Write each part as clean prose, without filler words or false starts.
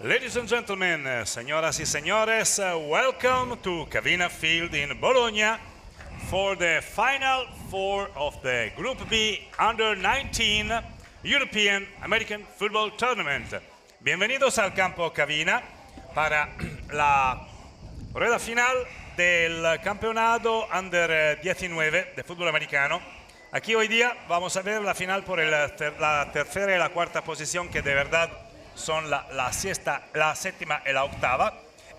Ladies and gentlemen, señoras y señores, welcome to Cavina Field in Bologna for the final four of the Group B Under-19 European American Football Tournament. Bienvenidos al campo Cavina para la rueda final del campeonato Under-19 de fútbol americano. Aquí hoy día vamos a ver la final por la tercera y la cuarta posición, que de verdad son la séptima y la octava,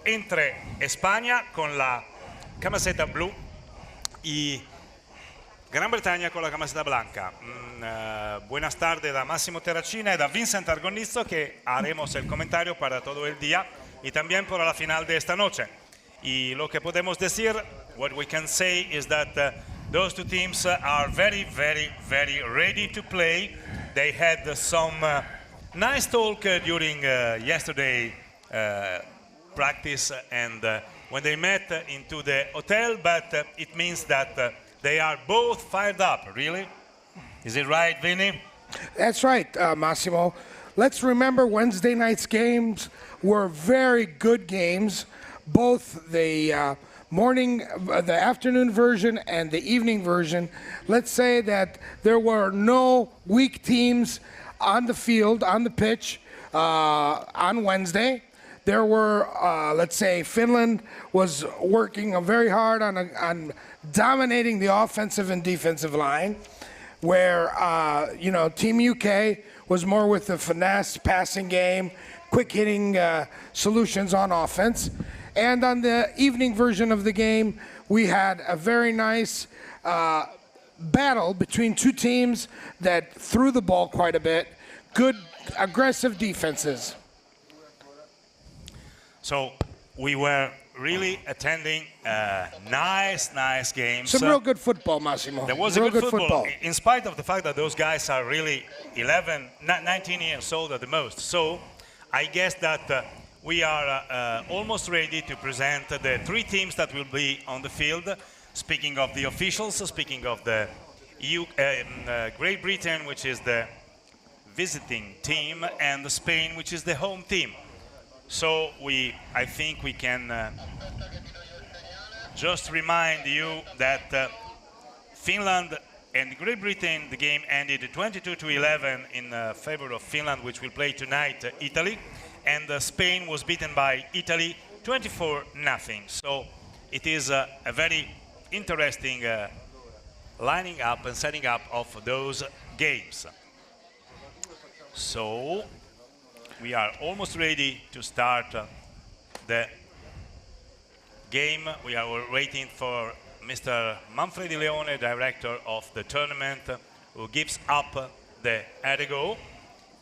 entre España con la camiseta blu y Gran Bretaña con la camiseta blanca. Buenas tardes da Massimo Terracina y da Vincent Argonizzo, que haremos el comentario para todo el día y también para la final de esta noche. Y lo que podemos decir, what we can say is that those two teams are very ready to play. They had some nice talk during yesterday practice and when they met into the hotel, but it means that they are both fired up, really? Is it right, Vinny? That's right, Massimo. Let's remember Wednesday night's games were very good games. Both the the afternoon version and the evening version. Let's say that there were no weak teams on the field, on the pitch, on Wednesday. There were, let's say, Finland was working very hard on dominating the offensive and defensive line, where, Team UK was more with the finesse passing game, quick hitting solutions on offense. And on the evening version of the game, we had a very nice battle between two teams that threw the ball quite a bit, good aggressive defenses. So we were really attending nice games. Some real good football, Massimo. There was real a good football, in spite of the fact that those guys are really 19 years old at the most. So I guess that we are almost ready to present the three teams that will be on the field. Speaking of the officials, speaking of the Great Britain, which is the visiting team, and Spain, which is the home team. So I think we can just remind you that Finland and Great Britain, the game ended 22-11 in favor of Finland, which will play tonight Italy, and Spain was beaten by Italy 24-0. So it is a very interesting lining up and setting up of those games. So we are almost ready to start the game. We are waiting for Mr. Manfredi Leone, director of the tournament, who gives up the go.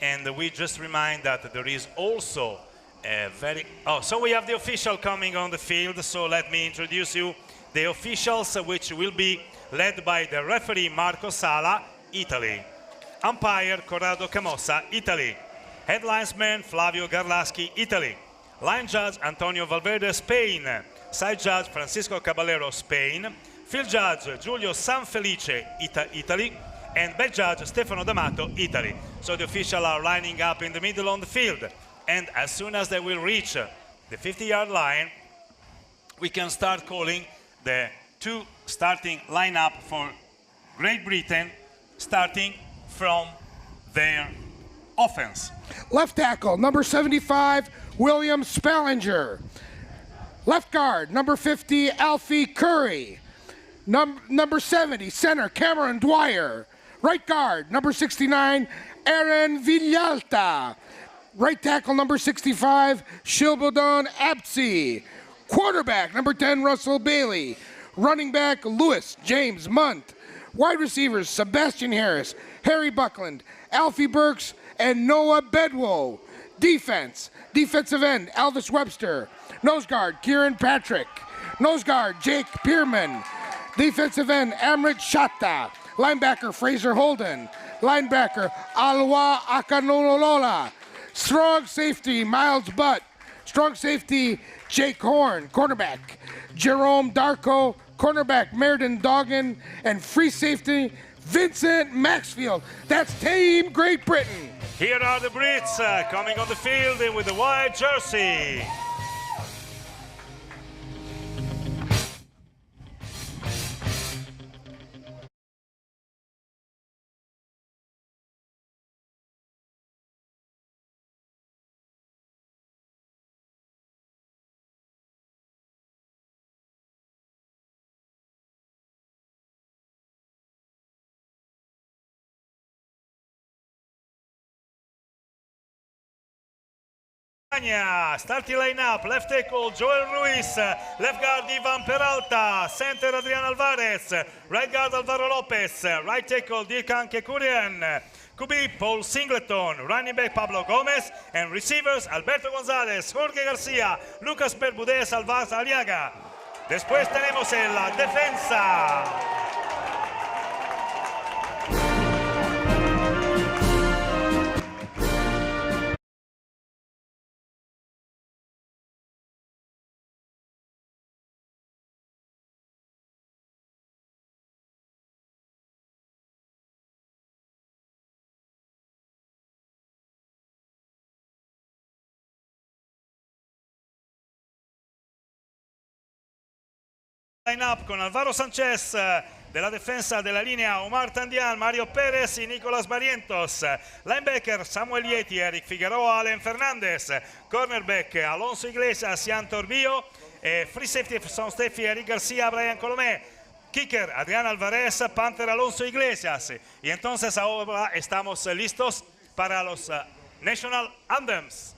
And we just remind that there is also a so we have the official coming on the field. So let me introduce you the officials, which will be led by the referee Marco Sala, Italy. Umpire Corrado Camossa, Italy. Headlinesman Flavio Garlaschi, Italy. Line judge Antonio Valverde, Spain. Side judge Francisco Caballero, Spain. Field judge Giulio Sanfelice, Italy. And back judge Stefano D'Amato, Italy. So the officials are lining up in the middle on the field. And as soon as they will reach the 50-yard line, we can start calling the two starting lineup for Great Britain, starting from their offense. Left tackle, number 75, William Spallinger. Left guard, number 50, Alfie Curry. Number 70, center, Cameron Dwyer. Right guard, number 69, Aaron Villalta. Right tackle, number 65, Shilbodon Abtsi. Quarterback, number 10, Russell Bailey. Running back, Lewis James Munt. Wide receivers, Sebastian Harris, Harry Buckland, Alfie Burks, and Noah Bedwo. Defense, defensive end, Elvis Webster. Nose guard, Kieran Patrick. Nose guard, Jake Pierman. Defensive end, Amrit Shatta. Linebacker, Fraser Holden. Linebacker, Alwa Akanololola. Strong safety, Miles Butt. Strong safety, Jake Horn. Cornerback, Jerome Darko. Cornerback, Meriden Doggan. And free safety, Vincent Maxfield. That's Team Great Britain. Here are the Brits coming on the field with the white jersey. Starting lineup: left tackle Joel Ruiz, left guard Ivan Peralta, center Adrian Alvarez, right guard Alvaro Lopez, right tackle Dirkan Kekurian, QB Paul Singleton, running back Pablo Gomez, and receivers Alberto González, Jorge García, Lucas Bermudez, Alvaz Aliaga. Después tenemos en la defensa. Line-up con Alvaro Sánchez della difesa della linea, Omar Tandian, Mario Pérez y Nicolás Barrientos. Linebacker Samuel Yeti, Eric Figueroa, Alen Fernández. Cornerback Alonso Iglesias, Ian Torbillo. Free safety son Steffi, Eric García, Brian Colomé. Kicker Adrián Alvarez, Panther Alonso Iglesias. Y entonces ahora estamos listos para los National Anthems.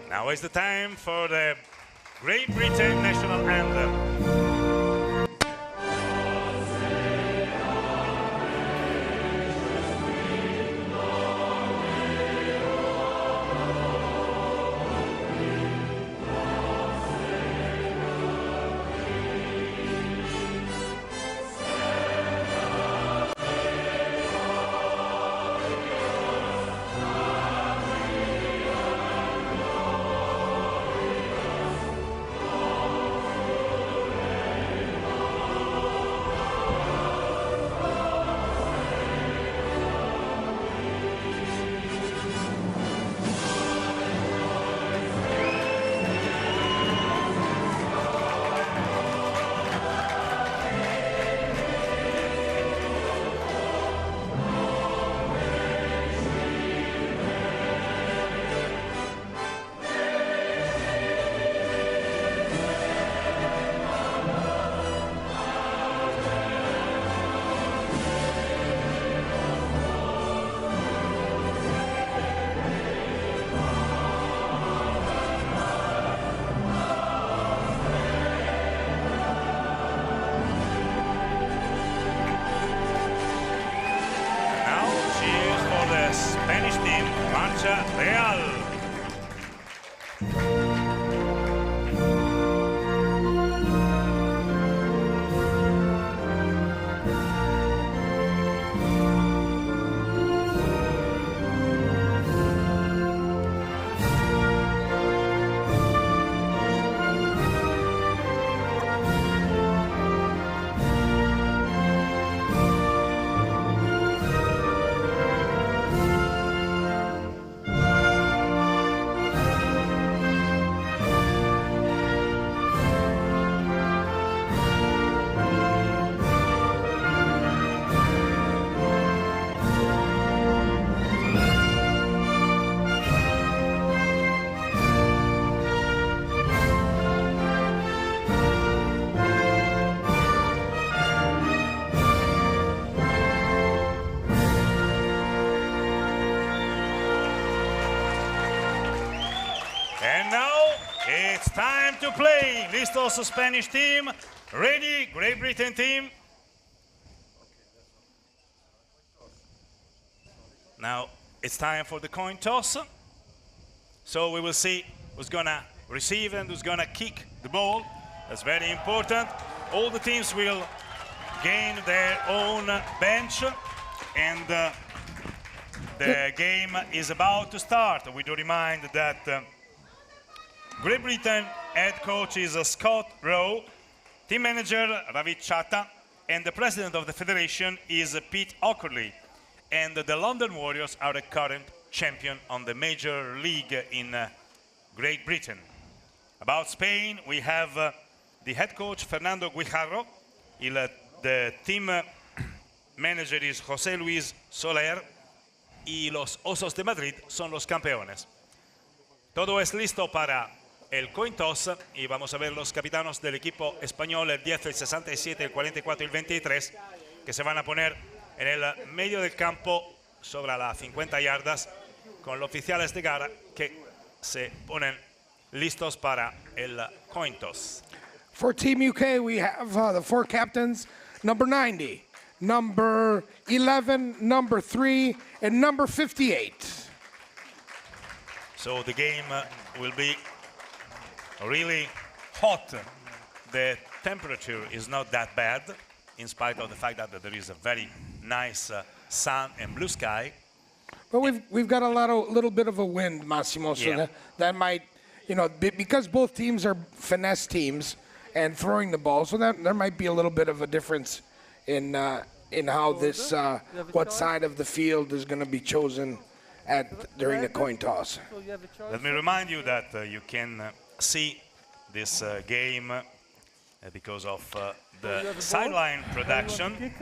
Now is the time for the Great Britain National Anthem. Spanish team, Marcha Real. to play. Listos Spanish team. Ready, Great Britain team. Now it's time for the coin toss. So we will see who's gonna receive and who's gonna kick the ball. That's very important. All the teams will gain their own bench, and the game is about to start. We do remind that Great Britain head coach is Scott Rowe, team manager Ravi Chatta, and the president of the federation is Pete Ockerley. And the London Warriors are the current champion on the major league in Great Britain. About Spain, we have the head coach Fernando Guijarro, the team manager is José Luis Soler, y los Osos de Madrid son los campeones. Todo es listo para el coin toss y vamos a ver los capitanos del equipo español, el 10, el 67, el 44 y el 23, que se van a poner en el medio del campo sobre las 50 yardas con los oficiales de gara que se ponen listos para el coin toss. For Team UK, we have the four captains, number 90, number 11, number 3, and number 58. So the game will be really hot. The temperature is not that bad, in spite of the fact that there is a very nice sun and blue sky. But we've got a little bit of a wind, Massimo, so that might, because both teams are finesse teams and throwing the ball, so that there might be a little bit of a difference in how this what side of the field is going to be chosen during the coin toss. Let me remind you that you can see this game because of the sideline production.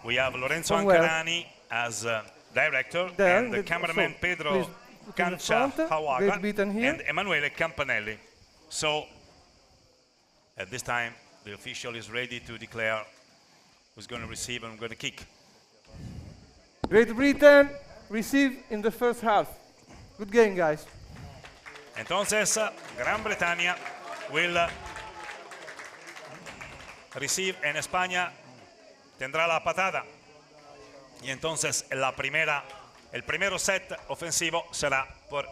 We have Lorenzo Ancarani as director and the cameraman Pedro Cancha-Hawaga and Emanuele Campanelli. So at this time, the official is ready to declare who's going to receive and who's going to kick. Great Britain receive in the first half. Good game, guys. Entonces, Gran Bretaña will receive en España, tendrá la patada. Y entonces el primero set ofensivo será por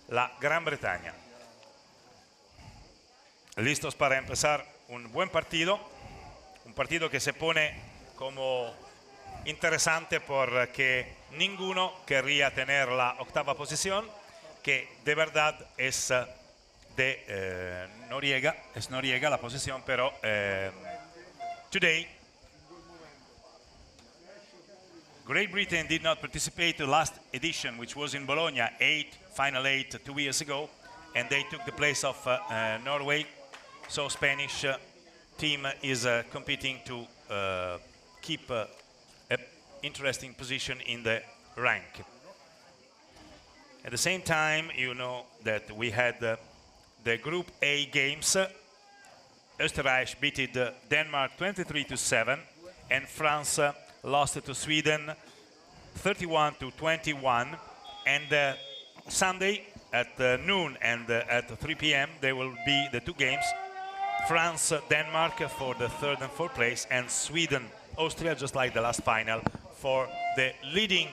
la Gran Bretaña. Listos para empezar un buen partido, un partido que se pone como interesante porque ninguno querría tener la octava posición, que de verdad es de Noriega, es Noriega la posición, pero today Great Britain did not participate in the last edition, which was in Bologna, final eight 2 years ago, and they took the place of Norway. So Spanish team is competing to keep an interesting position in the rank. At the same time, you know that we had the Group A games. Österreich beat Denmark 23-7, and France lost to Sweden 31-21. And Sunday at noon and at 3 p.m. there will be the two games. France-Denmark for the third and fourth place, and Sweden-Austria, just like the last final, for the leading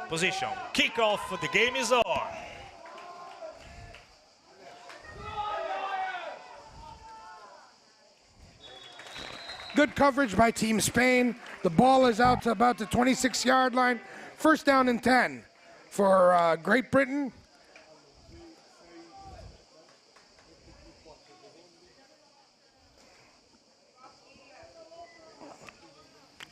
position. Kickoff, the game is on. Good coverage by Team Spain. The ball is out to about the 26-yard line. First down and 10 for Great Britain.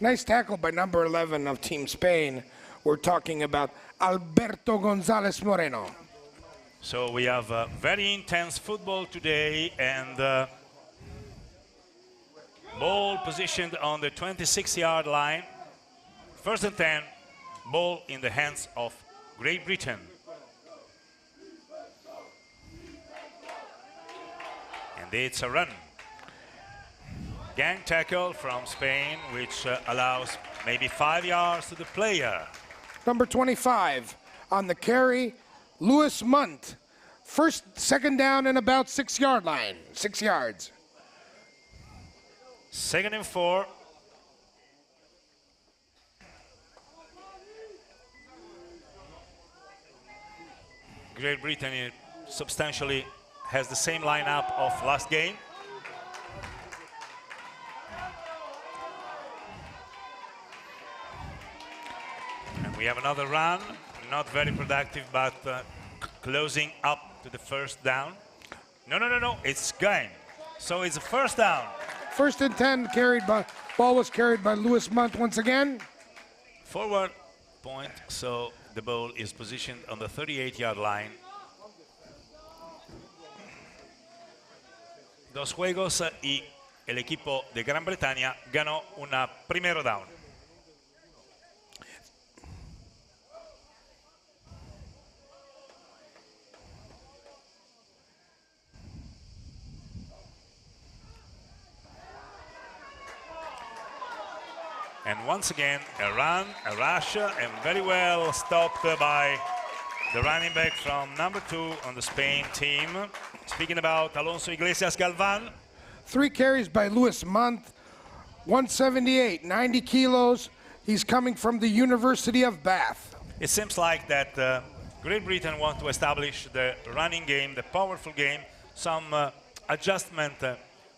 Nice tackle by number 11 of Team Spain. We're talking about Alberto González Moreno. So we have very intense football today, and ball positioned on the 26-yard line. First and 10, ball in the hands of Great Britain. And it's a run. Gang tackle from Spain, which allows maybe 5 yards to the player. Number 25 on the carry, Louis Munt second down and about 6-yard line, 6 yards. 2nd and 4. Great Britain substantially has the same lineup of last game. And we have another run, not very productive, but closing up to the first down. No, it's game. So it's a first down. 1st and 10 ball was carried by Louis Munt once again. Forward point, so the ball is positioned on the 38-yard line. Dos juegos y el equipo de Gran Bretaña ganó una primero down. And once again, a run, a rush, and very well stopped by the running back from number 2 on the Spain team. Speaking about Alonso Iglesias Galvan. 3 carries by Louis Munt, 178, 90 kilos. He's coming from the University of Bath. It seems like that Great Britain want to establish the running game, the powerful game, some adjustment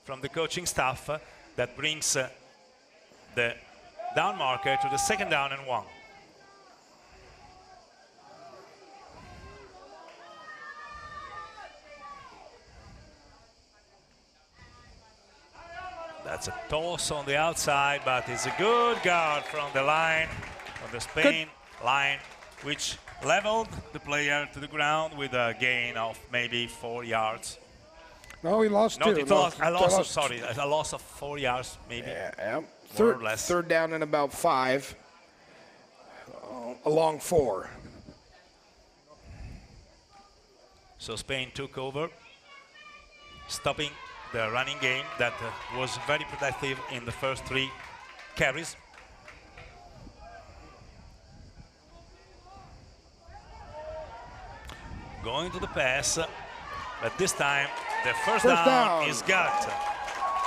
from the coaching staff that brings the down marker to the 2nd down and 1. That's a toss on the outside, but it's a good guard from the line, from the Spain line, which leveled the player to the ground with a gain of maybe 4 yards. No, he lost 2. A loss of 4 yards, maybe. Yeah. More or less. 3rd down and about 5, along 4. So Spain took over, stopping the running game that was very productive in the first 3 carries. Going to the pass, but this time the first down is got.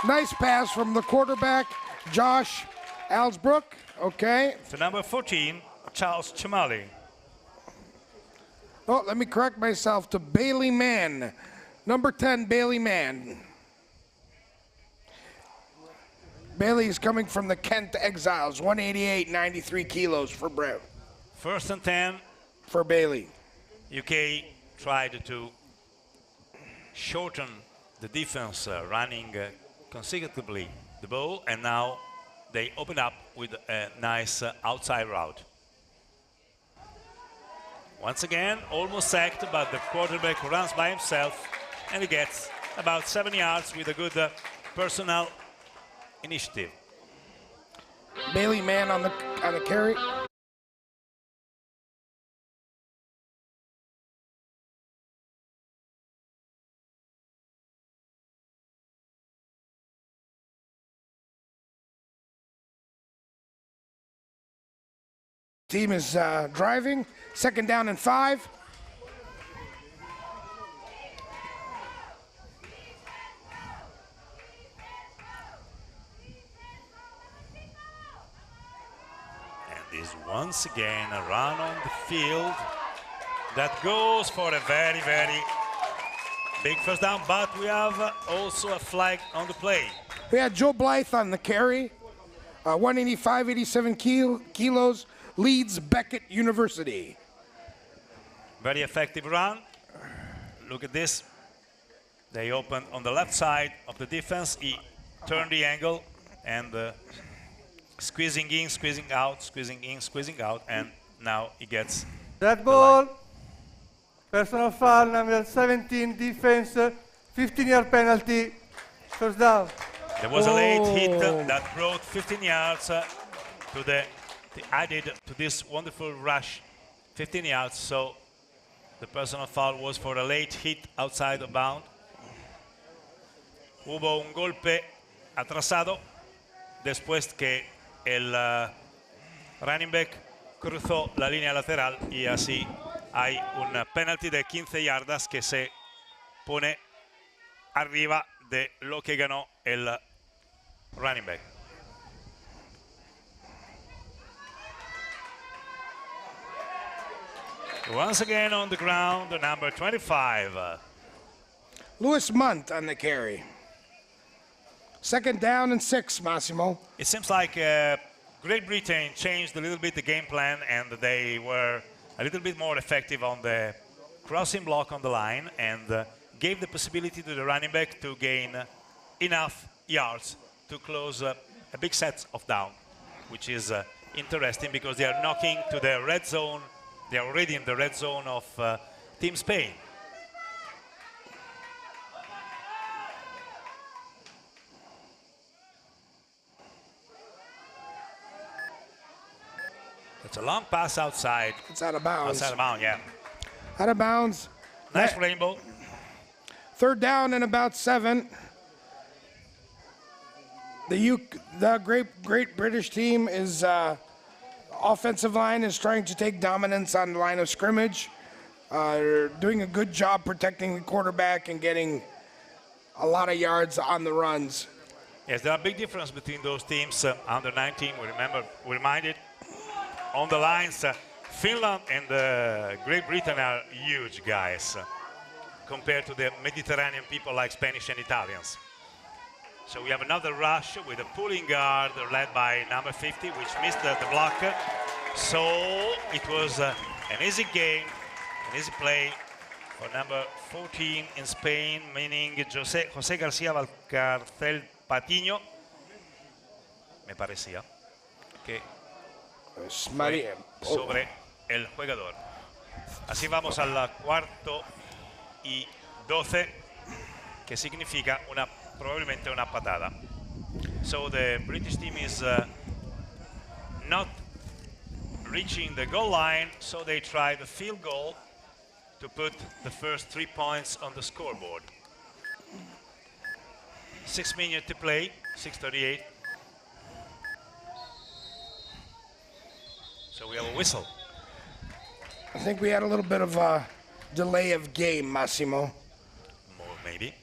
Nice pass from the quarterback, Josh Alsbrook. Okay. To number 14, Charles Chamali. Oh, let me correct myself, to Bailey Mann. Number 10, Bailey Mann. Bailey is coming from the Kent Exiles, 188, 93 kilos for Brown. 1st and 10. For Bailey. UK tried to shorten the defense, running consecutively the ball, and now they open up with a nice outside route. Once again, almost sacked, but the quarterback runs by himself, and he gets about 7 yards with a good personal initiative. Bailey Mann on the carry. Team is driving. 2nd down and 5. And is once again a run on the field that goes for a very, very big first down, but we have also a flag on the play. We had Joe Blythe on the carry, 185, 87 kilos, Leeds Beckett University. Very effective run. Look at this. They opened on the left side of the defense. He turned the angle and squeezing in, squeezing out, squeezing in, squeezing out, and now he gets that ball. Personal foul, number 17, defense, 15-yard penalty, first down. There was a late hit that brought 15 yards added to this wonderful rush, 15 yards. So the personal foul was for a late hit outside of bound. Hubo un golpe atrasado después que el running back cruzó la línea lateral y así hay una penalty de 15 yardas que se pone arriba de lo que ganó el running back. Once again on the ground, the number 25. Louis Munt on the carry. 2nd down and 6, Massimo. It seems like Great Britain changed a little bit the game plan, and they were a little bit more effective on the crossing block on the line, and gave the possibility to the running back to gain enough yards to close a big set of down, which is interesting because they are knocking to the red zone. They are already in the red zone of Team Spain. It's a long pass outside. It's out of bounds. Outside of bounds, yeah. Out of bounds. Nice rainbow. 3rd down and about 7. The Great British team is offensive line is trying to take dominance on the line of scrimmage. They're doing a good job protecting the quarterback and getting a lot of yards on the runs. Yes, there are big difference between those teams. Under 19, we reminded on the lines. Finland and Great Britain are huge guys compared to the Mediterranean people like Spanish and Italians. So we have another rush with a pulling guard led by number 50, which missed the block. So it was an easy game, an easy play for number 14 in Spain, meaning José García Valcarcel Patiño. Me parecía que sobre el jugador. Así vamos al 4º y 12, que significa probablemente una patada. So the British team is not reaching the goal line, so they try the field goal to put the first 3 points on the scoreboard. 6 minutes to play, 6:38. So we have a whistle. I think we had a little bit of a delay of game, Massimo. More maybe.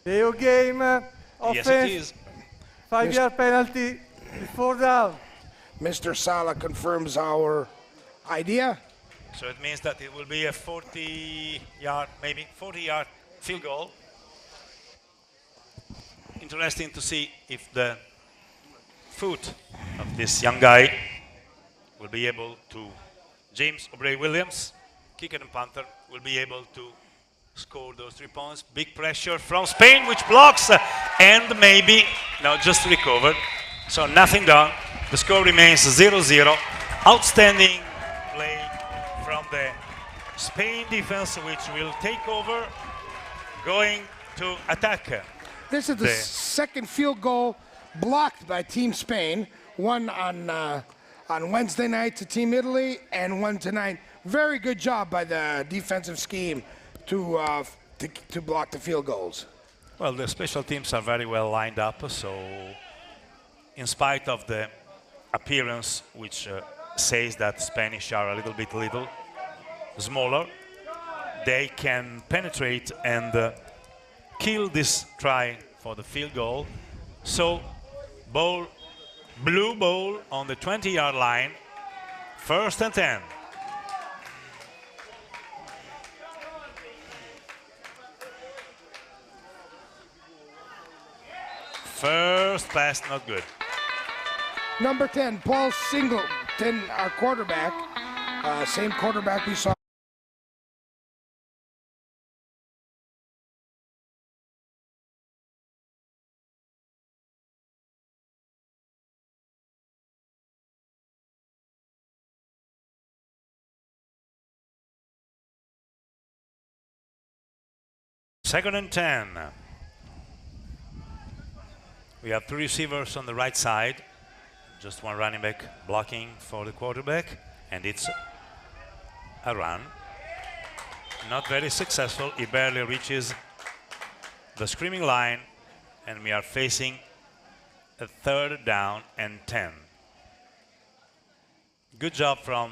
Video game, offense, Yes, it is. 5-yard penalty, 4 down. Mr. Sala confirms our idea. So it means that it will be a 40-yard, maybe 40-yard field goal. Interesting to see if the foot of this young guy will be able to, James O'Brien-Williams, kicker and punter, will be able to score those 3 points. Big pressure from Spain, which blocks, and maybe, no, just recovered. So nothing done. The score remains 0-0. Outstanding play from the Spain defense, which will take over, going to attack. This is the second field goal blocked by Team Spain. One on Wednesday night to Team Italy, and one tonight. Very good job by the defensive scheme to block the field goals. Well, the special teams are very well lined up, so in spite of the appearance, which says that Spanish are a little bit smaller, they can penetrate and kill this try for the field goal. So blue ball on the 20-yard line, 1st and 10. First pass not good. Number 10, Paul Singleton, our quarterback. Same quarterback we saw. Second and 10. We have 3 receivers on the right side, just one running back blocking for the quarterback, and it's a run. Not very successful. He barely reaches the screaming line, and we are facing a 3rd down and 10. Good job from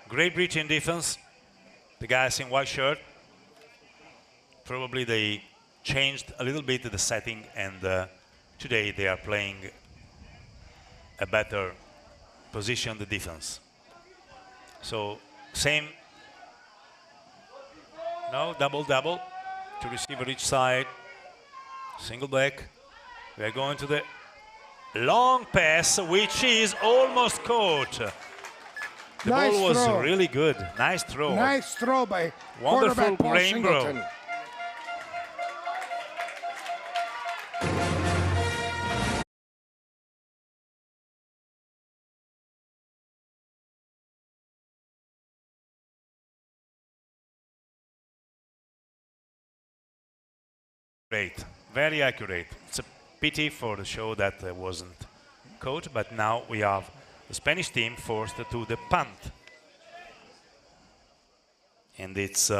Great Britain defense, the guys in white shirt. probably they changed a little bit the setting, and today they are playing a better position, the defense. So same, no, double, to receiver each side, single back. We are going to the long pass, which is almost caught. The Nice ball was throw. really good. Nice throw. Nice throw by Wonderful quarterback Paul rainbow. Singleton. Great, very accurate. It's a pity for the show that wasn't caught, but now we have the Spanish team forced to the punt. And it's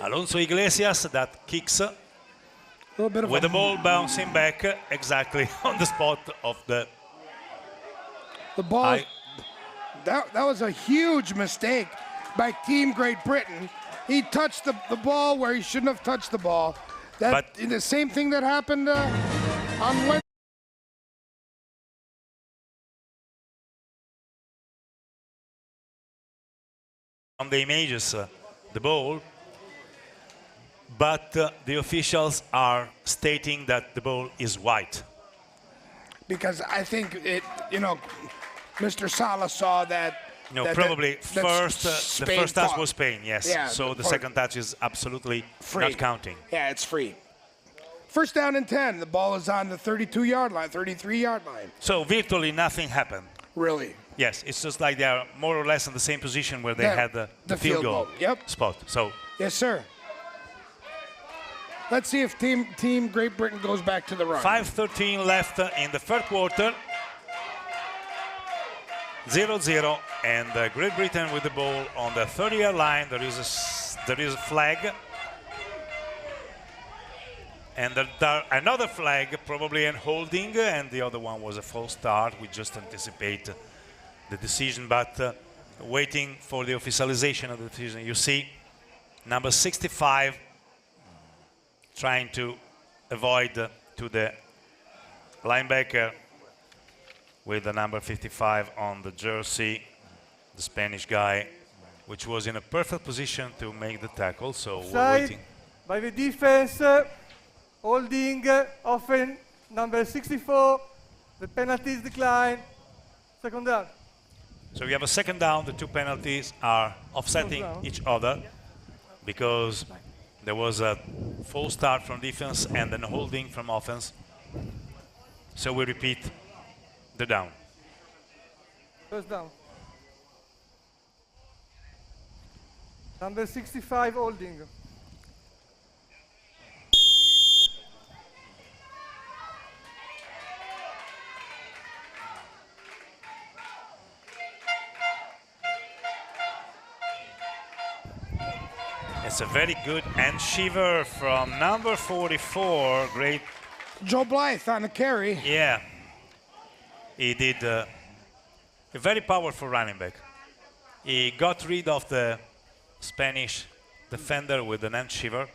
Alonso Iglesias that kicks Little bit of with the ball bouncing back exactly on the spot of the ball. That was a huge mistake by Team Great Britain. He touched the ball where he shouldn't have touched the ball. That the same thing that happened on Wednesday. On the images, the ball, but the officials are stating that the ball is white. Because I think Mr. Sala saw that. No, probably the first touch was Spain, yes. Yeah, so the second touch is absolutely free. not counting. Yeah, it's free. First down and 10. The ball is on the 32-yard line, 33-yard line. So virtually nothing happened. Really? Yes, it's just like they are more or less in the same position where they had the field goal spot. So yes, sir. Let's see if Team Great Britain goes back to the run. 5:13 left in the third quarter. 0-0, and Great Britain with the ball on the 30-yard line. There is a flag, and another flag, probably in holding, and the other one was a false start. We just anticipate the decision, but waiting for the officialization of the decision. You see, number 65 trying to avoid to the linebacker with the number 55 on the jersey, the Spanish guy, which was in a perfect position to make the tackle. So we're waiting. By the defense, holding, often number 64. The penalties decline. Second down. So we have a second down. The two penalties are offsetting each other because there was a false start from defense and then holding from offense. So we repeat the down. First down. Number 65 holding. It's a very good end shiver from number 44. Great. Joe Blythe on the carry. Yeah. He did a very powerful running back. He got rid of the Spanish defender with an end shiver,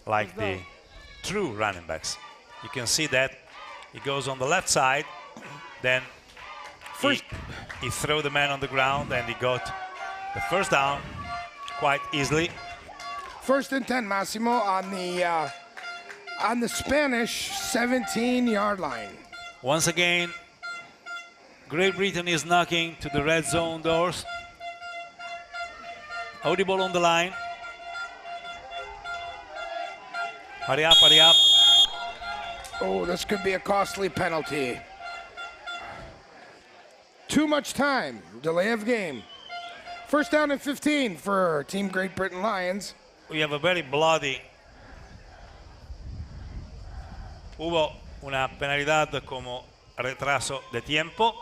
like the true running backs. You can see that he goes on the left side, then he threw the man on the ground, and he got the first down quite easily. First and 10, Massimo, on the Spanish 17-yard line. Once again, Great Britain is knocking to the red zone doors. Audible on the line. Hurry up, hurry up. Oh, this could be a costly penalty. Too much time. Delay of game. First down and 15 for Team Great Britain Lions. We have a very bloody. Hubo una penalidad como retraso de tiempo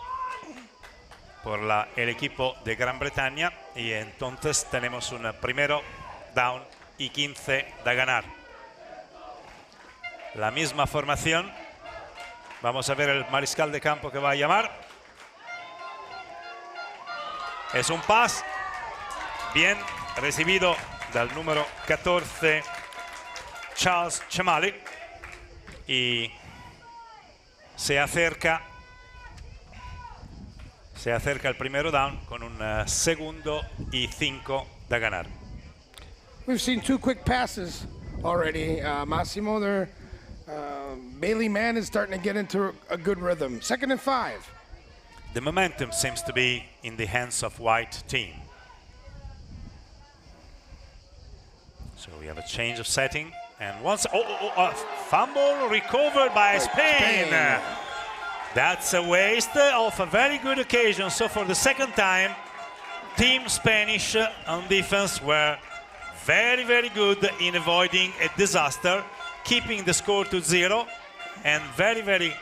por el equipo de Gran Bretaña, y entonces tenemos un primero down y 15 de ganar. La misma formación. Vamos a ver el mariscal de campo que va a llamar. Es un pass bien recibido del número 14 Charles Chamali y se acerca el primero down con un segundo y 5 de ganar. We've seen 2 quick passes already, Massimo. Bailey Mann is starting to get into a good rhythm. 2nd and 5. The momentum seems to be in the hands of white team. So we have a change of setting, and once a fumble recovered by Spain. That's a waste of a very good occasion. So for the second time, Team Spanish on defense were very, very good in avoiding a disaster, keeping the score to 0, and very, very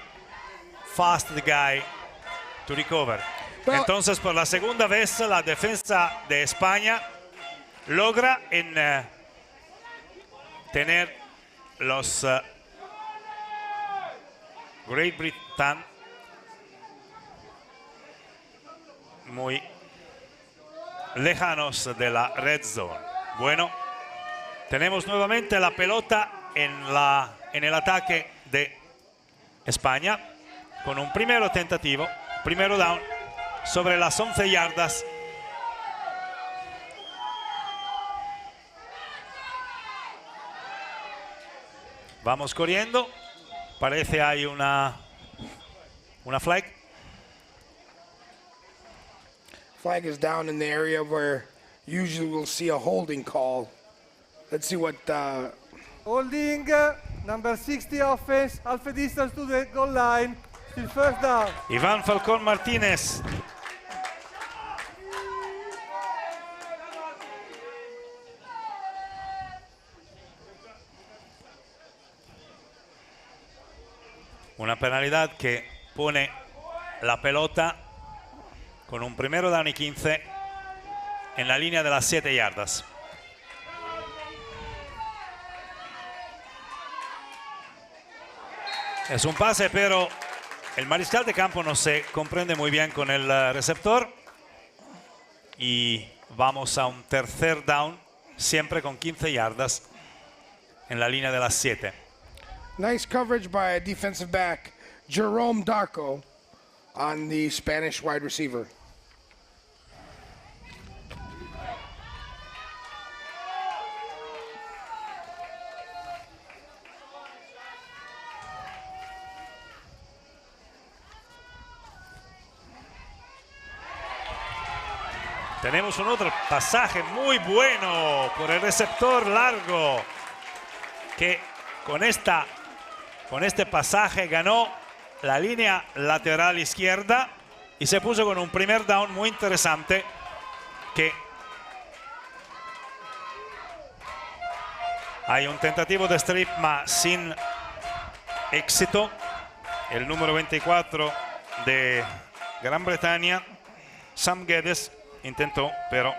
fast the guy to recover. Well, Entonces, por la segunda vez, la defensa de España logra tener los Great Britain muy lejanos de la red zone. Bueno, tenemos nuevamente la pelota en el ataque de España con un primero tentativo, primero down sobre las 11 yardas. Vamos corriendo, parece hay una flag. Flag is down in the area where usually we'll see a holding call. Let's see what... Holding, number 60 offense, half a distance to the goal line, still first down. Iván Falcón Martínez. Una penalidad que pone la pelota con un primero down y 15 en la línea de las 7 yardas. Es un pase, pero el mariscal de campo no se comprende muy bien con el receptor. Y vamos a un tercer down, siempre con 15 yardas en la línea de las 7. Nice coverage by a defensive back, Jerome Darko, on the Spanish wide receiver. Tenemos un otro pasaje muy bueno por el receptor largo que con este pasaje ganó la línea lateral izquierda y se puso con un primer down muy interesante que hay un tentativo de strip ma sin éxito. El número 24 de Gran Bretaña, Sam Geddes, intentó, pero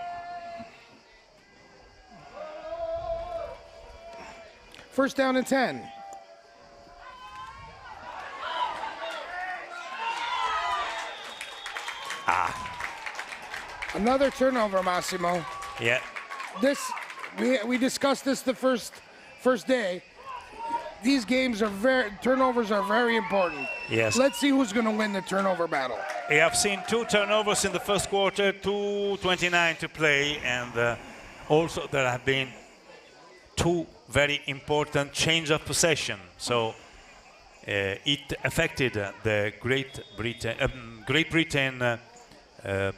First down and 10. Another turnover, Massimo. yeah. We discussed this the first day. These games turnovers are very important. Yes. Let's see who's going to win the turnover battle. We have seen 2 turnovers in the first quarter, 2:29 to play, and also there have been 2 very important change of possession. So it affected the Great Britain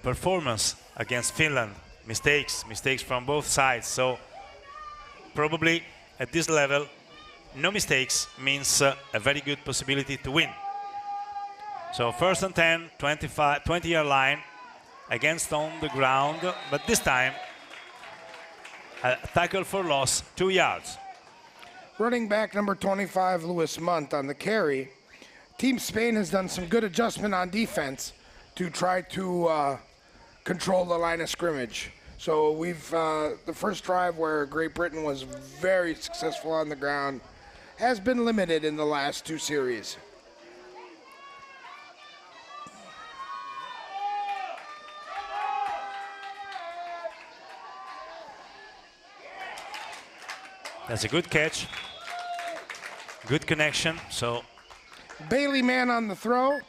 performance against Finland. Mistakes from both sides. So probably at this level, no mistakes means a very good possibility to win. So first and 10, 20-yard line against on the ground, but this time a tackle for loss, 2 yards. Running back number 25, Louis Munt, on the carry. Team Spain has done some good adjustment on defense to try to control the line of scrimmage. So we've the first drive where Great Britain was very successful on the ground has been limited in the last 2 series. That's a good catch. Good connection, so. Bailey man on the throw.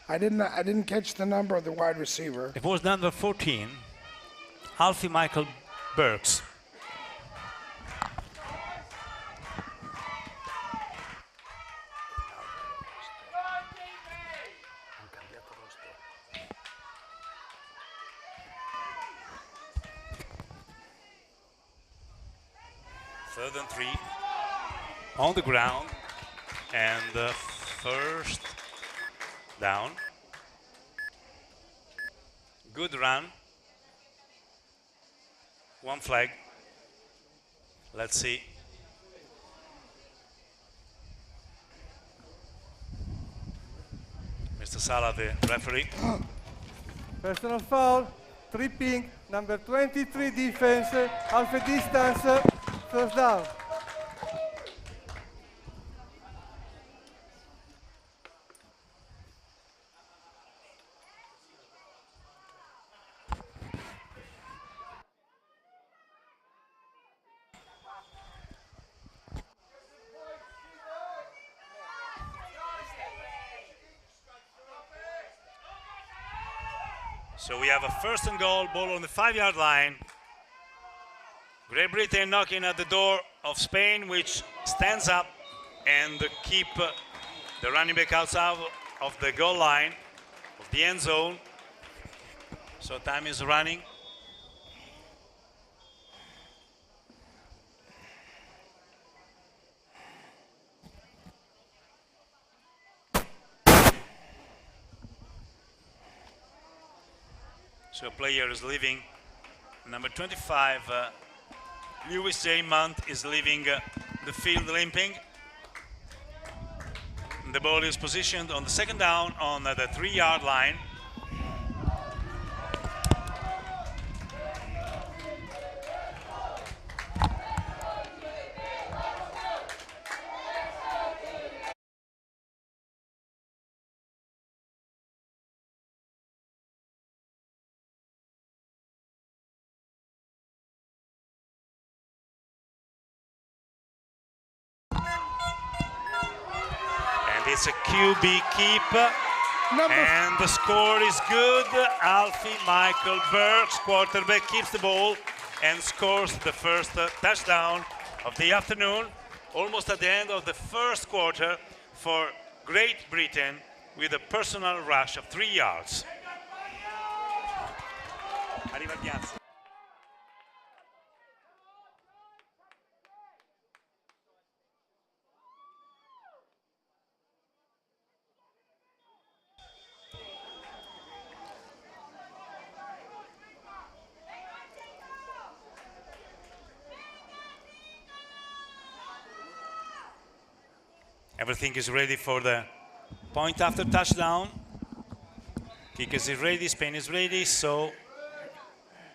I didn't catch the number of the wide receiver. It was number 14, Alfie Michael Burks. Third and 3 on the ground, and the first down. Good run. One flag. Let's see. Mr. Sala, the referee. Personal foul, tripping, number 23 defense, half a distance, first down. So we have a first and goal, ball on the 5-yard line. Great Britain knocking at the door of Spain, which stands up and keep the running back outside of the goal line, of the end zone. So time is running. So a player is leaving. Number 25, Lewis J. Munt is leaving the field limping. The ball is positioned on the second down on the 3-yard line. It's a QB keep, and the score is good. Alfie Michael Burks, quarterback, keeps the ball and scores the first touchdown of the afternoon, almost at the end of the first quarter for Great Britain with a personal rush of 3 yards. Arriva Piazza. Everything is ready for the point after touchdown. Kickers is ready, Spain is ready, so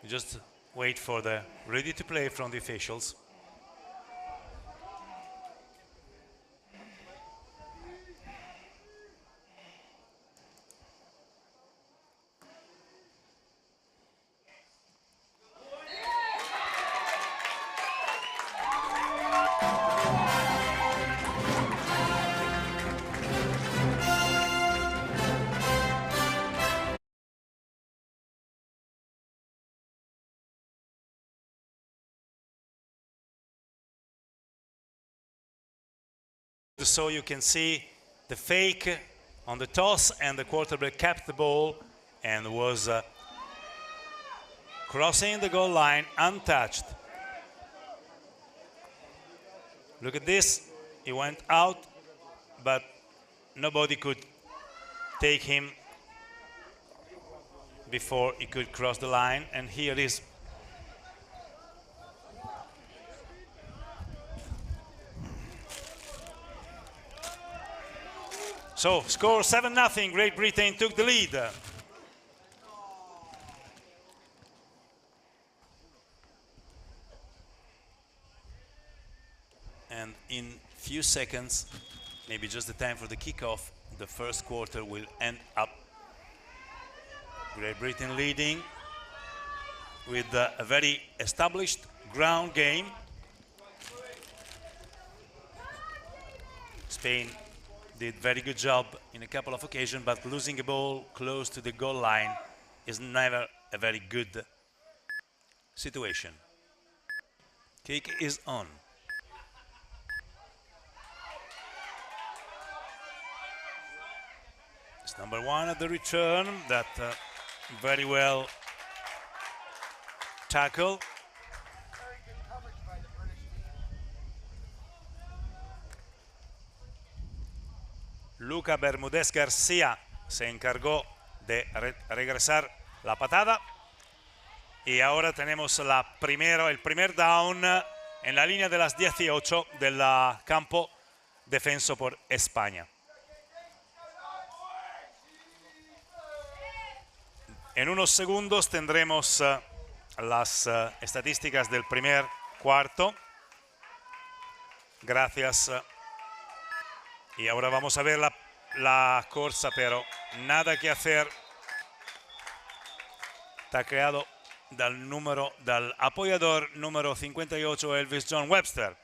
just wait for the ready to play from the officials. So you can see the fake on the toss, and the quarterback kept the ball and was crossing the goal line untouched. Look at this, he went out, but nobody could take him before he could cross the line, and here is so, score 7-0, Great Britain took the lead. And in few seconds, maybe just the time for the kickoff, the first quarter will end up. Great Britain leading with a very established ground game. Spain did very good job in a couple of occasions, but losing a ball close to the goal line is never a very good situation. Kick is on. It's number 1 at the return, that very well tackled. Luca Bermúdez García se encargó de regresar la patada. Y ahora tenemos el primer down en la línea de las 18 del campo defenso por España. En unos segundos tendremos las estadísticas del primer cuarto. Gracias. Y ahora vamos a ver la corsa, pero nada que hacer. Tacleado del apoyador número 58, Elvis John Webster.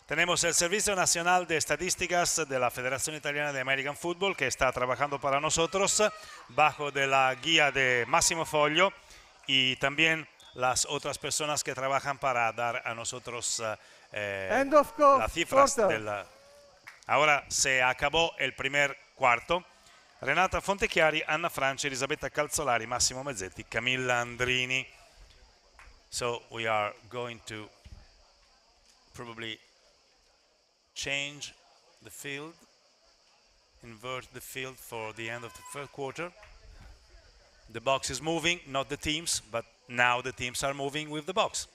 Tenemos el Servicio Nacional de Estadísticas de la Federación Italiana de American Football, que está trabajando para nosotros bajo de la guía de Massimo Foglio, y también las otras personas que trabajan para dar a nosotros las cifras del... Ahora se acabó el primer cuarto. Renata Fontechiari, Anna Franci, Elisabetta Calzolari, Massimo Mazzetti, Camilla Andrini. So we are going to probably change the field, invert the field for the end of the third quarter. The box is moving, not the teams, but now the teams are moving with the box.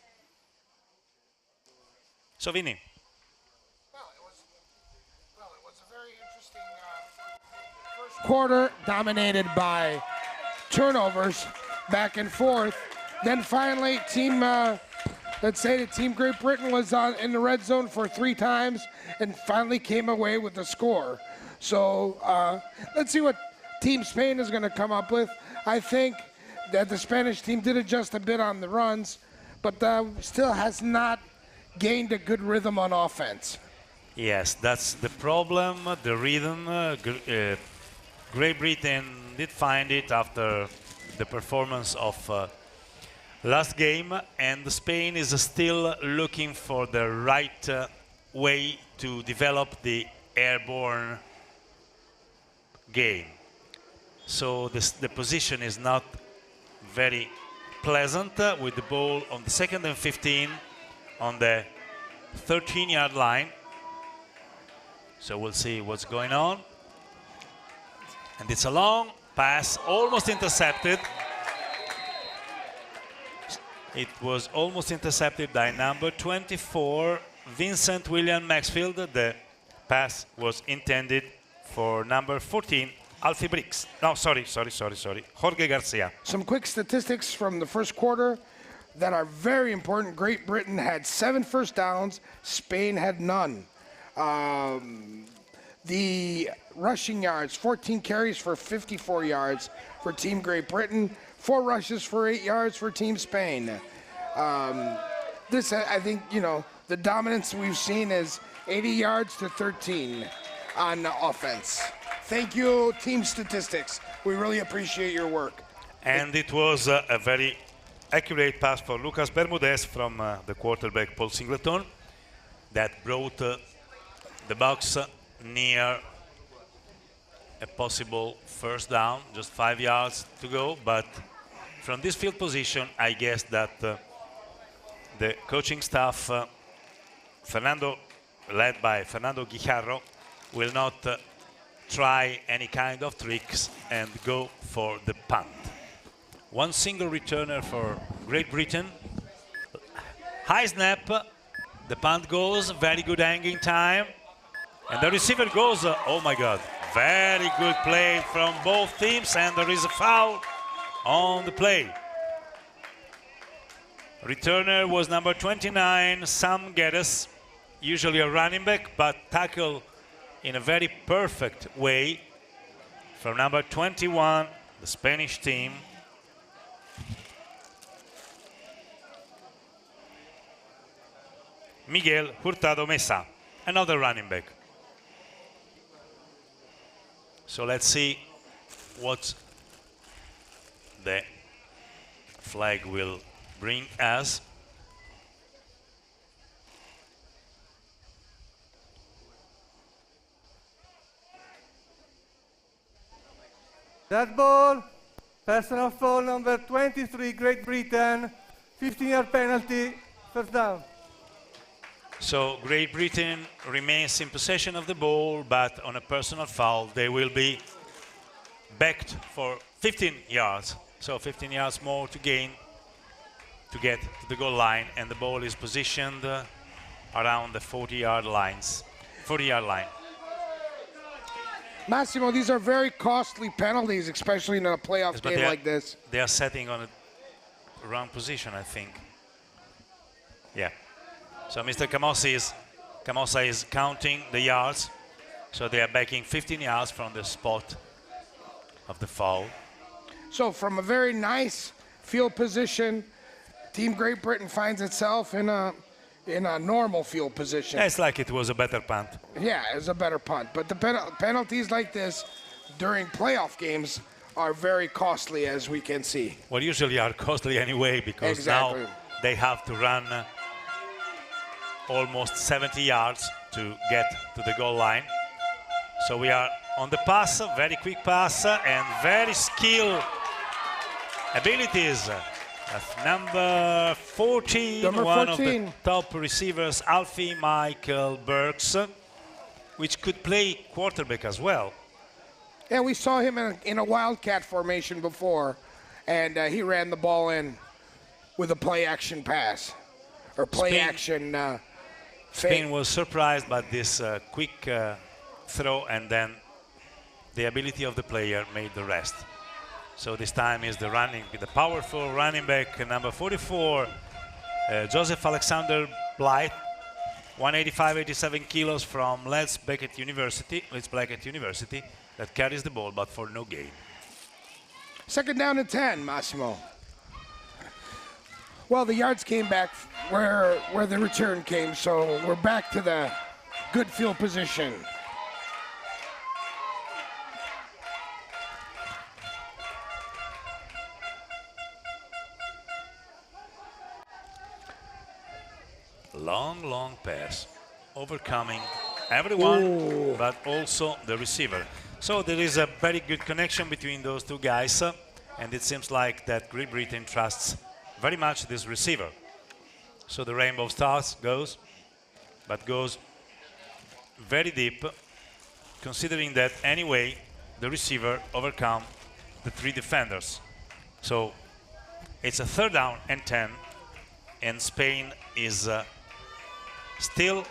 So Vini. Quarter dominated by turnovers back and forth. Then finally, let's say the team Great Britain was in the red zone for 3 times and finally came away with the score. So let's see what Team Spain is going to come up with. I think that the Spanish team did adjust a bit on the runs, but still has not gained a good rhythm on offense. Yes, that's the problem, the rhythm. Great Britain did find it after the performance of last game, and Spain is still looking for the right way to develop the airborne game. So the position is not very pleasant with the ball on the 2nd and 15 on the 13-yard line. So we'll see what's going on. And it's a long pass, almost intercepted. It was almost intercepted by number 24, Vincent William Maxfield. The pass was intended for number 14, Alfie Briggs. No, sorry, Jorge Garcia. Some quick statistics from the first quarter that are very important. Great Britain had 7 first downs, Spain had none. The rushing yards, 14 carries for 54 yards for Team Great Britain, 4 rushes for 8 yards for Team Spain. This, I think, the dominance we've seen is 80 yards to 13 on offense. Thank you, Team Statistics. We really appreciate your work. And it was a very accurate pass for Lucas Bermudez from the quarterback Paul Singleton that brought the box near a possible first down, just 5 yards to go. But from this field position, I guess that the coaching staff, led by Fernando Guijarro, will not try any kind of tricks and go for the punt. One single returner for Great Britain. High snap, the punt goes, very good hanging time. And the receiver goes, oh my God, very good play from both teams, and there is a foul on the play. Returner was number 29, Sam Geddes, usually a running back, but tackled in a very perfect way from number 21, the Spanish team. Miguel Hurtado Mesa, another running back. So let's see what the flag will bring us. That ball, personal foul number 23, Great Britain, 15-yard penalty, first down. So Great Britain remains in possession of the ball, but on a personal foul, they will be backed for 15 yards. So 15 yards more to gain to get to the goal line, and the ball is positioned around the 40-yard line. Massimo, these are very costly penalties, especially in a playoff game like this. They are setting on a wrong position, I think. Yeah. So Mr. Camosa is counting the yards. So they are backing 15 yards from the spot of the foul. So from a very nice field position, Team Great Britain finds itself in a normal field position. Yeah, it's like it was a better punt. Yeah, it's a better punt. But the penalties like this during playoff games are very costly, as we can see. Well, usually are costly anyway, because now they have to run almost 70 yards to get to the goal line. So we are on the pass, very quick pass, and very skilled abilities of number 14, one of the top receivers, Alfie Michael Burks, which could play quarterback as well. Yeah, we saw him in a wildcat formation before, and he ran the ball in with a play-action pass, or play-action Spain was surprised by this quick throw, and then the ability of the player made the rest. So this time is the powerful running back, number 44, Joseph Alexander Blythe, 185-87 kilos from Leeds Blackett University, that carries the ball, but for no gain. Second down and 10, Massimo. Well, the yards came back where the return came, so we're back to the good field position. Long pass, overcoming everyone, but also the receiver. So there is a very good connection between those two guys, and it seems like that Great Britain trusts very much this receiver. So the Rainbow Stars goes very deep, considering that anyway the receiver overcome the three defenders. So it's a third down and 10, and Spain is still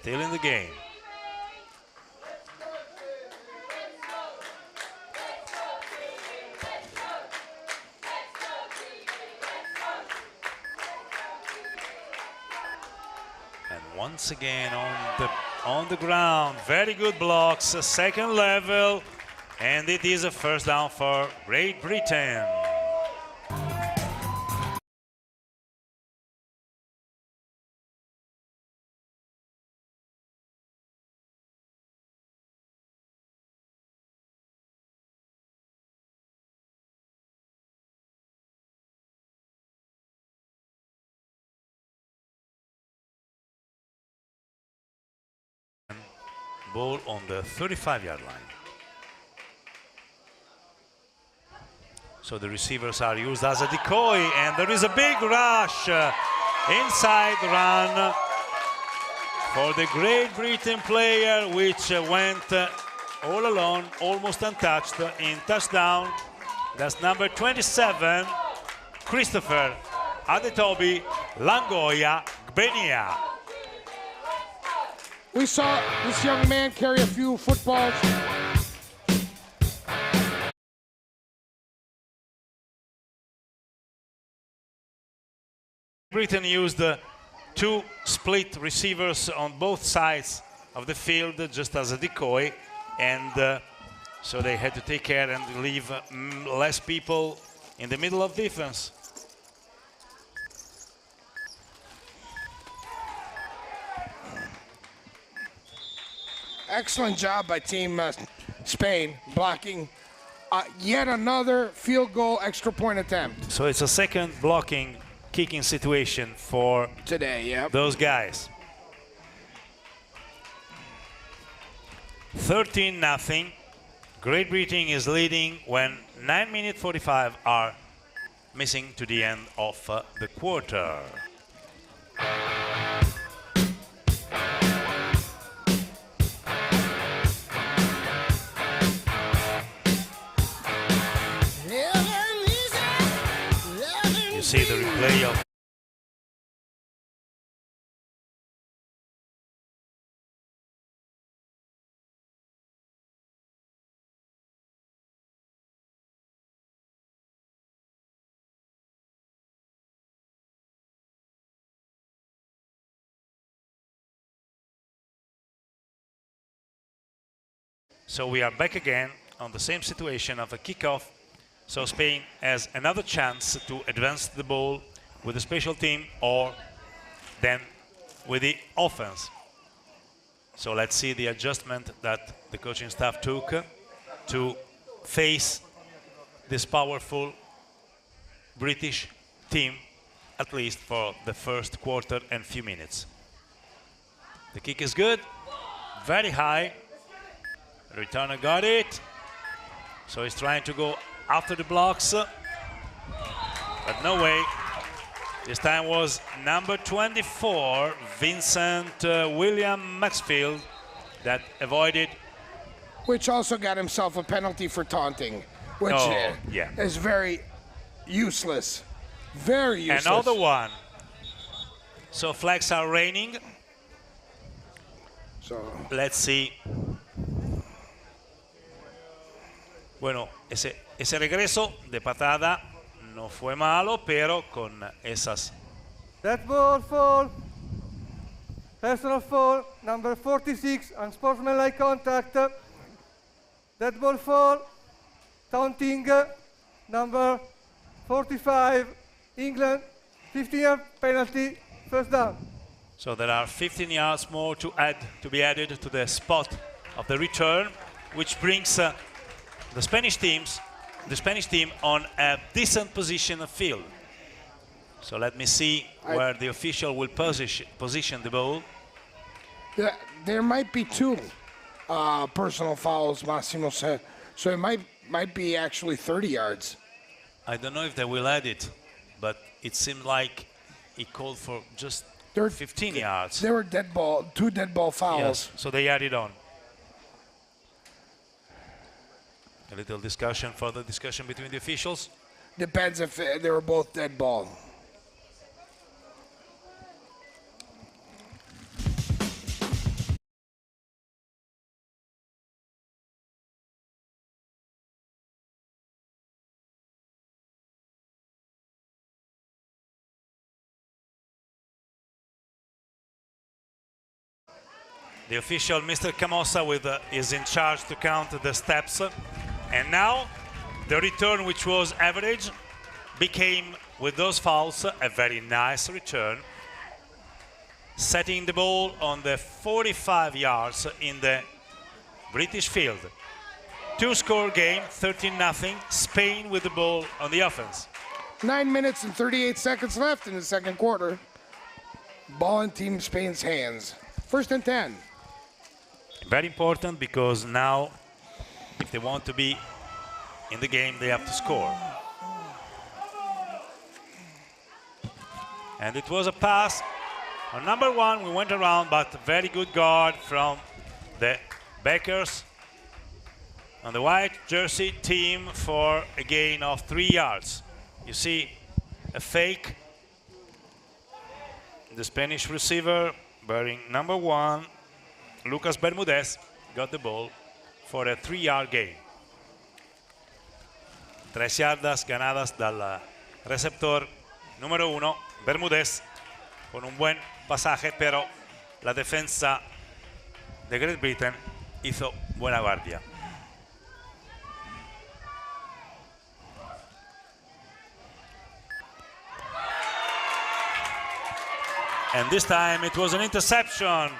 in the game. And once again on the ground, very good blocks, second level, and it is a first down for Great Britain. Ball on the 35-yard line. So the receivers are used as a decoy, and there is a big rush, inside run for the Great Britain player, which went all alone, almost untouched, in touchdown. That's number 27, Christopher Adetobi Langoya Gbenia. We saw this young man carry a few footballs. Britain used two split receivers on both sides of the field just as a decoy, and so they had to take care and leave less people in the middle of defense. excellent job by Team Spain blocking yet another field goal extra point attempt. So it's a second blocking, kicking situation for Today, yeah. those guys. 13-0. Great Britain is leading when 9 minutes 45 are missing to the end of the quarter. You see the replay of So we are back again on the same situation of a kickoff. So Spain has another chance to advance the ball with the special team or then with the offense. So let's see the adjustment that the coaching staff took to face this powerful British team, at least for the first quarter and few minutes. The kick is good, very high. Returner got it, so he's trying to go after the blocks, but no way. This time was number 24, Vincent William Maxfield, that avoided. Which also got himself a penalty for taunting, which is very useless. Very useless. Another one. So flags are raining. So let's see. Bueno, ese regreso de patada no fue malo, pero con esas. That ball fall. Personal foul, number 46, unsportsmanlike contact. That ball fall. Taunting, number 45, England, 15-yard penalty, first down. So there are 15 yards more to be added to the spot of the return, which brings the Spanish team on a decent position of field. So let me see where the official will position the ball. There might be two personal fouls, Massimo said. So it might be actually 30 yards. I don't know if they will add it, but it seemed like he called for just 15 yards. There were two dead ball fouls. Yes, so they added on. A little discussion, further discussion between the officials. Depends if they were both dead ball. The official, Mr. Camossa, is in charge to count the steps. And now, the return, which was average, became, with those fouls, a very nice return. Setting the ball on the 45 yards in the British field. Two-score game, 13-0, Spain with the ball on the offense. 9 minutes and 38 seconds left in the second quarter. Ball in Team Spain's hands. First and 10. Very important because now, if they want to be in the game, they have to score. And it was a pass on number 1. We went around, but very good guard from the backers on the white jersey team for a gain of 3 yards. You see a fake. The Spanish receiver, wearing number 1, Lucas Bermudez, got the ball for a 3-yard gain. 3 yardas ganadas dal receptor número 1, Bermudez, con un buen pasaje, pero la defensa de Great Britain hizo buena guardia. And this time it was an interception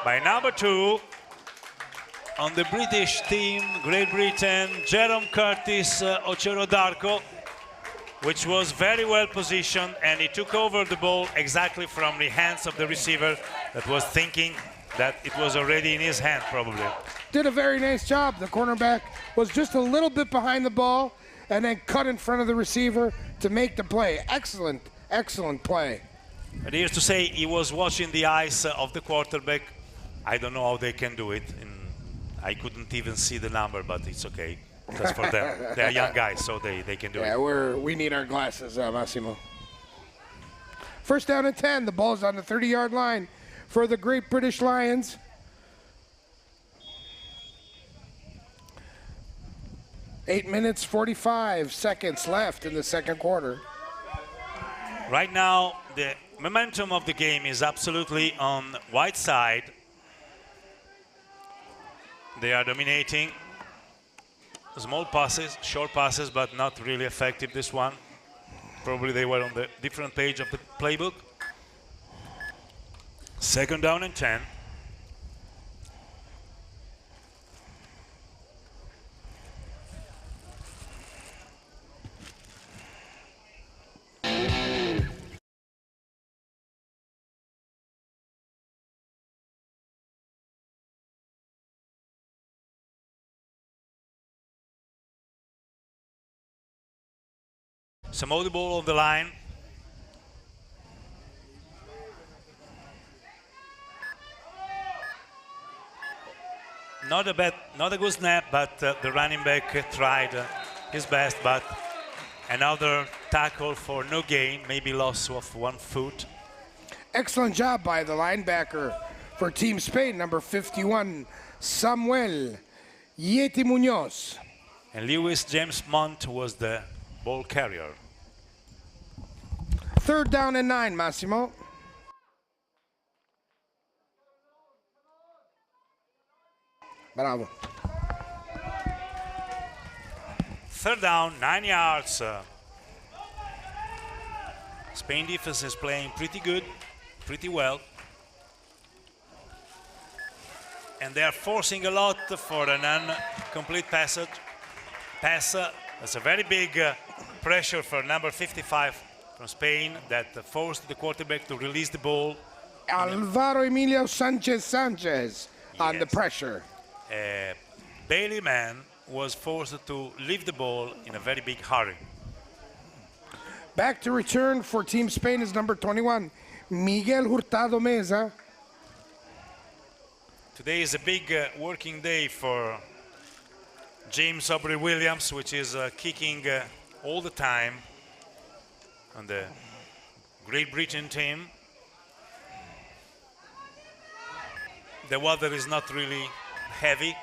by number 2, on the British team, Great Britain, Jerome Curtis Ocerodarko, which was very well positioned, and he took over the ball exactly from the hands of the receiver that was thinking that it was already in his hand, probably. Did a very nice job. The cornerback was just a little bit behind the ball and then cut in front of the receiver to make the play. Excellent, excellent play. But here's to say he was watching the eyes of the quarterback. I don't know how they can do it. I couldn't even see the number, but it's okay. That's for them. They're young guys, so they can do it. Yeah, we need our glasses, Massimo. First down and 10. The ball's on the 30-yard line for the Great British Lions. Eight minutes, 45 seconds left in the second quarter. Right now, the momentum of the game is absolutely on white side. They are dominating. Small passes, short passes, but not really effective, this one. Probably they were on the different page of the playbook. Second down and 10. Samo the ball on the line. Not a good snap, but the running back tried his best, but another tackle for no gain, maybe loss of 1 foot. Excellent job by the linebacker for Team Spain, number 51, Samuel Yeti Munoz. And Lewis James Mont was the ball carrier. Third down and 9, Massimo. Bravo. Third down, 9 yards. Spain defense is playing pretty good, pretty well. And they are forcing a lot for an incomplete pass. That's a very big pressure for number 55 from Spain that forced the quarterback to release the ball. Alvaro Emilio Sanchez on the Yes. pressure. Bailey man was forced to leave the ball in a very big hurry. Back to return for Team Spain is number 21, Miguel Hurtado Meza. Today is a big working day for James Aubrey Williams, which is kicking all the time on the Great Britain team. The water is not really heavy.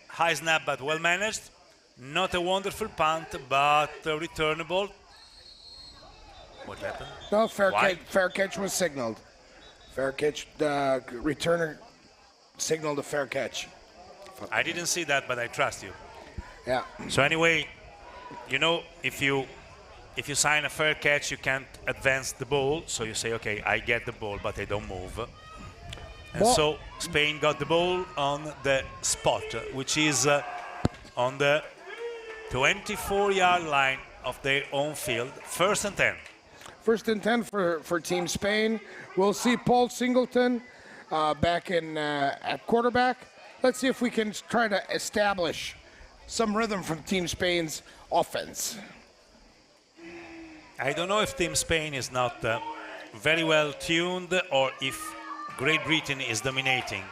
High snap, but well managed. Not a wonderful punt, but returnable. What happened? No, fair catch was signaled. Fair catch, the returner signaled a fair catch. I didn't see that, but I trust you. Yeah. So anyway, you know, if you sign a fair catch, you can't advance the ball. So you say, okay, I get the ball, but I don't move. And so Spain got the ball on the spot, which is on the 24-yard line of their own field. First and 10. First and 10 for Team Spain. We'll see Paul Singleton back in at quarterback. Let's see if we can try to establish some rhythm from Team Spain's offense. I don't know if Team Spain is not very well tuned or if Great Britain is dominating.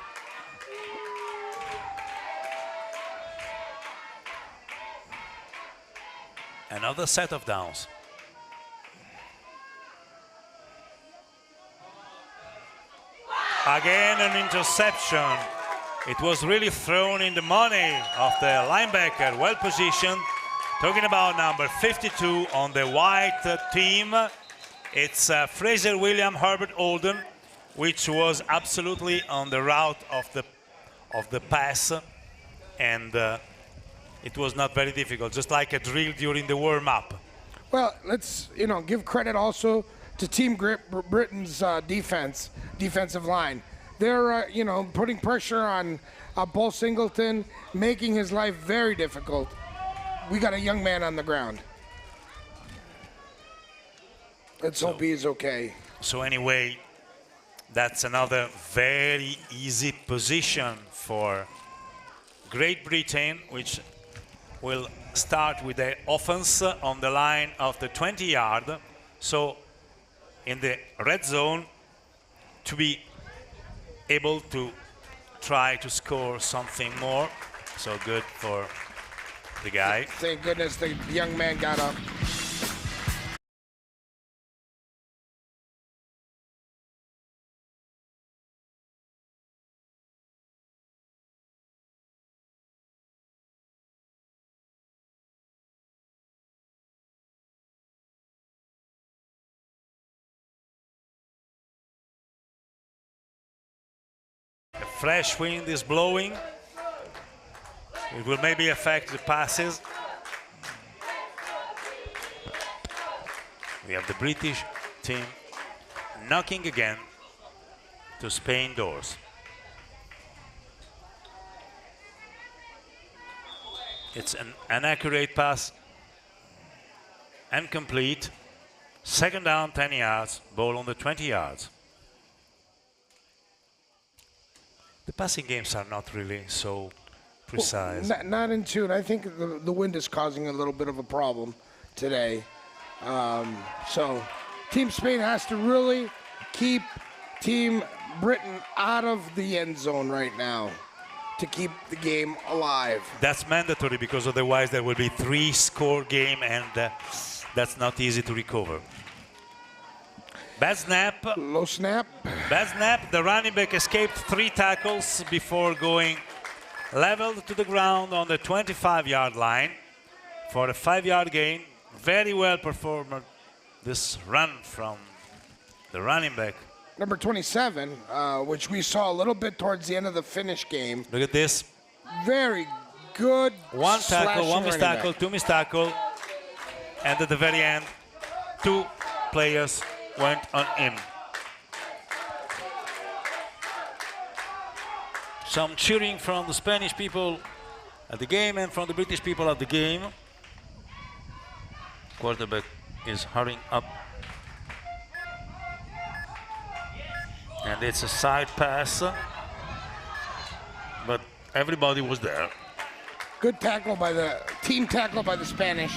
Another set of downs. Again, an interception. It was really thrown in the money of the linebacker, well positioned. Talking about number 52 on the white team. It's Fraser William Herbert Olden, which was absolutely on the route of the pass, and it was not very difficult, just like a drill during the warm-up. Well, let's give credit also to Team Britain's defensive line. they're you know, putting pressure on Paul Singleton, making his life very difficult. We got a young man on the ground. Let's hope he is okay. So anyway, that's another very easy position for Great Britain, which will start with the offense on the line of the 20-yard. So in the red zone, to be able to try to score something more. So good for the guy. Thank goodness the young man got up. A fresh wind is blowing. It will maybe affect the passes. We have the British team knocking again to Spain doors. It's an inaccurate pass and complete. Second down, 10 yards, ball on the 20 yards. The passing games are not really so precise. Well, not in tune. I think the wind is causing a little bit of a problem today. So Team Spain has to really keep Team Britain out of the end zone right now to keep the game alive. That's mandatory because otherwise there will be 3-score game and that's not easy to recover. Bad snap. Low snap. Bad snap. The running back escaped 3 tackles before going leveled to the ground on the 25-yard line for a 5-yard gain. Very well performed this run from the running back. Number 27, which we saw a little bit towards the end of the finish game. Look at this. Very good. One tackle, one missed tackle, back. 2 missed tackle. And at the very end, 2 players went on him. Some cheering from the Spanish people at the game and from the British people at the game. Quarterback is hurrying up. And it's a side pass. But everybody was there. Good tackle by the team tackle by the Spanish.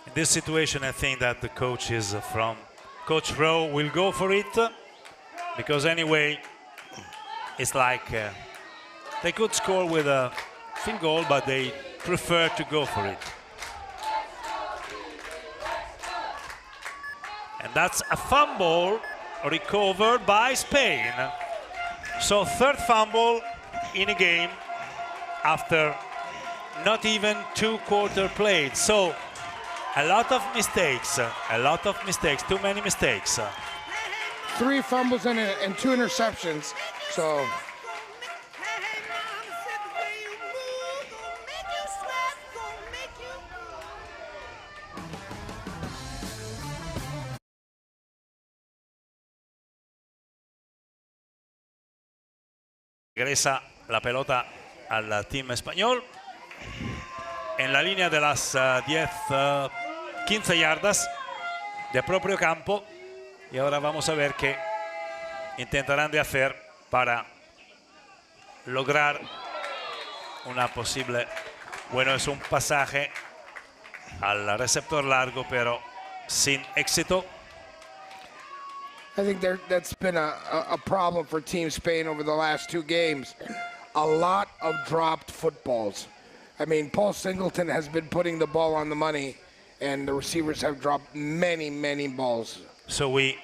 In this situation, I think that the coach is from Coach Rowe will go for it because anyway, it's like they could score with a field goal, but they prefer to go for it. And that's a fumble recovered by Spain. So 3rd fumble in a game after not even 2 quarters played. So a lot of mistakes, too many mistakes. 3 fumbles and 2 interceptions. So regresa la pelota al team español en la línea de las 15 yardas de propio campo y ahora vamos a ver qué intentarán de hacer para lograr una posible, bueno, es un pasaje al receptor largo pero sin éxito. I think that's been a problem for Team Spain over the last 2 games. A lot of dropped footballs. I mean, Paul Singleton has been putting the ball on the money, and the receivers have dropped many, many balls. So we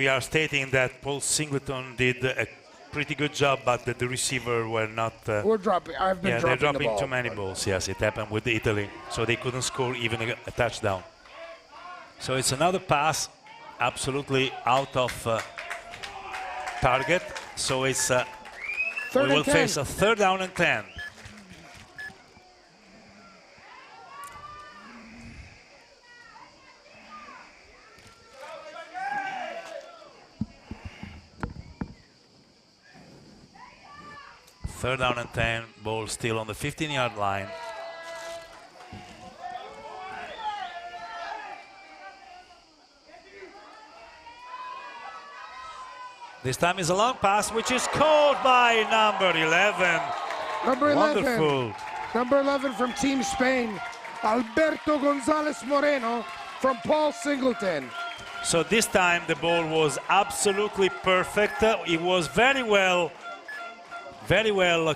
are stating that Paul Singleton did a pretty good job, but that the receiver were not. We're dropping. I've been dropping they're dropping the ball. too many balls. Yes, it happened with Italy, so they couldn't score even a touchdown. So it's another pass absolutely out of target. So it's we will face a 3rd down and 10. Third down and 10, ball still on the 15-yard line. This time is a long pass, which is caught by number 11. Number 11. Wonderful. Number 11 from Team Spain, Alberto Gonzalez Moreno from Paul Singleton. So this time the ball was absolutely perfect. It was very well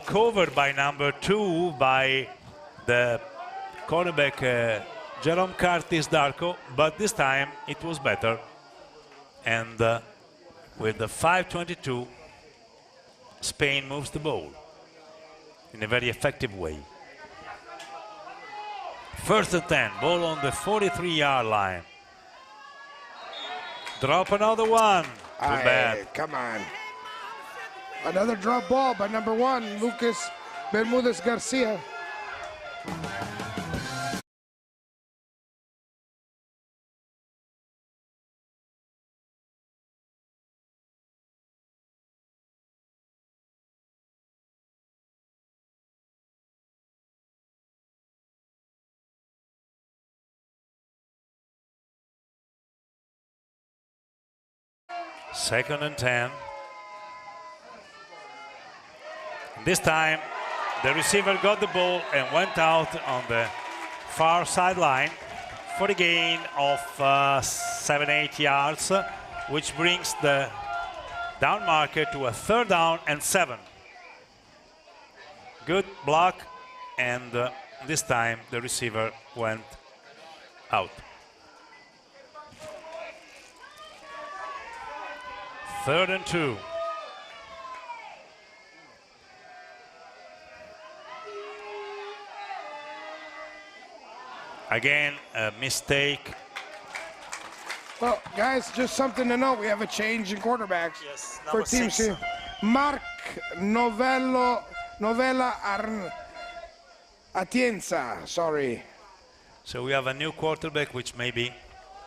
covered by number 2, by the cornerback Jerome Curtis Darko, but this time it was better. And with the 5:22, Spain moves the ball in a very effective way. 1st and 10, ball on the 43-yard line. Drop another one. Too bad. Come on. Another drop ball by number 1, Lucas Bermudez Garcia. Second and 10. This time, the receiver got the ball and went out on the far sideline for the gain of 7-8 yards, which brings the down marker to a 3rd down and 7. Good block, and this time the receiver went out. 3rd and 2. Again, a mistake. Well, guys, just something to note. We have a change in quarterbacks for Team 6. Mark Novella Atienza, sorry. So we have a new quarterback, which maybe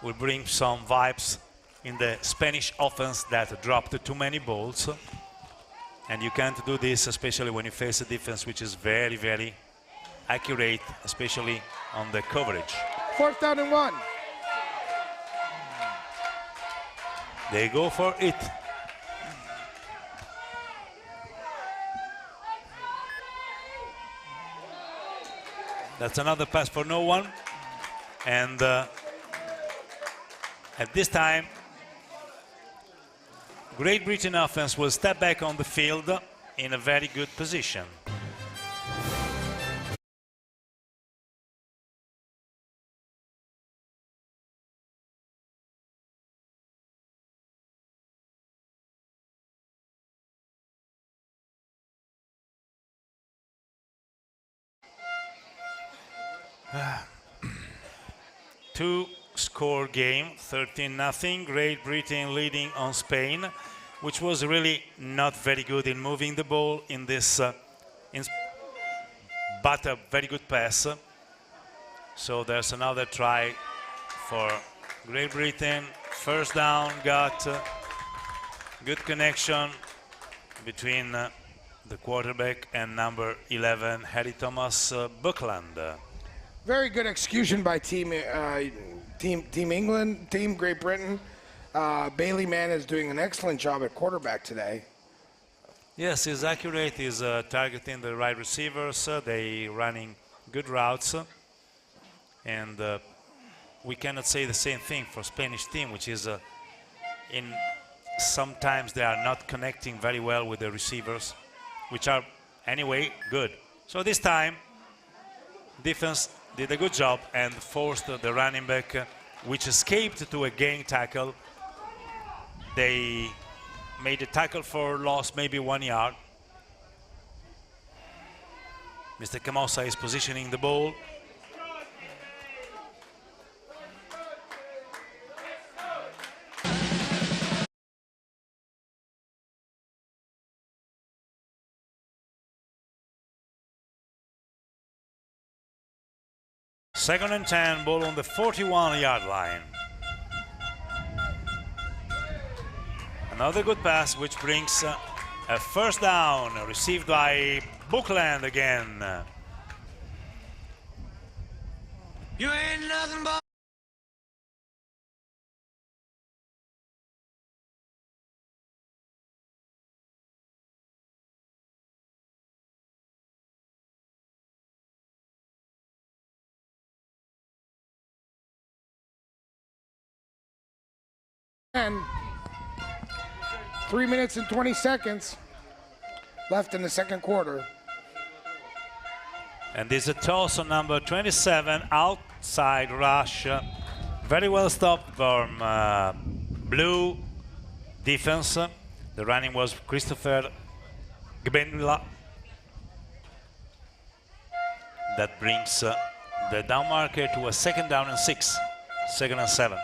will bring some vibes in the Spanish offense that dropped too many balls. And you can't do this, especially when you face a defense which is very, very accurate, especially on the coverage. 4th down and 1. They go for it. That's another pass for no one. And at this time, Great Britain offense will step back on the field in a very good position. Two-score game, 13-0. Great Britain leading on Spain, which was really not very good in moving the ball in this, but a very good pass. So there's another try for Great Britain. 1st down, got good connection between the quarterback and number 11, Harry Thomas Buckland. Very good execution by Team England, Team Great Britain. Bailey Mann is doing an excellent job at quarterback today. Yes, he's accurate. He's targeting the right receivers. They running good routes. And we cannot say the same thing for Spanish team, which is sometimes they are not connecting very well with the receivers, which are anyway good. So this time, defense did a good job and forced the running back, which escaped to a gain tackle. They made a tackle for loss, maybe 1 yard. Mr. Camosa is positioning the ball. Second and 10, ball on the 41-yard line. Another good pass, which brings a first down, received by Buckland again. You ain't nothing but And 3 minutes and 20 seconds left in the second quarter. And there's a toss on number 27, outside rush. Very well stopped from blue defense. The running was Christopher Gbenla. That brings the down marker to a second down and 6, second and 7.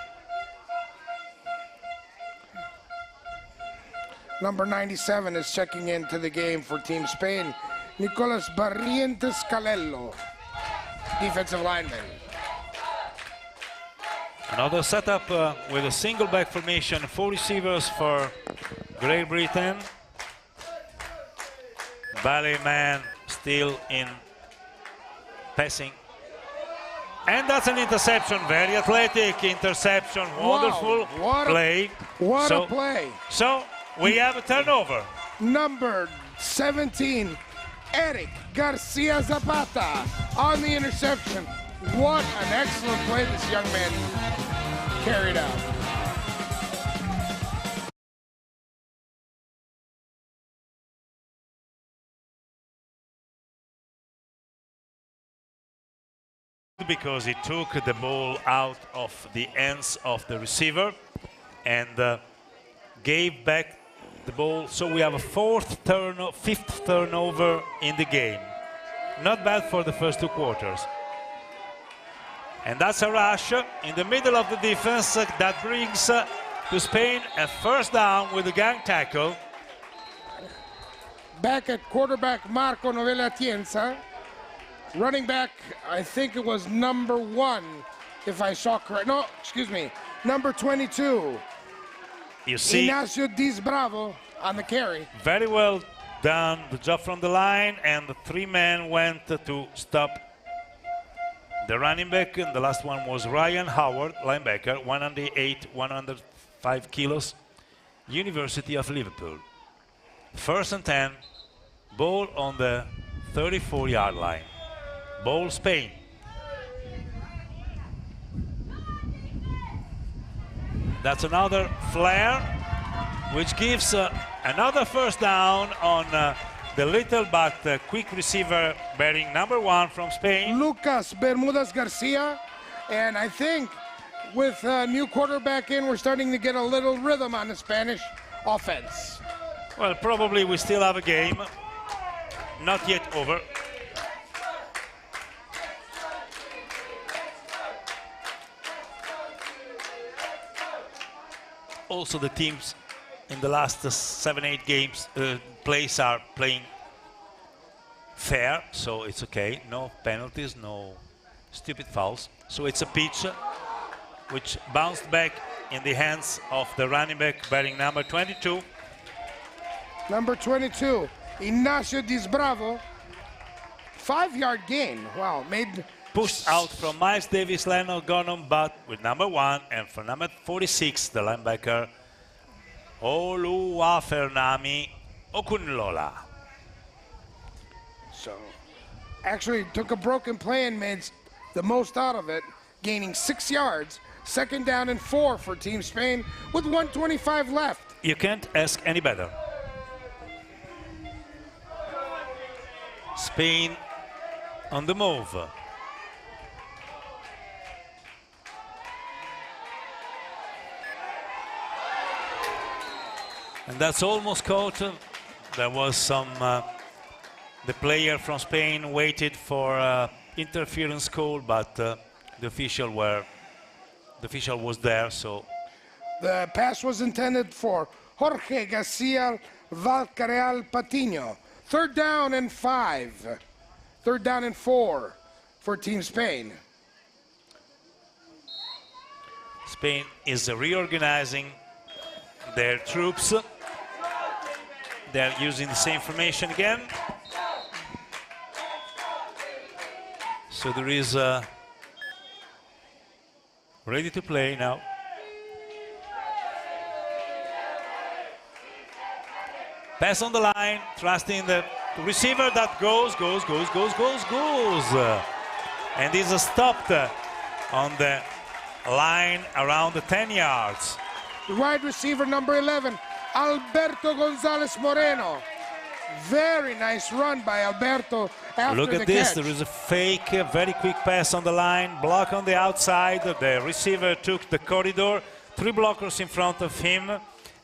Number 97 is checking into the game for Team Spain. Nicolas Barrientos Calello, defensive lineman. Another setup with a single back formation, 4 receivers for Great Britain. Ballet man still in passing. And that's an interception, very athletic interception, wonderful play. What a play. So we have a turnover. Number 17, Eric Garcia Zapata on the interception. What an excellent play this young man carried out. Because he took the ball out of the hands of the receiver and gave back the ball. So we have a fifth turnover in the game. Not bad for the first 2 quarters. And that's a rush in the middle of the defense that brings to Spain a first down with a gang tackle. Back at quarterback Marco Novella Atienza. Running back, I think it was number 1, if I saw correct. No, excuse me, number 22. You see, Ignacio Diz Bravo on the carry. Very well done, the job from the line, and the 3 men went to stop the running back, and the last one was Ryan Howard, linebacker, 108, 105 kilos, University of Liverpool. First and 10, ball on the 34-yard line. Ball Spain. That's another flare, which gives another first down on the little but quick receiver bearing number 1 from Spain. Lucas Bermudez Garcia. And I think with a new quarterback in, we're starting to get a little rhythm on the Spanish offense. Well, probably we still have a game. Not yet over. Also, the teams in the last 7-8 games plays are playing fair, so it's okay. No penalties, no stupid fouls. So it's a pitch which bounced back in the hands of the running back bearing number 22. Number 22, Ignacio Diz Bravo. 5-yard gain. Wow, made... Pushed out from Miles Davis, Leonard Gordon, but with number 1, and for number 46, the linebacker Oluwafernami Okunlola. So, actually took a broken play and made the most out of it, gaining 6 yards. Second down and 4 for Team Spain with 1:25 left. You can't ask any better. Spain on the move. And that's almost caught. There was some, the player from Spain waited for interference call, but the official was there, so. The pass was intended for Jorge Garcia Valcareal Patiño. 3rd down and 5. 3rd down and 4 for Team Spain. Spain is reorganizing their troops. They're using the same formation again. So there is ready to play now. Pass on the line, trusting the receiver that goes. And is stopped on the line around the 10 yards. The wide receiver number 11, Alberto Gonzalez Moreno. Very nice run by Alberto after Look the at this, catch. there is a fake, very quick pass on the line, block on the outside. The receiver took the corridor, 3 blockers in front of him.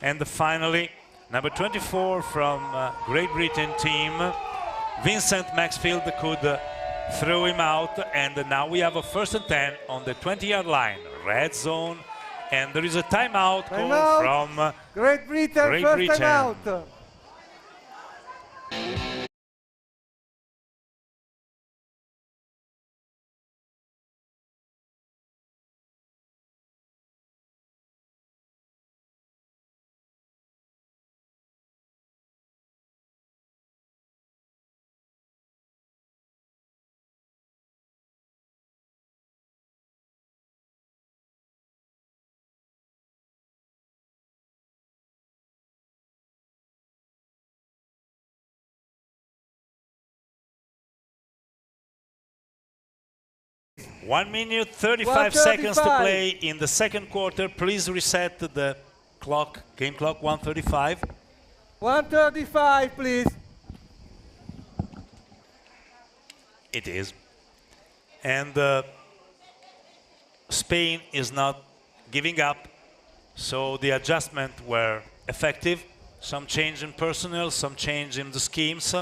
And finally, number 24 from Great Britain team, Vincent Maxfield could throw him out. And now we have a 1st and 10 on the 20-yard line, red zone. And there is a timeout call from Great Britain, first timeout. One minute, 35 seconds to play in the second quarter. Please reset the clock, game clock, 1:35. 1:35, please. It is. And Spain is not giving up, so the adjustments were effective. Some change in personnel, some change in the schemes,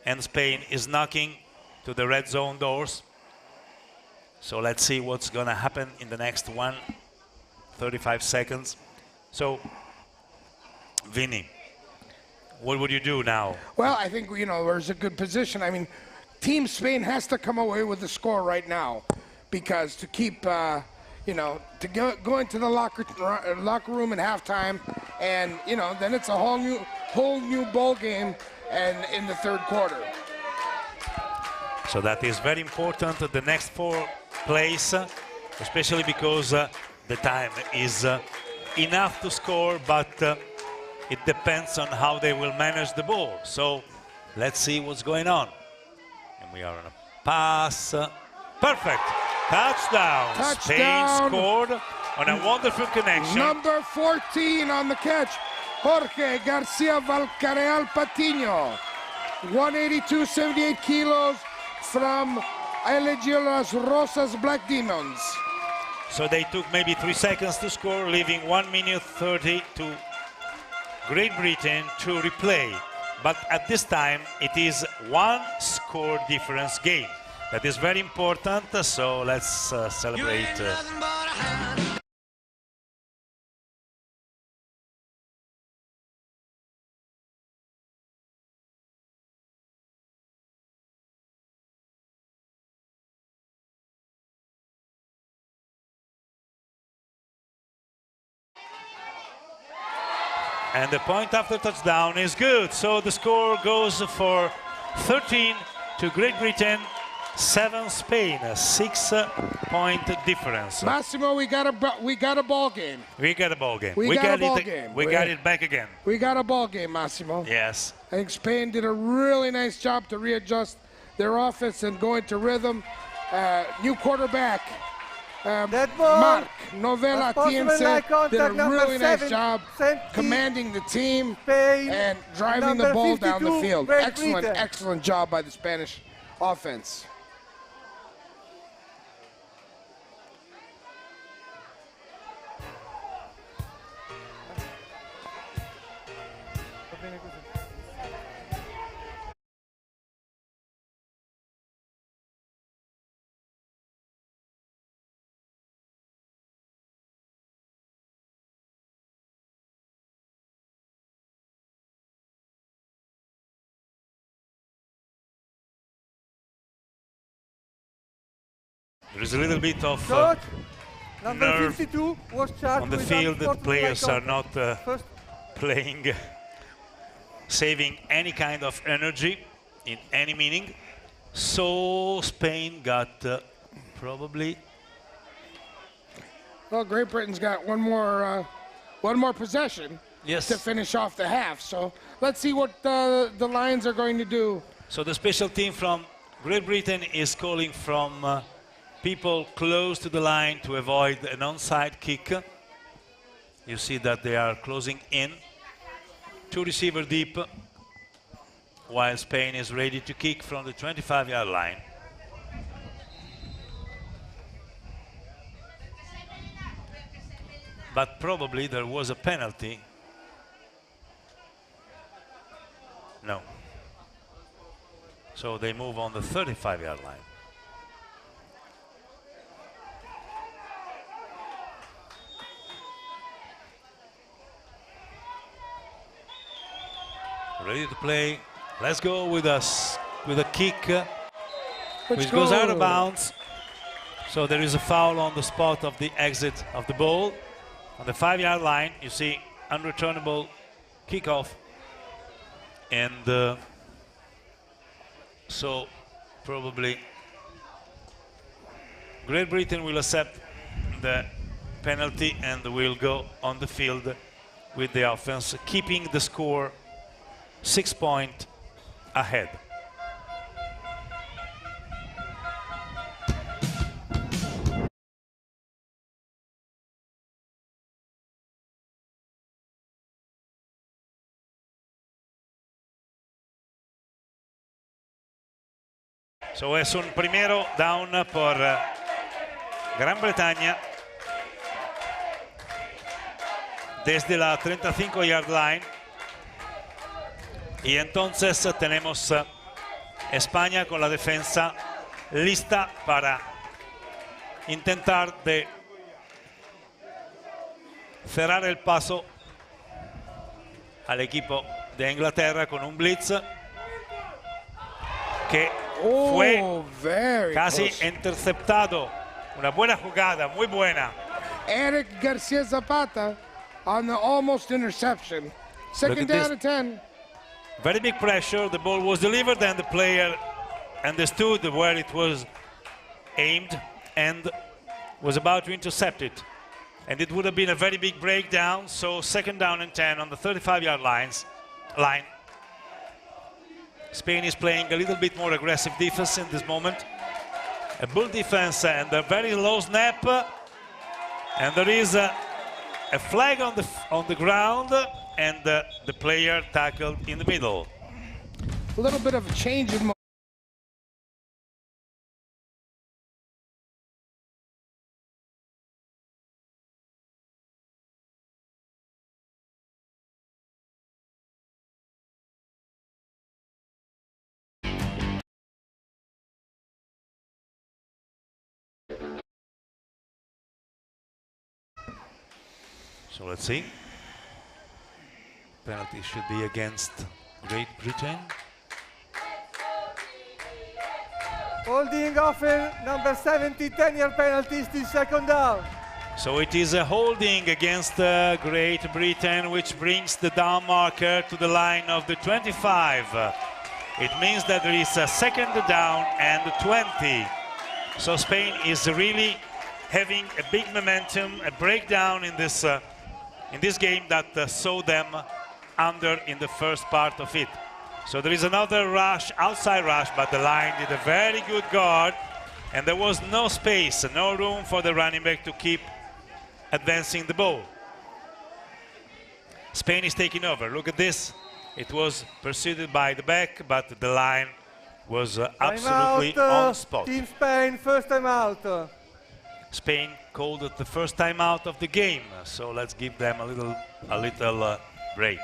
and Spain is knocking to the red zone doors. So let's see what's going to happen in the next 35 seconds. So, Vinny, what would you do now? Well, I think, there's a good position. I mean, Team Spain has to come away with the score right now because to keep, to go into the locker room at halftime and, then it's a whole new ball game and in the third quarter. So that is very important, the next 4 plays, especially because the time is enough to score, but it depends on how they will manage the ball. So let's see what's going on. And we are on a pass. Perfect. Touchdown. Spain scored on a wonderful connection. Number 14 on the catch, Jorge Garcia Valcareal Patiño. 182, 78 kilos from Las Rosas Black Demons. So they took maybe 3 seconds to score, leaving 1 minute 30 to Great Britain to replay. But at this time, it is 1 score difference game. That is very important, so let's celebrate. And the point after touchdown is good. So the score goes for 13 to Great Britain, 7 Spain, a 6-point difference. Massimo, we got a ball game. We got a ball game. We got a ball game. We got it back again. We got a ball game, Massimo. Yes. I think Spain did a really nice job to readjust their offense and go into rhythm. New quarterback, Mark Novella Tiense did a really nice job commanding the team and driving the ball down the field. Excellent job by the Spanish offense. There is a little bit of Coach, Number nerve 52 was charged on the with field. The unsportsmanlike players are conduct. not First, playing, saving any kind of energy in any meaning. So Spain got probably. Well, Great Britain's got one more possession Yes. to finish off the half. So let's see what the Lions are going to do. So the special team from Great Britain is calling from people close to the line to avoid an onside kick. You see that they are closing in. 2 receiver deep, while Spain is ready to kick from the 25-yard line. But probably there was a penalty. No. So they move on the 35-yard line. Ready to play. Let's go with a kick which goes out of bounds. So there is a foul on the spot of the exit of the ball. On the 5-yard line, you see unreturnable kickoff. And so probably Great Britain will accept the penalty and will go on the field with the offense, keeping the score 6 points ahead. So es un primero down por Gran Bretaña desde la 35-yard line. Y entonces tenemos España con la defensa lista para intentar de cerrar el paso al equipo de Inglaterra con un blitz que fue casi interceptado. Una buena jugada, muy buena. Eric Garcia Zapata on the almost interception. Second down and 10. Very big pressure. The ball was delivered and the player understood where it was aimed and was about to intercept it. And it would have been a very big breakdown. So second down and 10 on the 35-yard line. Spain is playing a little bit more aggressive defense in this moment. A bull defense and a very low snap. And there is a flag on the ground and the player tackled in the middle. A little bit of a change in So let's see. Penalty should be against Great Britain. holding offense, number 70, 10-yard penalty, still second down. So it is a holding against Great Britain, which brings the down marker to the line of the 25. It means that there is a second down and 20. So Spain is really having a big momentum, a breakdown in this game that saw them under in the first part of it. So there is another rush, outside rush, but the line did a very good guard, and there was no space, no room for the running back to keep advancing the ball. Spain is taking over. Look at this. It was pursued by the back, but the line was absolutely on spot. Team Spain, first time out. Spain called it the first time out of the game, so let's give them a little break.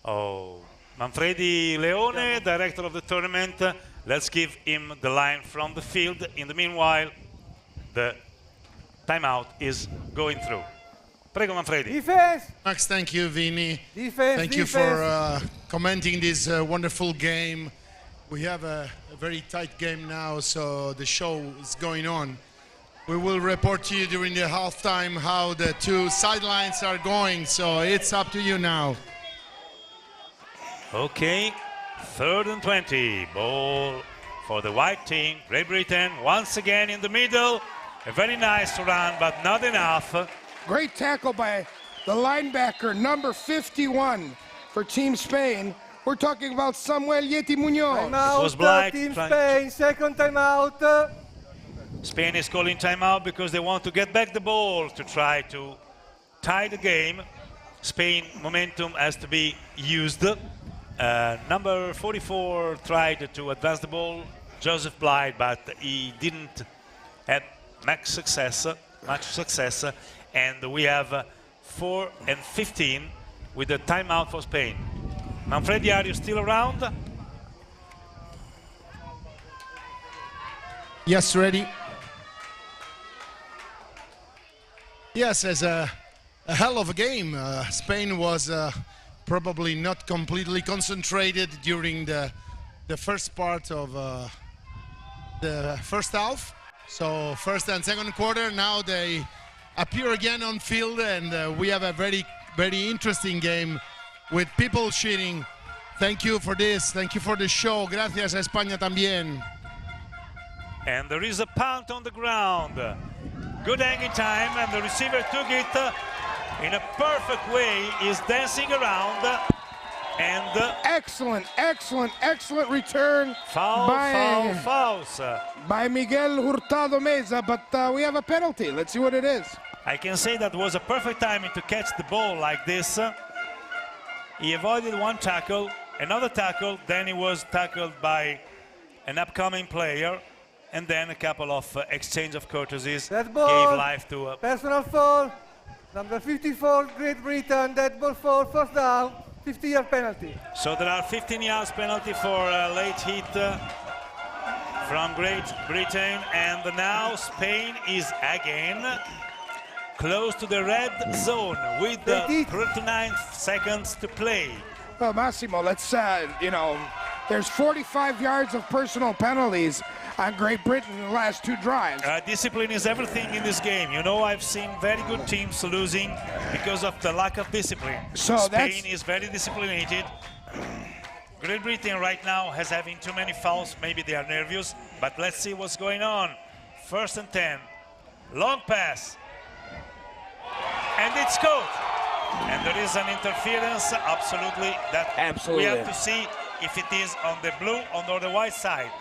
Oh, Manfredi Leone, director of the tournament. Let's give him the line from the field. In the meanwhile, the timeout is going through. Prego, Manfredi. Defense! Max, thank you, Vini. Defense, Thank you for commenting this wonderful game. We have a very tight game now, so the show is going on. We will report to you during the halftime how the two sidelines are going, so it's up to you now. Okay, 3rd and 20. Ball for the white team. Great Britain once again in the middle. A very nice run, but not enough. Great tackle by the linebacker, number 51 for Team Spain. We're talking about Samuel Yeti Munoz. Timeout, was blind, Team trying Spain, second timeout. Spain is calling timeout because they want to get back the ball to try to tie the game. Spain momentum has to be used. Number 44 tried to advance the ball, Joseph Blythe, but he didn't have much success. And we have 4 and 15 with the timeout for Spain. Manfredi, are you still around? Yes, ready. Yes, as a hell of a game. Spain was probably not completely concentrated during the first part of the first half. So first and second quarter, now they appear again on field, and we have a very, very interesting game with people cheering. Thank you for this. Thank you for the show. Gracias a España también. And there is a punt on the ground. Good hanging time, and the receiver took it in a perfect way. He's dancing around, and Excellent return fouls. by Miguel Hurtado Meza, but we have a penalty. Let's see what it is. I can say that was a perfect timing to catch the ball like this. He avoided one tackle, another tackle, then he was tackled by an upcoming player, and then a couple of exchange of courtesies Dead gave ball. life to Personal foul. Number 54, Great Britain, dead ball foul, first down, 50-yard penalty. So there are 15 yards penalty for late hit from Great Britain, and now Spain is again close to the red zone with 39 seconds to play. Well, Massimo, let's, there's 45 yards of personal penalties on Great Britain in the last two drives. Discipline is everything in this game. You know, I've seen very good teams losing because of the lack of discipline. So Spain is very disciplined. Great Britain right now has having too many fouls. Maybe they are nervous, but let's see what's going on. 1st and 10. Long pass. And it's caught. And there is an interference, absolutely, that Absolutely. we have to see if it is on the blue or the white side.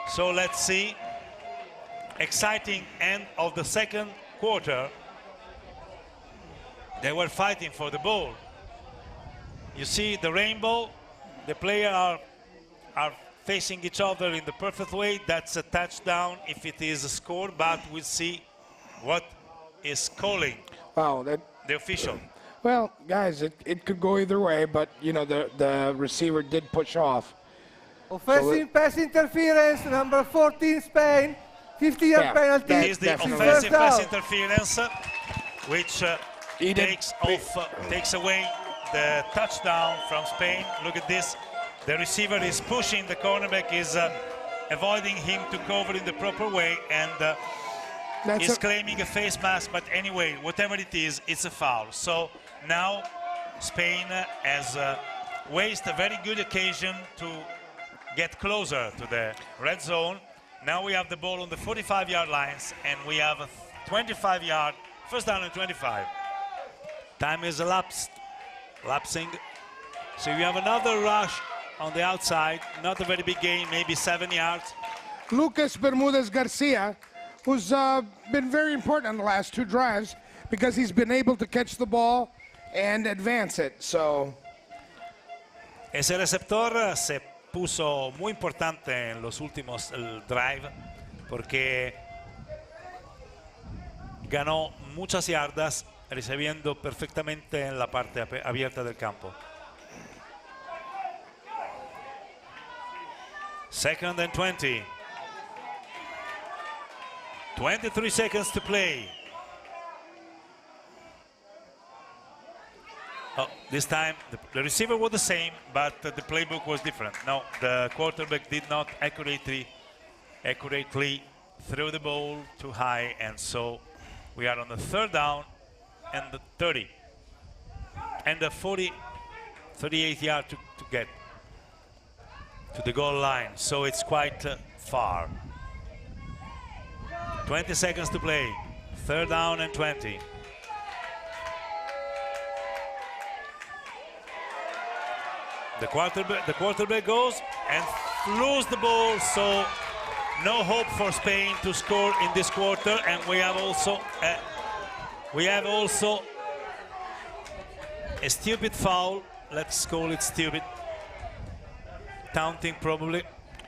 So let's see. Exciting end of the second quarter. They were fighting for the ball. You see the rainbow. The players are facing each other in the perfect way. That's a touchdown if it is scored, but we'll see what is calling Wow, the official. well, guys, it could go either way, but, the receiver did push off. Offensive pass interference, number 14, Spain, 50-yard penalty. It is the definitely. offensive pass First interference, which takes away the touchdown from Spain. Look at this. The receiver is pushing, the cornerback is avoiding him to cover in the proper way, and is claiming a face mask, but anyway, whatever it is, it's a foul. So now Spain has wasted a very good occasion to get closer to the red zone. Now we have the ball on the 45-yard lines, and we have a 25-yard, first down and 25. Time is lapsing. So you have another rush on the outside, not a very big gain, maybe 7 yards. Lucas Bermudez Garcia, who's been very important on the last two drives because he's been able to catch the ball and advance it. So Ese receptor se puso muy importante en los últimos drive porque ganó muchas yardas recibiendo perfectamente en la parte abierta del campo. Second and 20. 23 seconds to play. Oh, this time the receiver was the same, but the playbook was different. No, the quarterback did not accurately throw the ball too high, and so we are on the third down and the 30 and the 38 yard to get to the goal line, so it's quite far. 20 seconds to play. Third down and 20. The quarterback goes and loses the ball, so no hope for Spain to score in this quarter. And we have also a stupid foul. Let's call it stupid. Taunting, probably.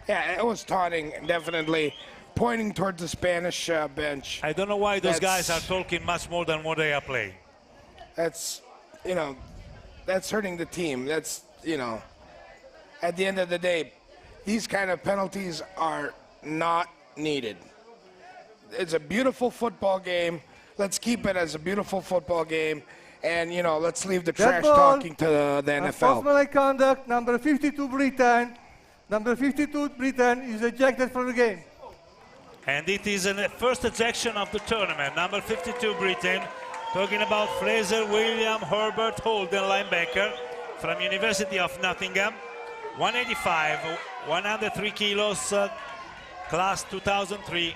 Yeah, it was taunting, definitely. Pointing towards the Spanish bench. I don't know why those guys are talking much more than what they are playing. That's, you know, that's hurting the team. That's, you know, at the end of the day, these kind of penalties are not needed. It's a beautiful football game. Let's keep it as a beautiful football game. And, you know, let's leave the trash talking to the NFL. Unsportsmanlike conduct, number 52 Britain. Number 52 Britain is ejected from the game. And it is the first ejection of the tournament. Number 52 Britain, talking about Fraser William Herbert Holden, linebacker from University of Nottingham. 185, 103 kilos, class 2003.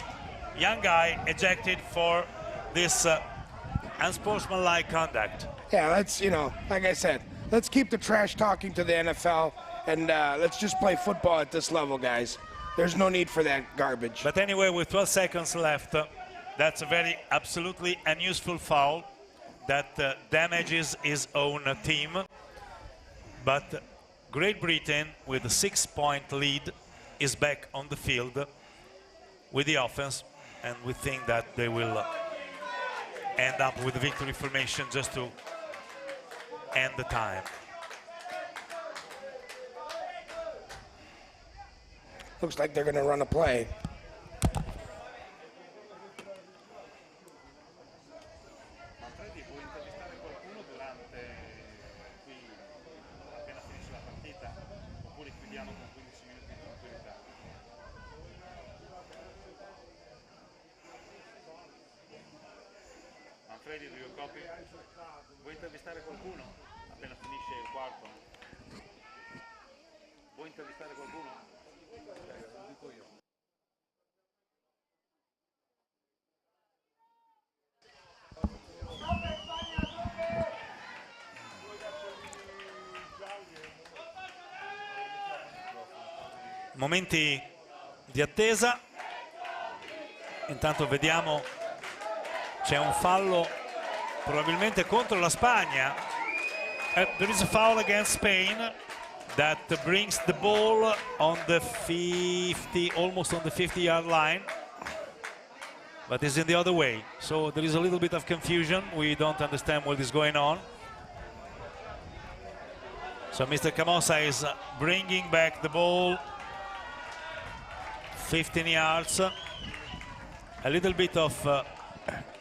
Young guy ejected for this unsportsmanlike conduct. Yeah, let's, you know, like I said, let's keep the trash talking to the NFL, and let's just play football at this level, guys. There's no need for that garbage. But anyway, with 12 seconds left, that's a very absolutely unuseful foul that damages his own team. But Great Britain, with a 6-point lead, is back on the field with the offense, and we think that they will end up with the victory formation just to end the time. Looks like they're going to run a play. Manfredi, do you copy? Vuoi intervistare qualcuno appena finisce il quarto? Vuoi intervistare qualcuno? Lo dico io. Momenti di attesa. Intanto vediamo, c'è un fallo probabilmente contro la Spagna. There is a foul against Spain that brings the ball on the 50, almost on the 50-yard line, but it's in the other way. So there is a little bit of confusion. We don't understand what is going on. So Mr. Camosa is bringing back the ball 15 yards. A little bit of...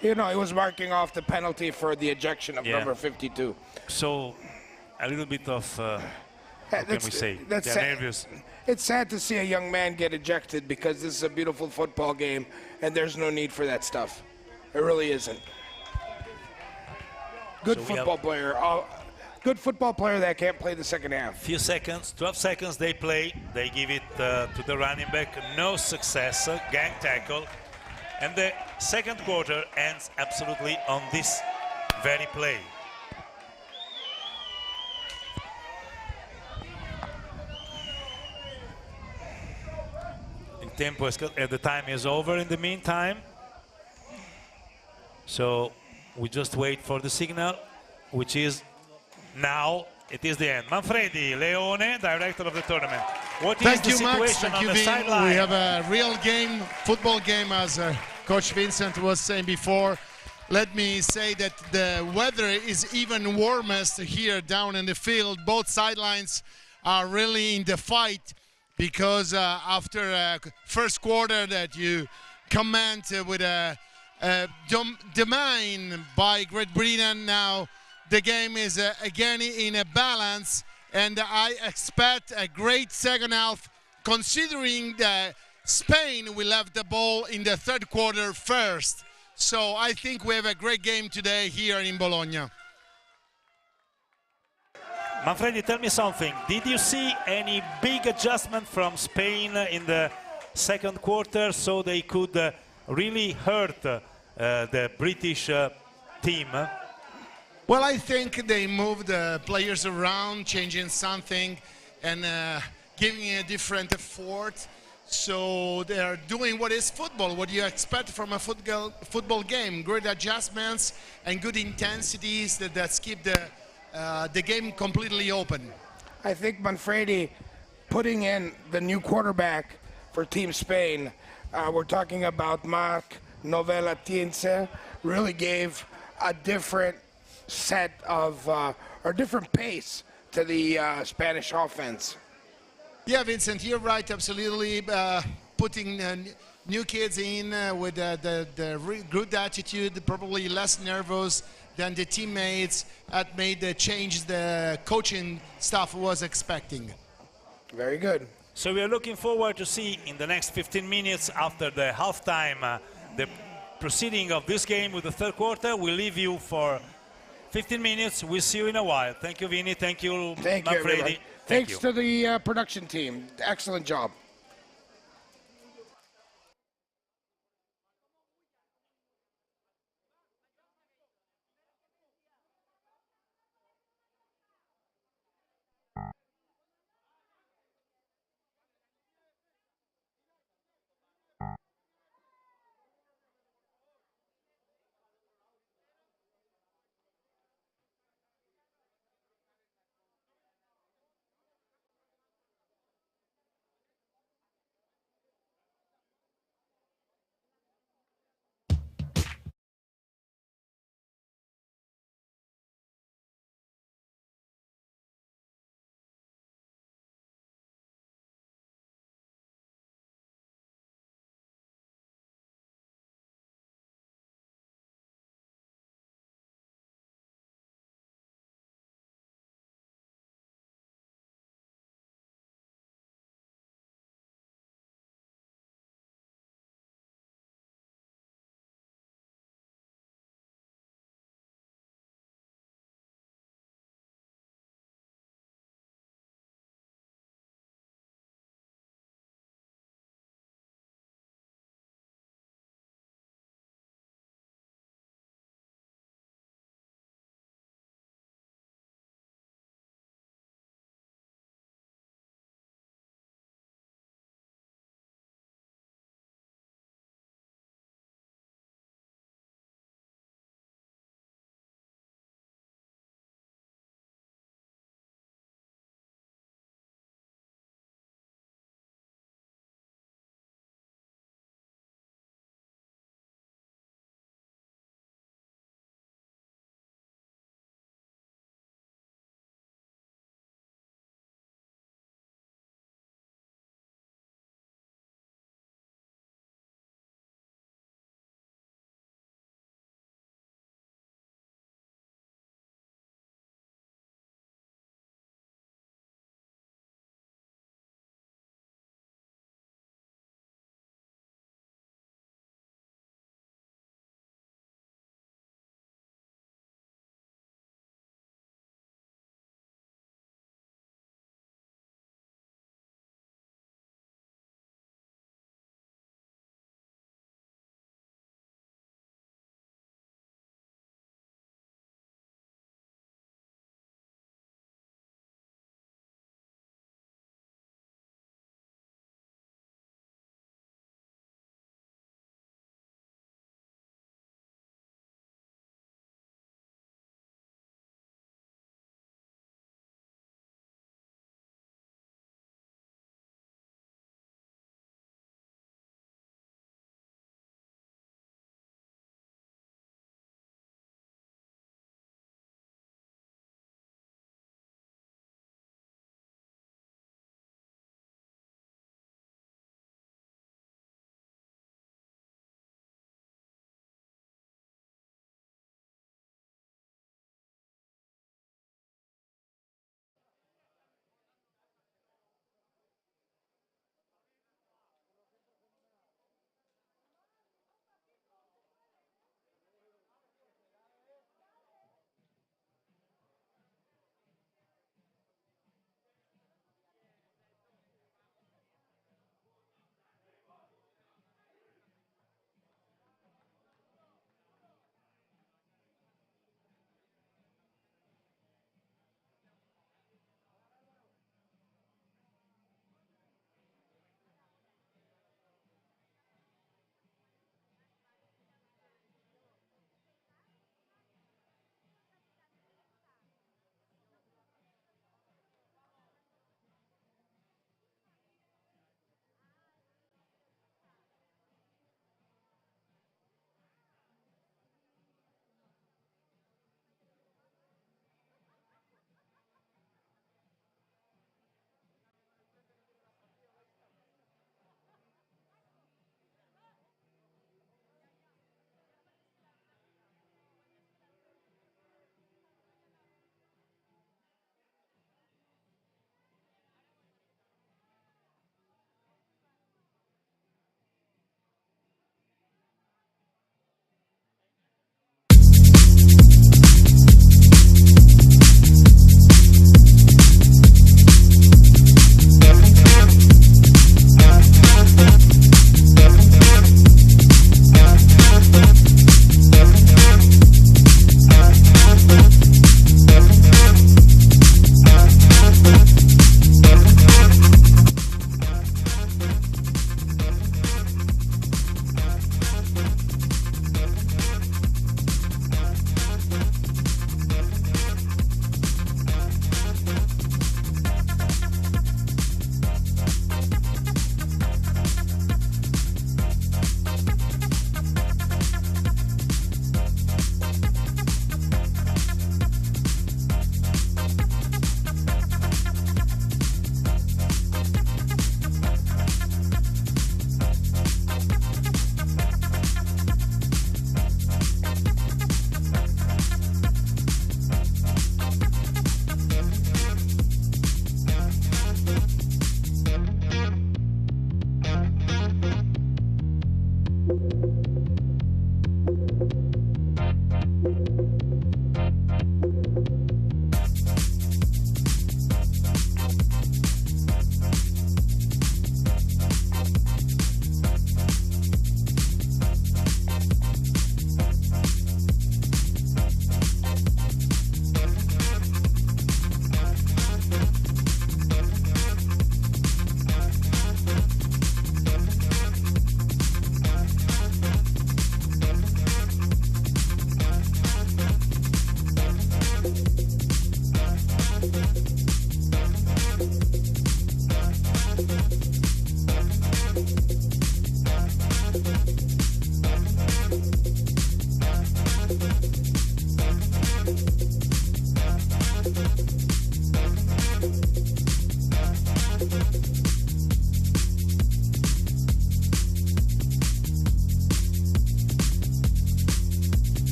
you know, he was marking off the penalty for the ejection of number 52. So, a little bit of, how can we say, they're nervous. It's sad to see a young man get ejected because this is a beautiful football game and there's no need for that stuff. It really isn't. Good football player. Good football player that can't play the second half. Few seconds, 12 seconds they play. They give it to the running back. No success, gang tackle. And the second quarter ends absolutely on this very play. The time is over in the meantime. So we just wait for the signal, which is now. It is the end. Manfredi Leone, director of the tournament. What is the situation on the sideline? We have a real game, football game, as Coach Vincent was saying before. Let me say that the weather is even warmest here down in the field. Both sidelines are really in the fight. because after first quarter that you comment with a domain by Great Britain, now the game is again in a balance, and I expect a great second half, considering that Spain will have the ball in the third quarter first. So I think we have a great game today here in Bologna. Manfredi, tell me something. Did you see any big adjustment from Spain in the second quarter so they could really hurt the British team? Well, I think they moved the players around, changing something and giving a different effort. So they are doing what is football, what you expect from a football game. Great adjustments and good intensities that keep the game completely open. I think Manfredi putting in the new quarterback for Team Spain, we're talking about Marc Novella Tince, really gave a different set of, or different pace to the Spanish offense. Yeah, Vincent, you're right, absolutely. Putting new kids in with the good attitude, probably less nervous than the teammates, had made the change the coaching staff was expecting. Very good. So we are looking forward to see in the next 15 minutes after the halftime the proceeding of this game with the third quarter. We'll leave you for 15 minutes. We'll see you in a while. Thank you, Vini. Thank you, Manfredi. Thanks to the production team. Excellent job.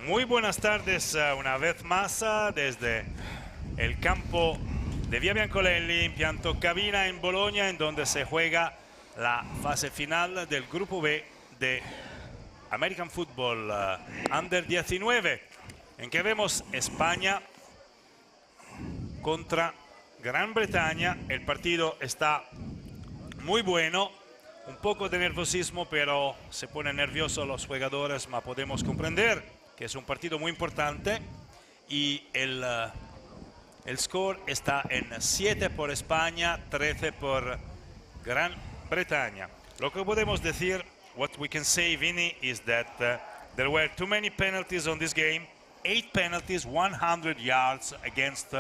Muy buenas tardes una vez más desde el campo de Via Biancolelli, impianto Cavina en Bologna, en donde se juega la fase final del grupo B de American Football Under 19, en que vemos España contra Gran Bretaña. El partido está muy bueno, un poco de nerviosismo, pero se ponen nerviosos los jugadores, pero podemos comprender que es un partido muy importante y el score está en 7 por España, 13 por Gran Bretaña. Lo que podemos decir, what we can say, Vini, is that there were too many penalties on this game. 8 penalties, 100 yards against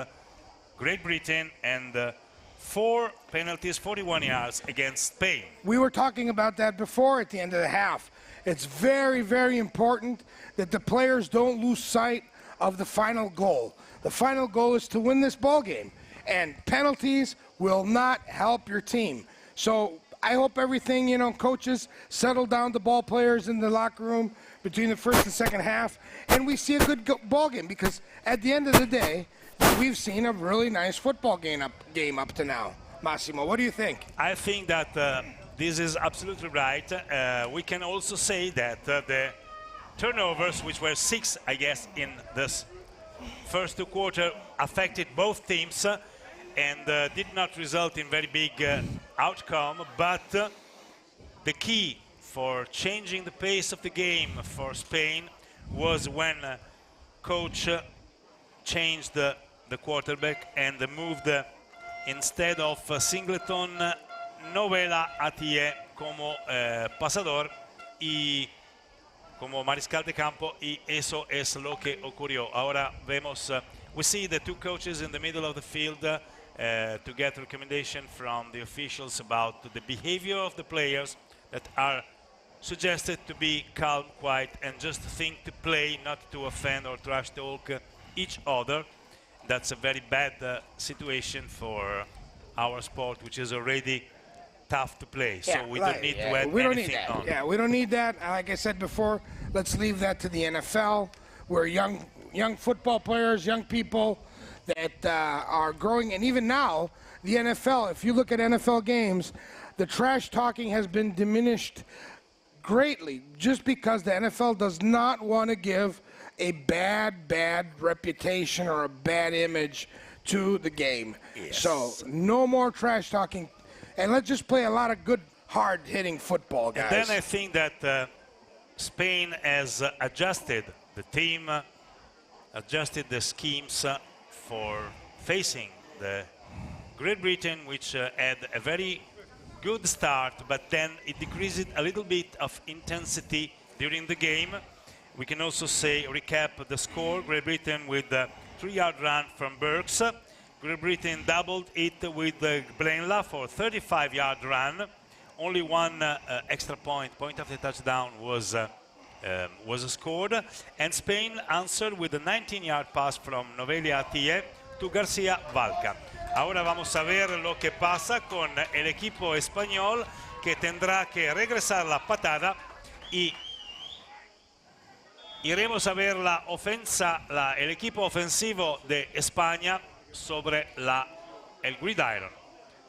Great Britain, and 4 penalties, 41 yards against Spain. We were talking about that before at the end of the half. It's very, very important that the players don't lose sight of the final goal. The final goal is to win this ball game, and penalties will not help your team. So I hope everything, coaches settle down the ball players in the locker room between the first and second half, and we see a good ball game, because at the end of the day, we've seen a really nice football game up to now. Massimo, what do you think? I think that this is absolutely right. We can also say that the turnovers, which were 6, I guess, in this first 2 quarters, affected both teams and did not result in very big outcome. But the key for changing the pace of the game for Spain was when coach changed the quarterback and moved, instead of Singleton, Novela Atie como pasador y como mariscal de campo, y eso es lo que ocurrió. Ahora vemos, we see the 2 coaches in the middle of the field to get recommendation from the officials about the behavior of the players that are suggested to be calm, quiet, and just think to play, not to offend or trash talk each other. That's a very bad situation for our sport, which is already tough to play. So we don't need to add anything on. Yeah, we don't need that. Like I said before, let's leave that to the NFL, where young football players, young people that are growing. And even now, the NFL, if you look at NFL games, the trash talking has been diminished greatly, just because the NFL does not want to give a bad reputation or a bad image to the game. Yes. So no more trash talking, and let's just play a lot of good, hard-hitting football, guys. And then I think that Spain has adjusted the team, adjusted the schemes for facing the Great Britain, which had a very good start, but then it decreased a little bit of intensity during the game. We can also recap the score. Great Britain with a 3-yard run from Burks. Great Britain doubled it with Blainla for 35-yard run. Only one extra point of the touchdown was scored. And Spain answered with a 19-yard pass from Novelia Atie to Garcia Valca. Ahora vamos a ver lo que pasa con el equipo español, que tendrá que regresar la patada, y iremos a ver la ofensa, el equipo ofensivo de España sobre el gridiron.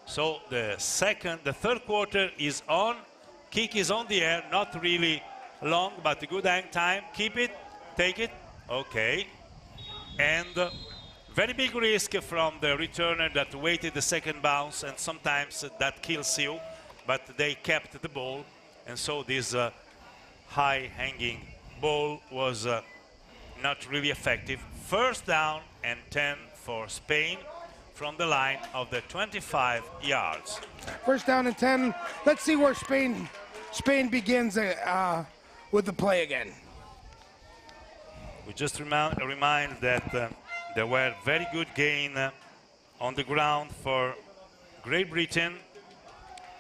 So the third quarter is on. Kick is on the air, not really long, but a good hang time. Keep it, take it, okay. And very big risk from the returner that waited the second bounce, and sometimes that kills you, but they kept the ball, and so this high-hanging ball was not really effective. First down and 10 for Spain from the line of the 25 yards. First down and 10. Let's see where Spain begins with the play again. We just remind that there were very good gain on the ground for Great Britain,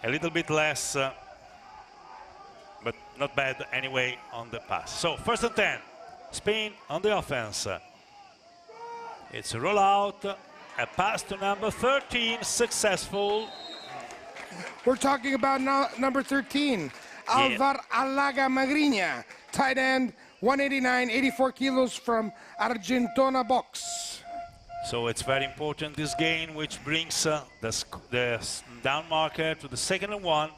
a little bit less, but not bad anyway on the pass. So first and 10, Spain on the offense. It's a rollout, a pass to number 13, successful. We're talking about number 13, Alvar Alaga Magriña, tight end 189, 84 kilos from Argentona box. So it's very important, this game, which brings the down marker to the 2nd and 1.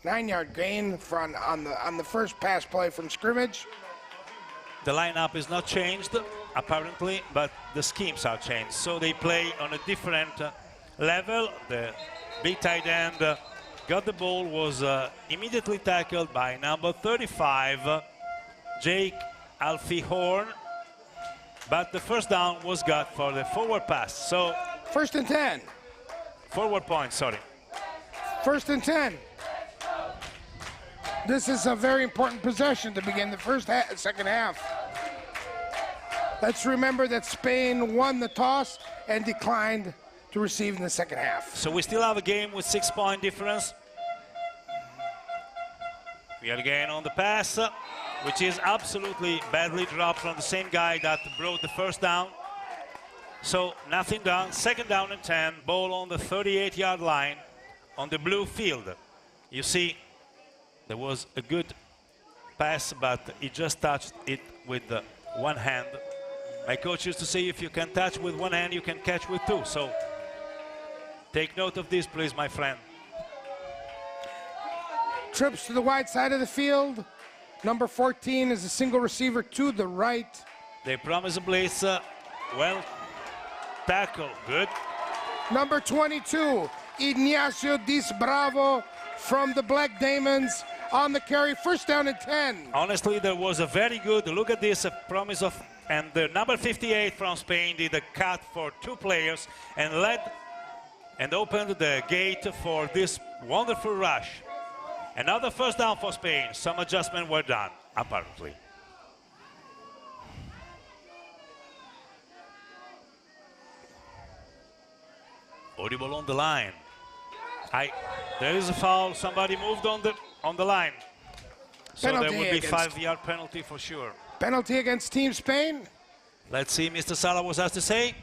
9-yard gain on the first pass play from scrimmage. The lineup is not changed, apparently, but the schemes are changed. So they play on a different level. The big tight end got the ball, was immediately tackled by number 35, Jake Alfihorn. But the first down was got for the forward pass. So 1st and 10. Forward point, sorry. 1st and 10. This is a very important possession to begin the second half. Let's remember that Spain won the toss and declined to receive in the second half. So we still have a game with 6-point difference. We are again on the pass, which is absolutely badly dropped from the same guy that brought the first down. So nothing done. 2nd down and 10. Ball on the 38-yard line on the blue field. You see, there was a good pass, but he just touched it with one hand. My coach used to say, if you can touch with one hand, you can catch with two. So take note of this, please, my friend. Trips to the wide side of the field. Number 14 is a single receiver to the right. They promise a blitz. Well, tackle, good. Number 22, Ignacio Dis Bravo from the Black Demons on the carry, 1st down and 10. Honestly, there was a very good, look at this, a promise of, and the number 58 from Spain did a cut for 2 players and led and opened the gate for this wonderful rush. Another 1st down for Spain. Some adjustments were done, apparently. Audible on the line. There is a foul. Somebody moved on the line. So Penalty there will be against- 5-yard penalty for sure. Penalty against Team Spain. Let's see, Mr. Sala was asked to say.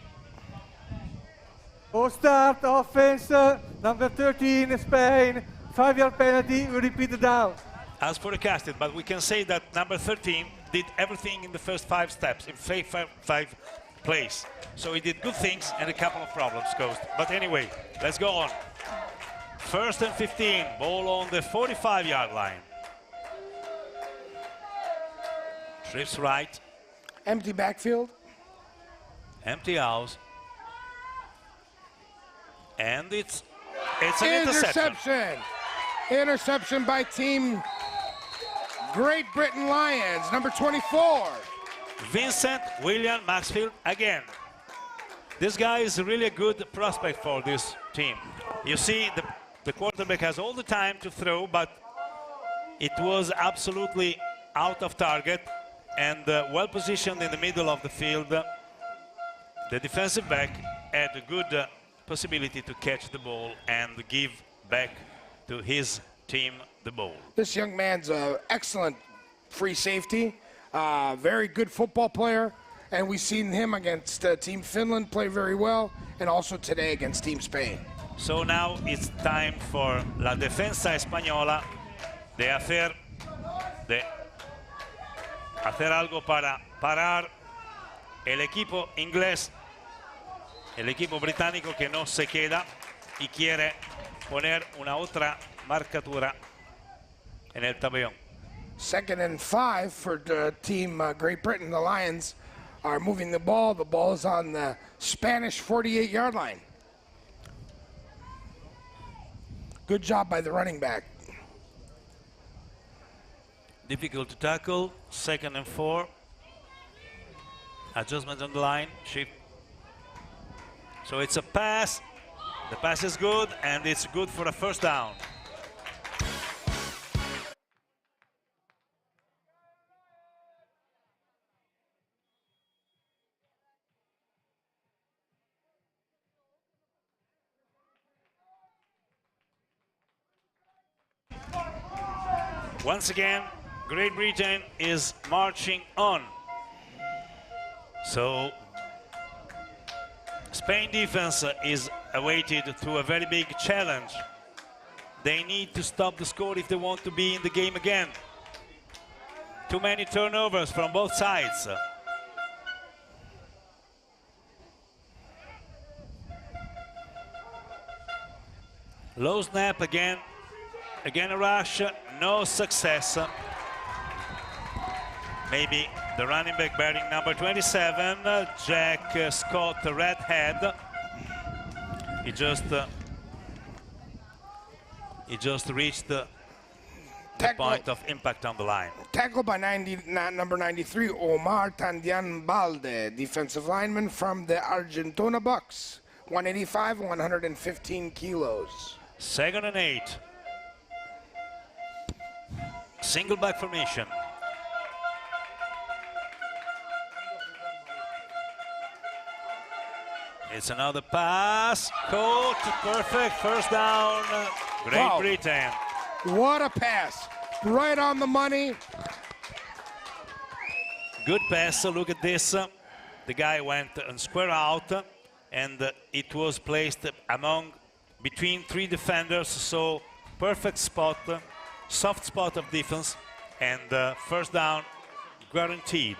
Ball start, offense, number 13, Spain. 5-yard penalty, we repeat the down. As forecasted, but we can say that number 13 did everything in the first 5 steps, in five plays. So he did good things and a couple of problems caused. But anyway, let's go on. 1st and 15, ball on the 45-yard line. Trips right. Empty backfield. Empty house. And it's an interception. Interception by Team Great Britain Lions, number 24. Vincent William Maxfield again. This guy is really a good prospect for this team. You see, the quarterback has all the time to throw, but it was absolutely out of target and well positioned in the middle of the field. The defensive back had a good possibility to catch the ball and give back to his team the ball. This young man's an excellent free safety, very good football player, and we've seen him against Team Finland play very well, and also today against Team Spain. So now it's time for la defensa española de hacer algo para parar el equipo inglés, el equipo británico que no se queda y quiere poner una otra marcatura en el tabellón. 2nd and 5 for the Team Great Britain. The Lions are moving the ball. The ball is on the Spanish 48-yard line. Good job by the running back. Difficult to tackle. 2nd and 4. Adjustment on the line. Shift. So it's a pass. The pass is good, and it's good for a 1st down. Once again, Great Britain is marching on. So Spain defense is awaited to a very big challenge. They need to stop the score if they want to be in the game again. Too many turnovers from both sides. Low snap again. Again a rush. No success. Maybe the running back bearing number 27, Jack Scott Redhead. He just reached the point of impact on the line. Tackled by number 93, Omar Tandian Balde, defensive lineman from the Argentona Bucks, 185, 115 kilos. 2nd and 8. Single back formation. It's another pass, caught, perfect, first down, Great Britain. What a pass, right on the money. Good pass, look at this. The guy went and square out, and it was placed between 3 defenders, so perfect spot, soft spot of defense, and first down guaranteed.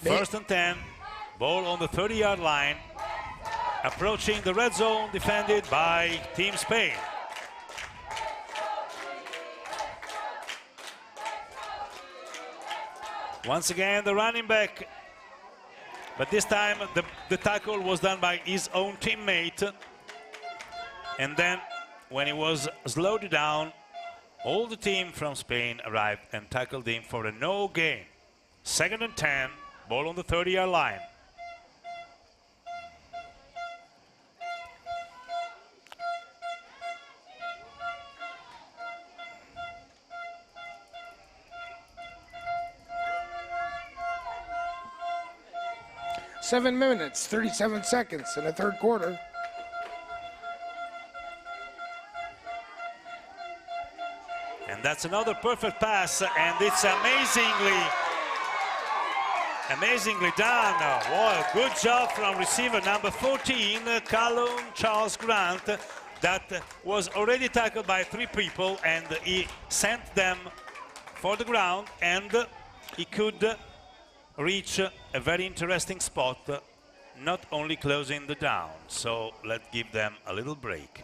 1st and 10, ball on the 30-yard line. Approaching the red zone, defended by Team Spain. Once again, the running back, but this time the tackle was done by his own teammate. And then, when he was slowed down, all the team from Spain arrived and tackled him for a no gain. 2nd and 10, ball on the 30-yard line. Seven minutes, 37 seconds in the third quarter. And that's another perfect pass, and it's amazingly done. Wow, good job from receiver number 14, Callum Charles Grant, that was already tackled by 3 people, and he sent them for the ground, and he could reach a very interesting spot, not only closing the down. So let's give them a little break.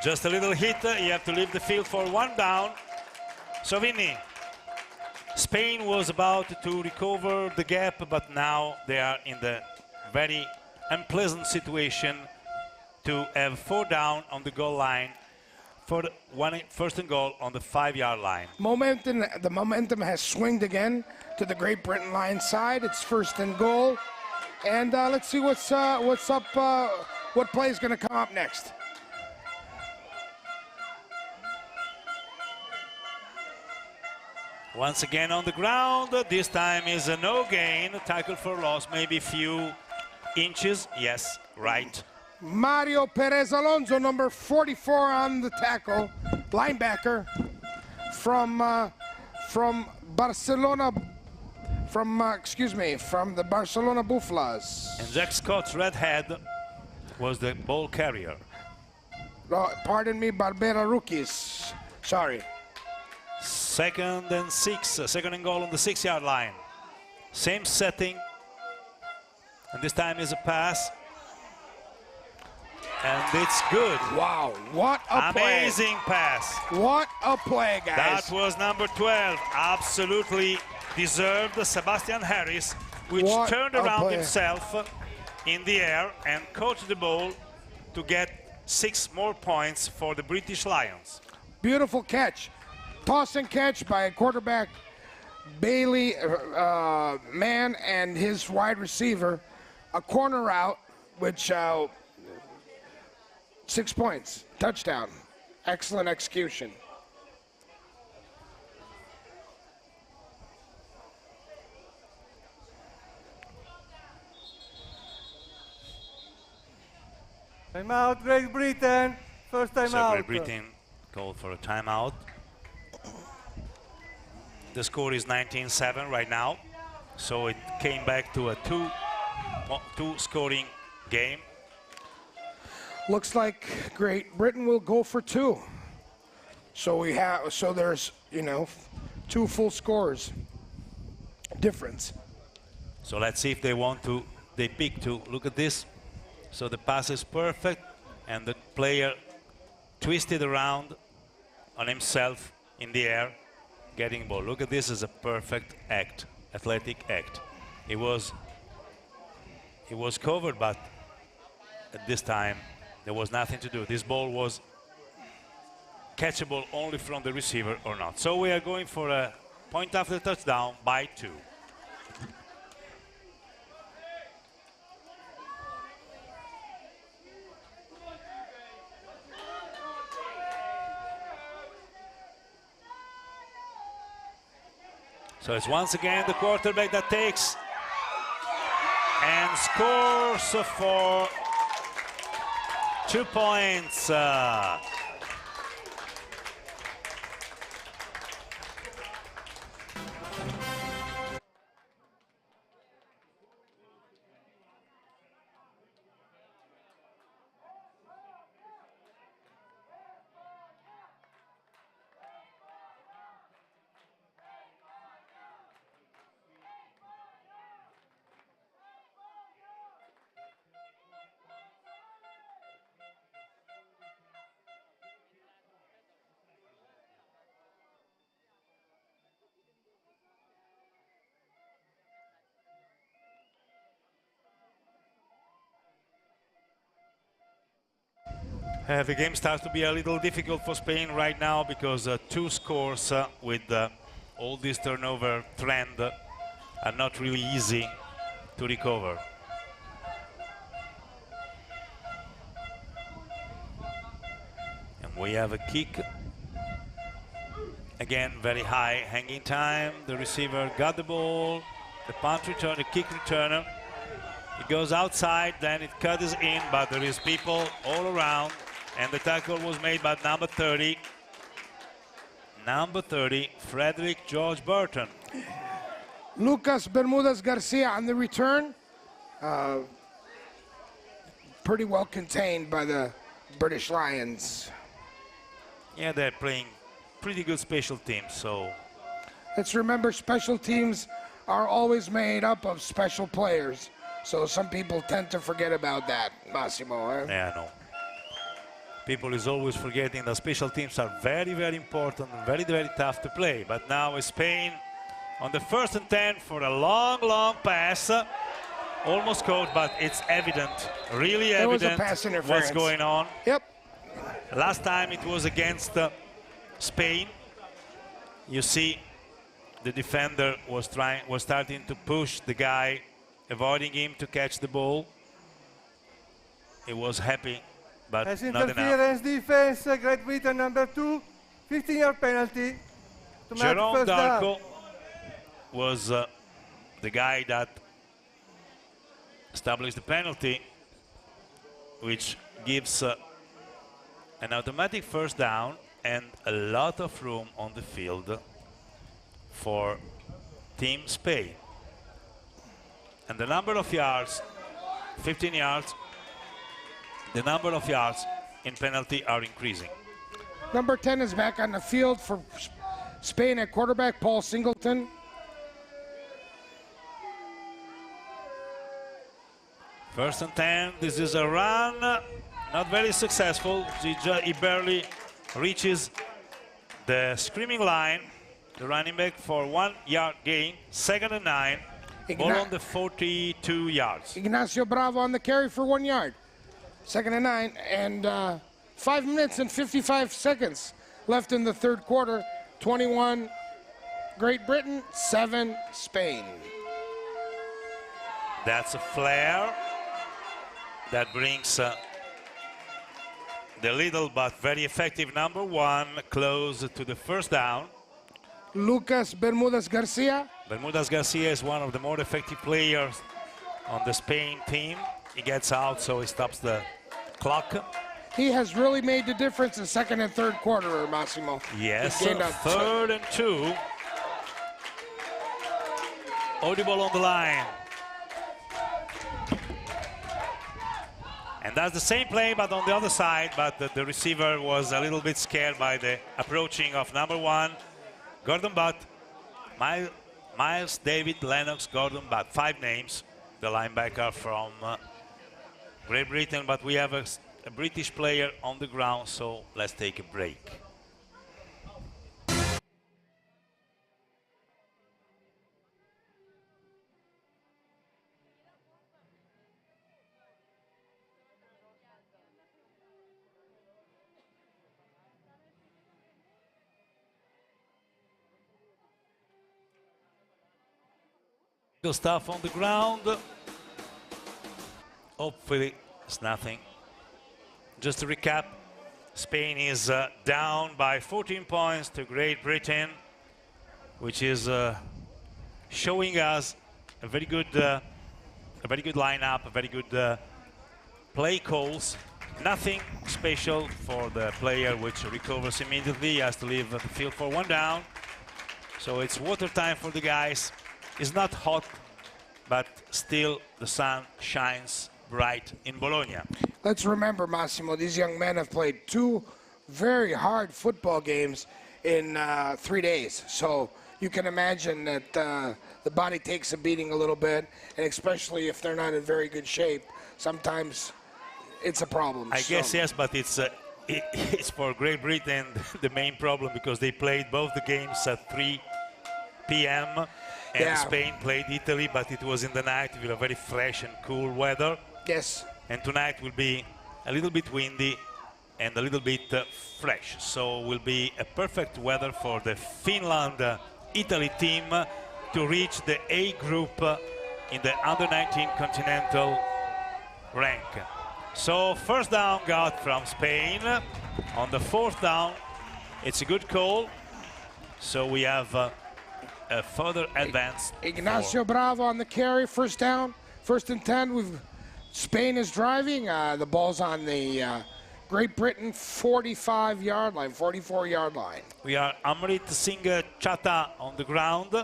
Just a little hit, you have to leave the field for 1 down. So Vinny, Spain was about to recover the gap, but now they are in the very unpleasant situation to have 4 down on the goal line for 1st and goal on the 5-yard line. The momentum has swinged again to the Great Britain line side. It's 1st and goal, and let's see what's up. What play is going to come up next? Once again on the ground, this time is a no gain, tackle for loss, maybe a few inches, yes, right. Mario Perez Alonso, number 44 on the tackle, linebacker from Barcelona, from the Barcelona Buffaloes. And Jack Scott's Redhead was the ball carrier. Pardon me, Barbera rookies, sorry. 2nd and 6, 2nd and goal on the 6-yard line. Same setting, and this time is a pass, and it's good. Wow, what a play. Amazing pass. What a play, guys. That was number 12, absolutely deserved, Sebastian Harris, which turned around himself in the air and caught the ball to get 6 more points for the British Lions. Beautiful catch. Toss and catch by quarterback Bailey Mann and his wide receiver. A corner route, which 6 points. Touchdown. Excellent execution. Timeout, Great Britain. First timeout. So Great Britain called for a timeout. The score is 19-7 right now. So it came back to a two scoring game. Looks like Great Britain will go for 2. So there's, you know, 2 full scores difference. So let's see if they pick 2. Look at this. So the pass is perfect, and the player twisted around on himself in the air, getting the ball. Look at this as a perfect act, athletic act. It was covered, but at this time there was nothing to do. This ball was catchable only from the receiver or not. So we are going for a point after touchdown by 2. So it's once again the quarterback that takes and scores for 2 points. The game starts to be a little difficult for Spain right now because 2 scores with all this turnover trend are not really easy to recover. And we have a kick. Again, very high hanging time. The receiver got the ball. The punt return, the kick returner. It goes outside, then it cuts in, but there is people all around. And the tackle was made by number 30. Number 30, Frederick George Burton. Lucas Bermudez Garcia on the return. Pretty well contained by the British Lions. Yeah, they're playing pretty good special teams, so. Let's remember special teams are always made up of special players. So some people tend to forget about that, Massimo. Eh? Yeah, I know. People is always forgetting that special teams are very, very important and very, very tough to play. But now Spain on the 1st and 10 for a long, long pass. Almost caught, but it's evident, really evident what's going on. Yep. Last time it was against Spain. You see the defender was starting to push the guy, avoiding him to catch the ball. He was happy. But as not interference enough. defense, Great Britain number 2, 15-yard penalty to Jerome first Darko down. was the guy that established the penalty, which gives an automatic first down and a lot of room on the field for Team Spain. And the number of yards, 15 yards, the number of yards in penalty are increasing. Number 10 is back on the field for Spain at quarterback, Paul Singleton. First and 10, this is a run, not very successful. He barely reaches the screaming line. The running back for 1 yard gain, 2nd and 9, ball on the 42 yards. Ignacio Bravo on the carry for 1 yard. 2nd and 9, and 5 minutes and 55 seconds left in the 3rd quarter. 21 Great Britain, 7 Spain. That's a flare that brings the little but very effective number 1 close to the first down. Lucas Bermudez Garcia. Bermudez Garcia is one of the more effective players on the Spain team. He gets out, so he stops the clock. He has really made the difference in second and third quarter, Massimo. Yes, He gained a- 3rd and 2. Audible on the line. And that's the same play, but on the other side, but the receiver was a little bit scared by the approaching of number 1, Gordon Butt, Miles David Lennox Gordon Butt, 5 names, the linebacker from Great Britain, but we have a British player on the ground, so let's take a break. Good stuff on the ground. Hopefully it's nothing. Just to recap, Spain is down by 14 points to Great Britain, which is showing us a very good lineup, a very good play calls. Nothing special for the player which recovers immediately. He has to leave the field for 1 down. So it's water time for the guys. It's not hot, but still the sun shines bright in Bologna. Let's remember, Massimo, these young men have played 2 very hard football games in 3 days. So you can imagine that the body takes a beating a little bit, and especially if they're not in very good shape, sometimes it's a problem. I guess yes, but it's for Great Britain the main problem, because they played both the games at 3 p.m. and Yeah. Spain played Italy, but it was in the night with a very fresh and cool weather. Yes. And tonight will be a little bit windy and a little bit fresh. So will be a perfect weather for the Finland-Italy team to reach the A group in the under-19 continental rank. So first down got from Spain. On the 4th down, it's a good call. So we have a further advance. Ignacio Bravo on the carry, first down, 1st and 10. Spain is driving. The ball's on the Great Britain 45-yard line, 44-yard line. We are Amrit Singh Chatta on the ground.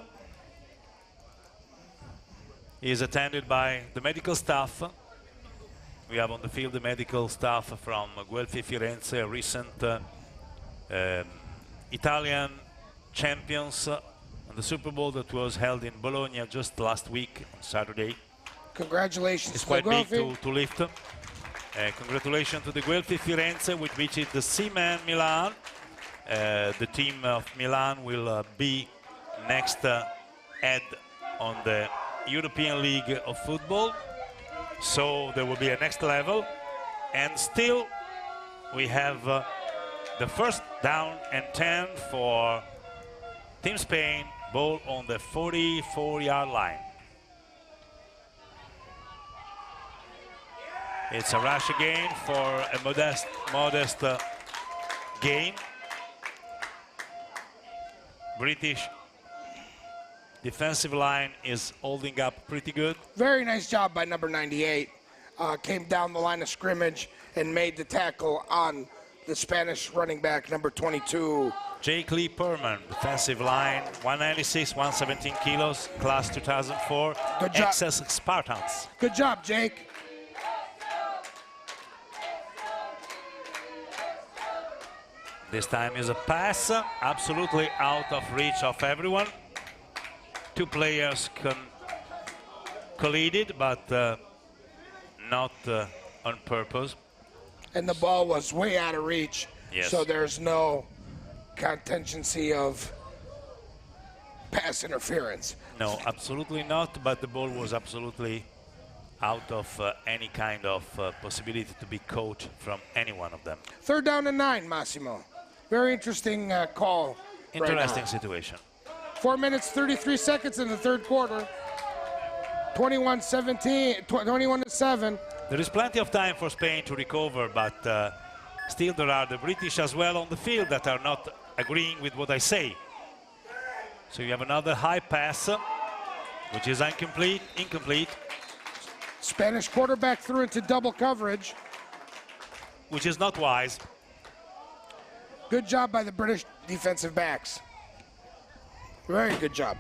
He is attended by the medical staff. We have on the field the medical staff from Guelfi Firenze, a recent Italian champions on the Super Bowl that was held in Bologna just last week on Saturday. Congratulations. It's quite big to lift. Congratulations to the Guelfi Firenze, which beat the C-Man Milan. The team of Milan will be next head on the European League of Football. So there will be a next level. And still we have the first down and 10 for Team Spain, ball on the 44-yard line. It's a rush again for a modest gain. British defensive line is holding up pretty good. Very nice job by number 98. Came down the line of scrimmage and made the tackle on the Spanish running back, number 22. Jake Lee Perman, defensive line, 196, 117 kilos, class 2004, Good job. Excess Spartans. Good job, Jake. This time is a pass, absolutely out of reach of everyone. 2 players collided, but not on purpose. And the ball was way out of reach, Yes. so there's no contingency of pass interference. No, absolutely not, but the ball was absolutely out of any kind of possibility to be caught from any one of them. 3rd down and 9, Massimo. Very interesting call. Interesting right situation. 4 minutes, 33 seconds in the 3rd quarter. 21-17, 21-7. There is plenty of time for Spain to recover, but Still, there are the British as well on the field that are not agreeing with what I say. So you have another high pass, which is incomplete. Spanish quarterback threw into double coverage. Which is not wise. Good job by the British defensive backs. Very good job.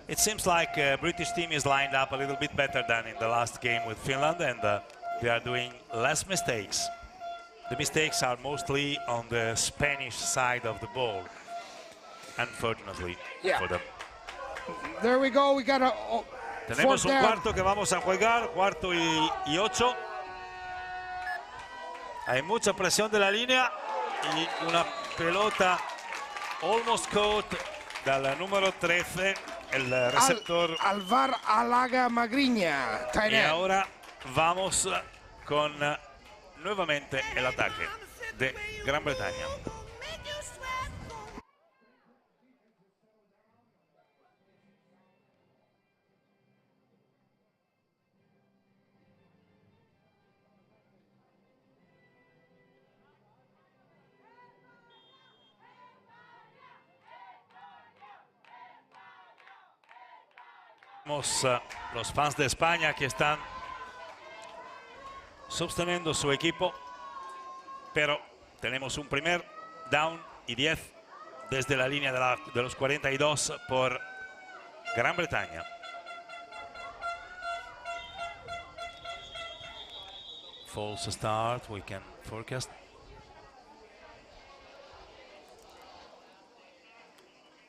It seems like British team is lined up a little bit better than in the last game with Finland, and they are doing less mistakes. The mistakes are mostly on the Spanish side of the ball, unfortunately for them. There we go, we got a Tenemos un cuarto que vamos a jugar, cuarto y 8. Hay mucha presión de la línea y una pelota almost caught dal número 13, el receptor. Alvar Alaga Magriña, tight Y end. ahora vamos con nuevamente el ataque de Gran Bretaña. Los fans de España que están sosteniendo su equipo, pero tenemos un primer down y 10 desde la línea de los 42 por Gran Bretaña. False start, we can forecast.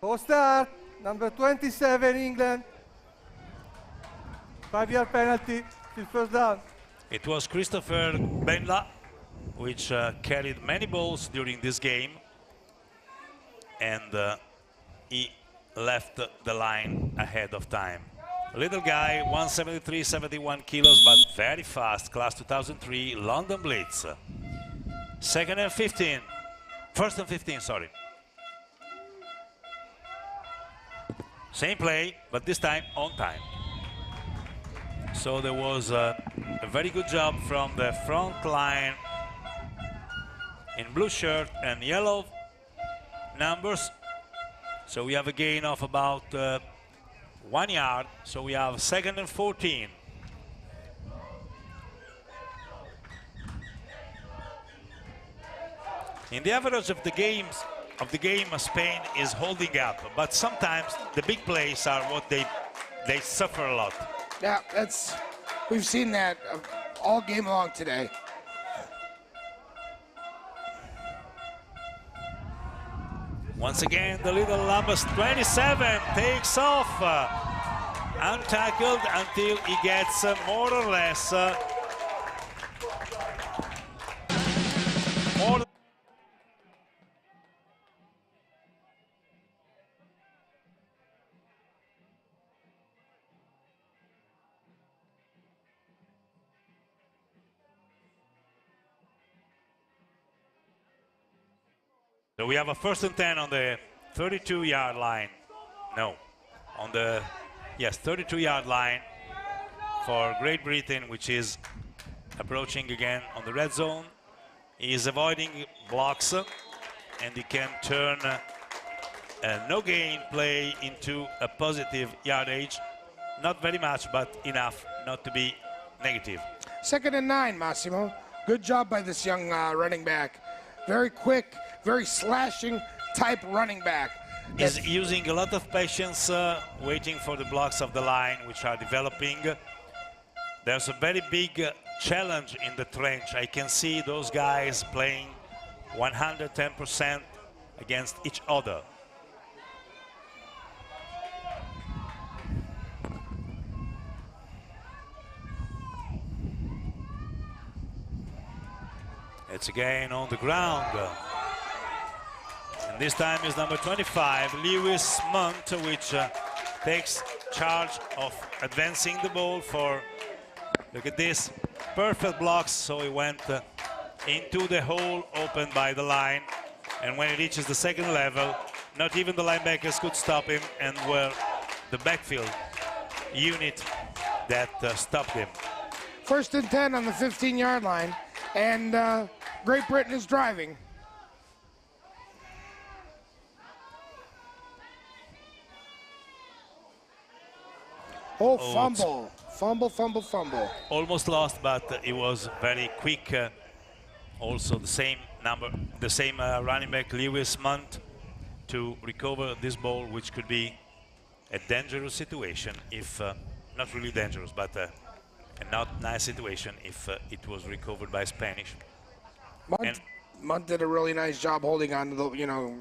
False start, number 27, England. 5-yard penalty, still first down. It was Christopher Benla, which carried many balls during this game, and he left the line ahead of time. A little guy, 173, 71 kilos, but very fast, class 2003, London Blitz. First and 15, sorry. Same play, but this time on time. So there was a very good job from the front line in blue shirt and yellow numbers. So we have a gain of about 1 yard. So we have 2nd and 14. In the average of the game, Spain is holding up, but sometimes the big plays are what they suffer a lot. Yeah, we've seen that all game long today. Once again, the little Lambus 27 takes off, untackled until he gets more or less more. So we have a 1st and 10 on the 32-yard line. No, on the 32-yard line for Great Britain, which is approaching again on the red zone. He is avoiding blocks, and he can turn a no gain play into a positive yardage. Not very much, but enough not to be negative. 2nd and 9, Massimo. Good job by this young running back. Very quick, very slashing type running back. Is using a lot of patience, waiting for the blocks of the line, which are developing. There's a very big challenge in the trench. I can see those guys playing 110% against each other. It's again on the ground. And this time is number 25, Lewis Munt, which takes charge of advancing the ball for, look at this, perfect blocks. So he went into the hole opened by the line. And when he reaches the 2nd level, not even the linebackers could stop him, and were the backfield unit that stopped him. First and 10 on the 15-yard line, and Great Britain is driving. Oh, fumble. Fumble, fumble, fumble. Almost lost, but it was very quick. Also the same running back, Lewis Munt, to recover this ball, which could be a dangerous situation if, not really dangerous, but a not nice situation if it was recovered by Spanish. Munt did a really nice job holding on to the,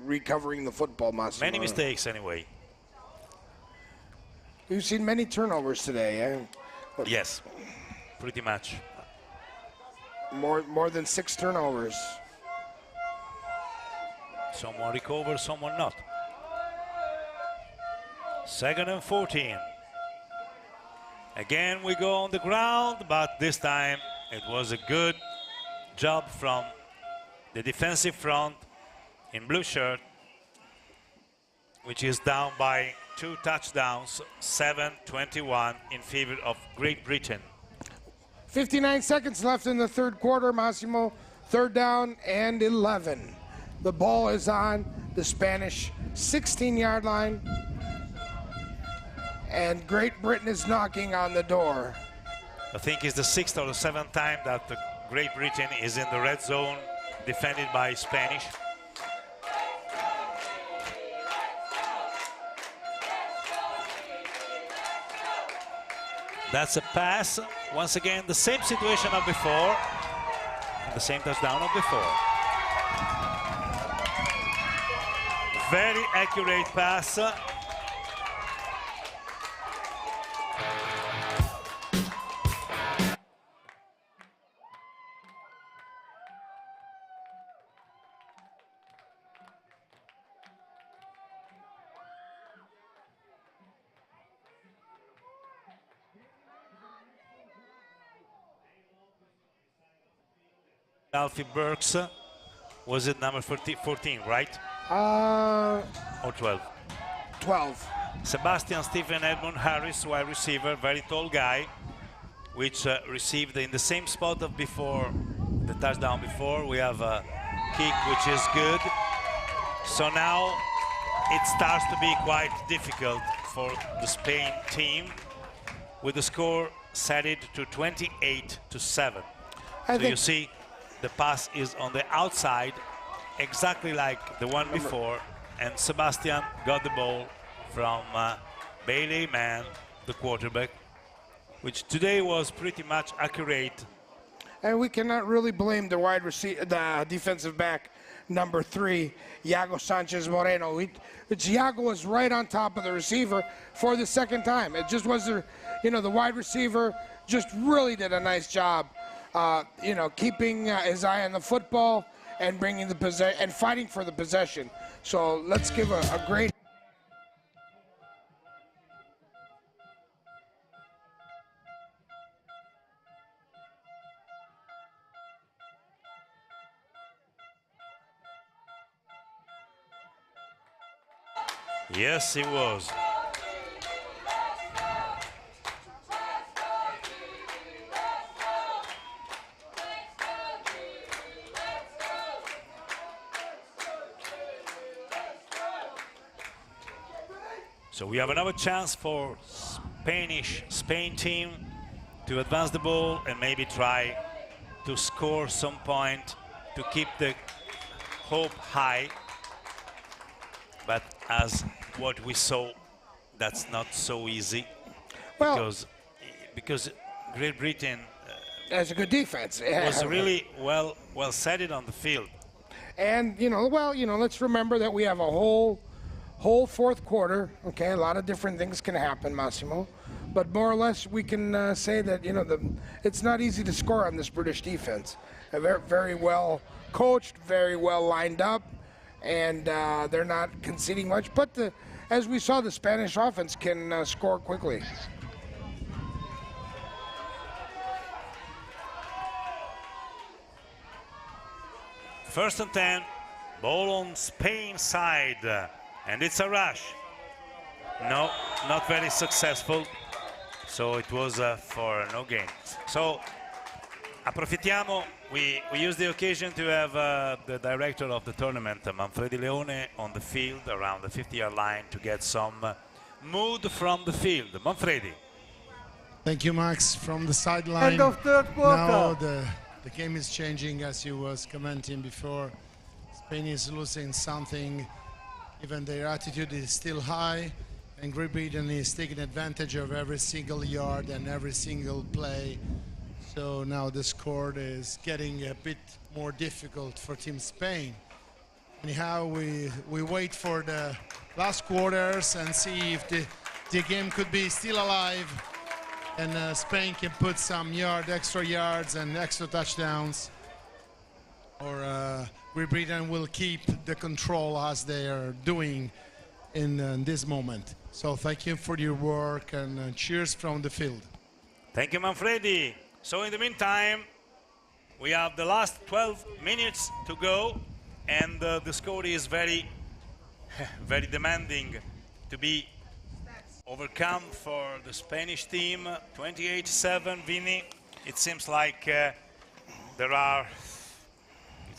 recovering the football, Massimo. Many mistakes anyway. You've seen many turnovers today, eh? Yes, pretty much. More than 6 turnovers. Someone recover, someone not. 2nd and 14. Again, we go on the ground, but this time it was a good job from the defensive front in blue shirt, which is down by 2 touchdowns, 7-21 in favor of Great Britain. 59 seconds left in the third quarter, Massimo. 3rd down and 11. The ball is on the Spanish 16-yard line, and Great Britain is knocking on the door. I think it's the 6th or the 7th time that Great Britain is in the red zone, defended by Spanish. That's a pass. Once again, the same situation of before, the same touchdown of before. Very accurate pass. Alfie Burks, was it number 14, right? Or 12? 12. Sebastian Stephen Edmund Harris, wide receiver, very tall guy, which received in the same spot of before, the touchdown before. We have a kick, which is good. So now it starts to be quite difficult for the Spain team, with the score set it to 28-7. So you see, the pass is on the outside, exactly like the one before, and Sebastian got the ball from Bailey Mann, the quarterback, which today was pretty much accurate. And we cannot really blame the defensive back, number 3, Iago Sanchez Moreno. Iago was right on top of the receiver for the second time. It just was, the wide receiver just really did a nice job. Keeping his eye on the football and bringing the possession and fighting for the possession. So let's give a great. Yes, it was. So we have another chance for Spain team to advance the ball and maybe try to score some point to keep the hope high. But as what we saw, that's not so easy, because Great Britain has a good defense. Was really well set it on the field. And let's remember that we have a whole fourth quarter. Okay, a lot of different things can happen, Massimo, but more or less we can say that it's not easy to score on this British defense. Very, very well coached, very well lined up, and they're not conceding much. But as we saw, the Spanish offense can score quickly. First and 10, ball on Spain side. And it's a rush. No, not very successful. So it was for no gain. So approfittiamo, we use the occasion to have the director of the tournament, Manfredi Leone, on the field around the 50-yard line to get some mood from the field. Manfredi. Thank you, Max. From the sideline, End of third quarter. now the game is changing, as you was commenting before. Spain is losing something, even their attitude is still high, and Great Britain is taking advantage of every single yard and every single play. So now the score is getting a bit more difficult for Team Spain. Anyhow, we wait for the last quarters and see if the game could be still alive, and Spain can put some extra yards and extra touchdowns, or Great Britain will keep the control as they are doing in this moment. So thank you for your work, and cheers from the field. Thank you, Manfredi. So in the meantime, we have the last 12 minutes to go, and the score is very, very demanding to be overcome for the Spanish team. 28-7, Vini. It seems like it's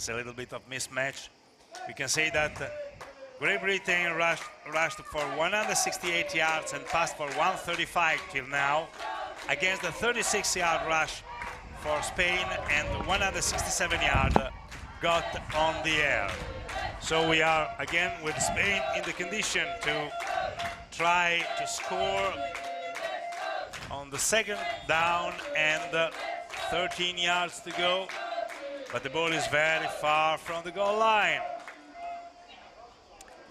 a little bit of mismatch. We can say that Great Britain rushed for 168 yards and passed for 135 till now, against the 36-yard rush for Spain and 167 yards got on the air. So we are again with Spain in the condition to try to score on the second down and 13 yards to go, but the ball is very far from the goal line.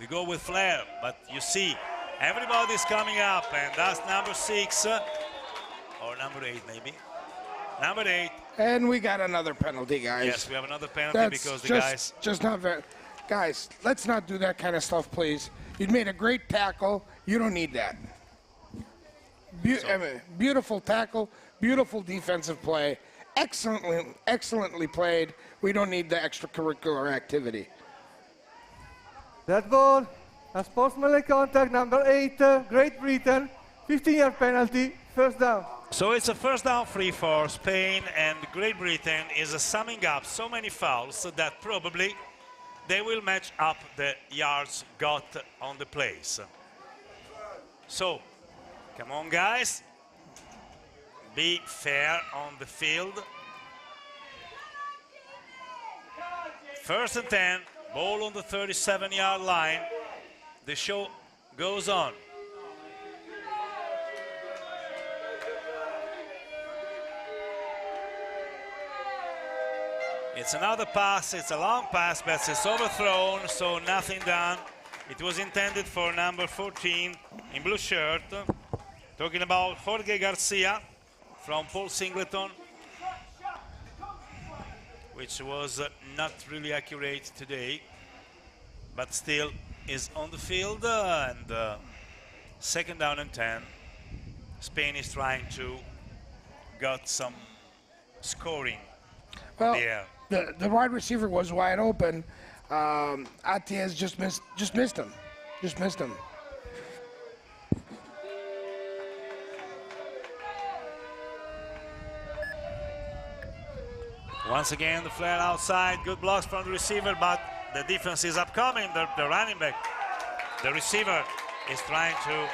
We go with flair, but you see everybody's coming up, and that's number 6 or number 8 maybe. Number 8. And we got another penalty, guys. Yes, we have another penalty. That's because the just not very. Guys, let's not do that kind of stuff, please. You made a great tackle. You don't need that. I mean, beautiful tackle, beautiful defensive play, excellently played. We don't need the extracurricular activity. That ball, a sportsmanlike contact, number 8, Great Britain, 15-yard penalty, first down. So it's a first down free for Spain, and Great Britain is summing up so many fouls that probably they will match up the yards got on the plays. So, come on guys, be fair on the field. First and 10, ball on the 37-yard line. The show goes on. It's another pass, it's a long pass, but it's overthrown, so nothing done. It was intended for number 14 in blue shirt. Talking about Jorge Garcia from Paul Singleton, which was not really accurate today, but still is on the field, and second down and 10. Spain is trying to get some scoring Well, in the air. The wide receiver was wide open. Atiez just missed him. Just missed him. Once again, the flare outside. Good blocks from the receiver, but the defense is upcoming. The running back, the receiver, is trying to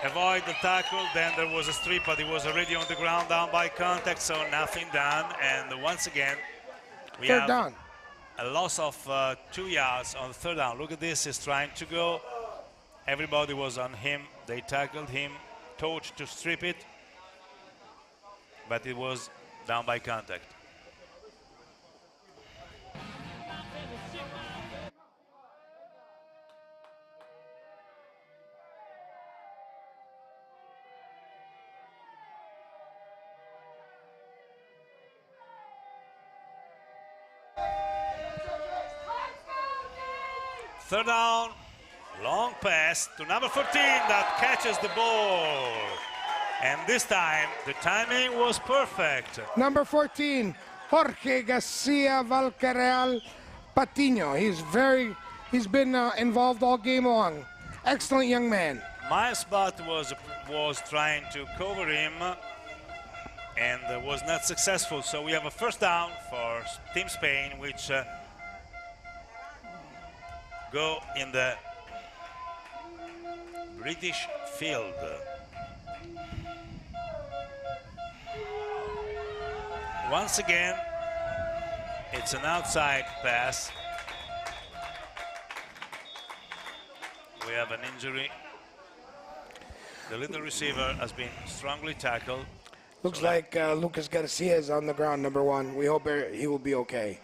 avoid the tackle. Then there was a strip, but he was already on the ground, down by contact, so nothing done. And once again, we Third have down. a loss of 2 yards on the third down. Look at this, he's trying to go. Everybody was on him. They tackled him, told to strip it, but it was down by contact. Third down, long pass to number 14 that catches the ball. And this time, the timing was perfect. Number 14, Jorge Garcia Valcarreal Patiño. He's been involved all game long. Excellent young man. Miles Butt was trying to cover him and was not successful. So we have a first down for Team Spain, which go in the British field. Once again, it's an outside pass. We have an injury. The little receiver has been strongly tackled. Looks like Lucas Garcia is on the ground, number 1. We hope he will be okay.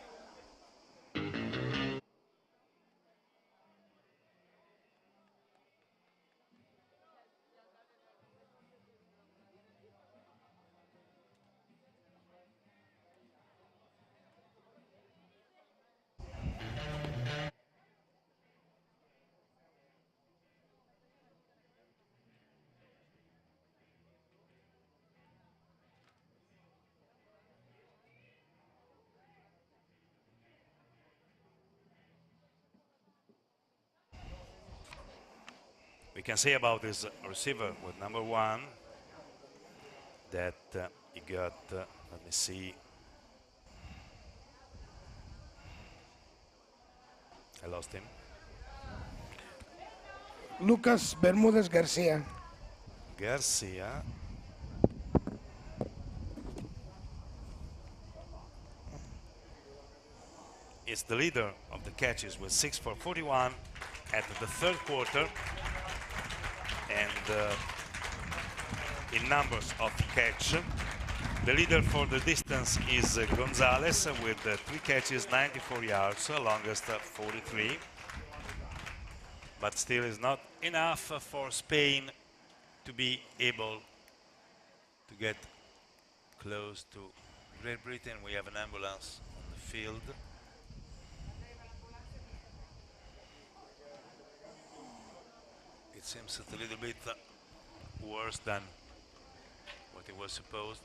We can say about this receiver with number 1 that he got, let me see, I lost him. Lucas Bermudez Garcia. Garcia. Is the leader of the catches with 6 for 41 at the third quarter. And in numbers of catch, the leader for the distance is Gonzalez with 3 catches, 94 yards, longest 43. But still is not enough for Spain to be able to get close to Great Britain. We have an ambulance on the field. It seems a little bit worse than what it was supposed.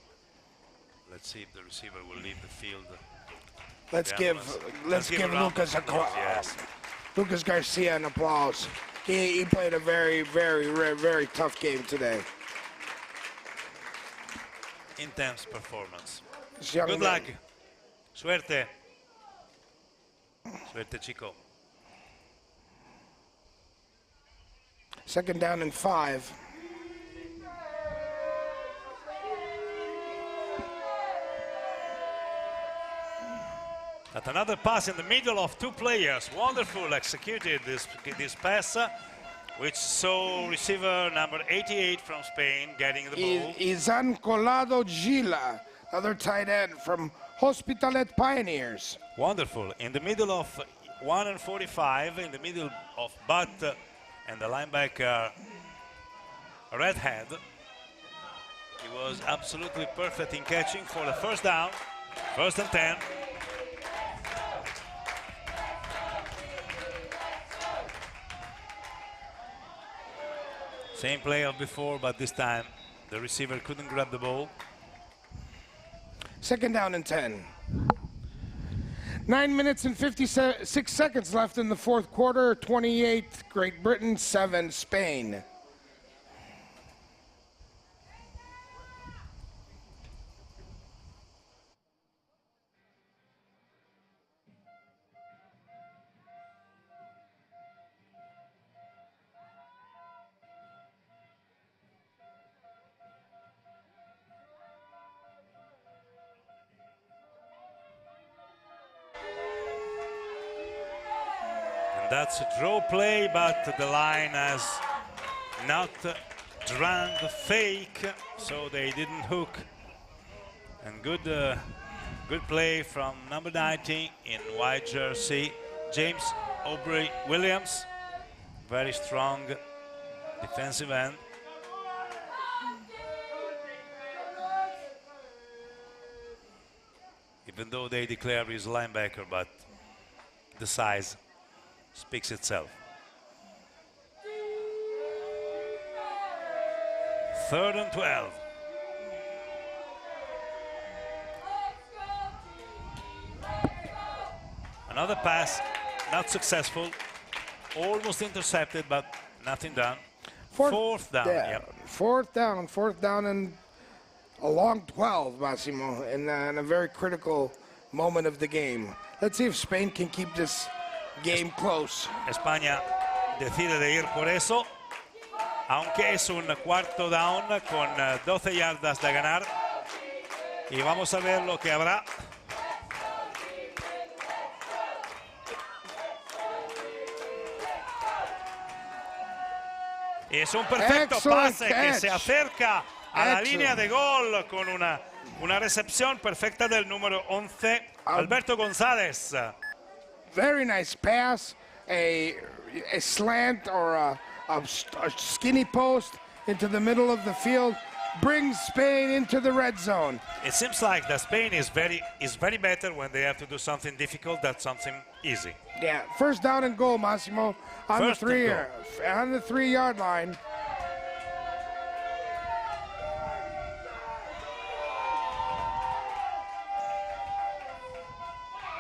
Let's see if the receiver will leave the field. Let's give Lucas Lucas Garcia an applause. He played a very, very tough game today. Intense performance. Good luck. Suerte. Suerte, chico. Second down and 5. At another pass in the middle of 2 players. Wonderful executed this pass, which saw receiver number 88 from Spain getting the ball. Izan Colado Gila, other tight end from Hospitalet Pioneers. Wonderful. In the middle of 1 and 45, in the middle of Butt and the linebacker Redhead. He was absolutely perfect in catching for the first down. First and 10. Same play of before, but this time the receiver couldn't grab the ball. Second down and 10. 9 minutes and 56 seconds left in the fourth quarter. 28 Great Britain, 7 Spain. That's a draw play, but the line has not drawn the fake, so they didn't hook. And good play from number 90 in white jersey, James Aubrey Williams. Very strong defensive end. Even though they declare he's linebacker, but the size speaks itself. Third and 12. Another pass, not successful. Almost intercepted, but nothing done. Fourth down. Yep. Fourth down, and a long 12, Massimo, in a very critical moment of the game. Let's see if Spain can keep this game close. España decide de ir por eso, aunque es un cuarto down con 12 yardas de ganar. Y vamos a ver lo que habrá. Y es un perfecto pase que se acerca a la línea de gol con una recepción perfecta del número 11, Alberto González. Very nice pass, a slant or a skinny post into the middle of the field, brings Spain into the red zone. It seems like that Spain is very better when they have to do something difficult than something easy. Yeah, first down and goal, Massimo, on the 3-yard line.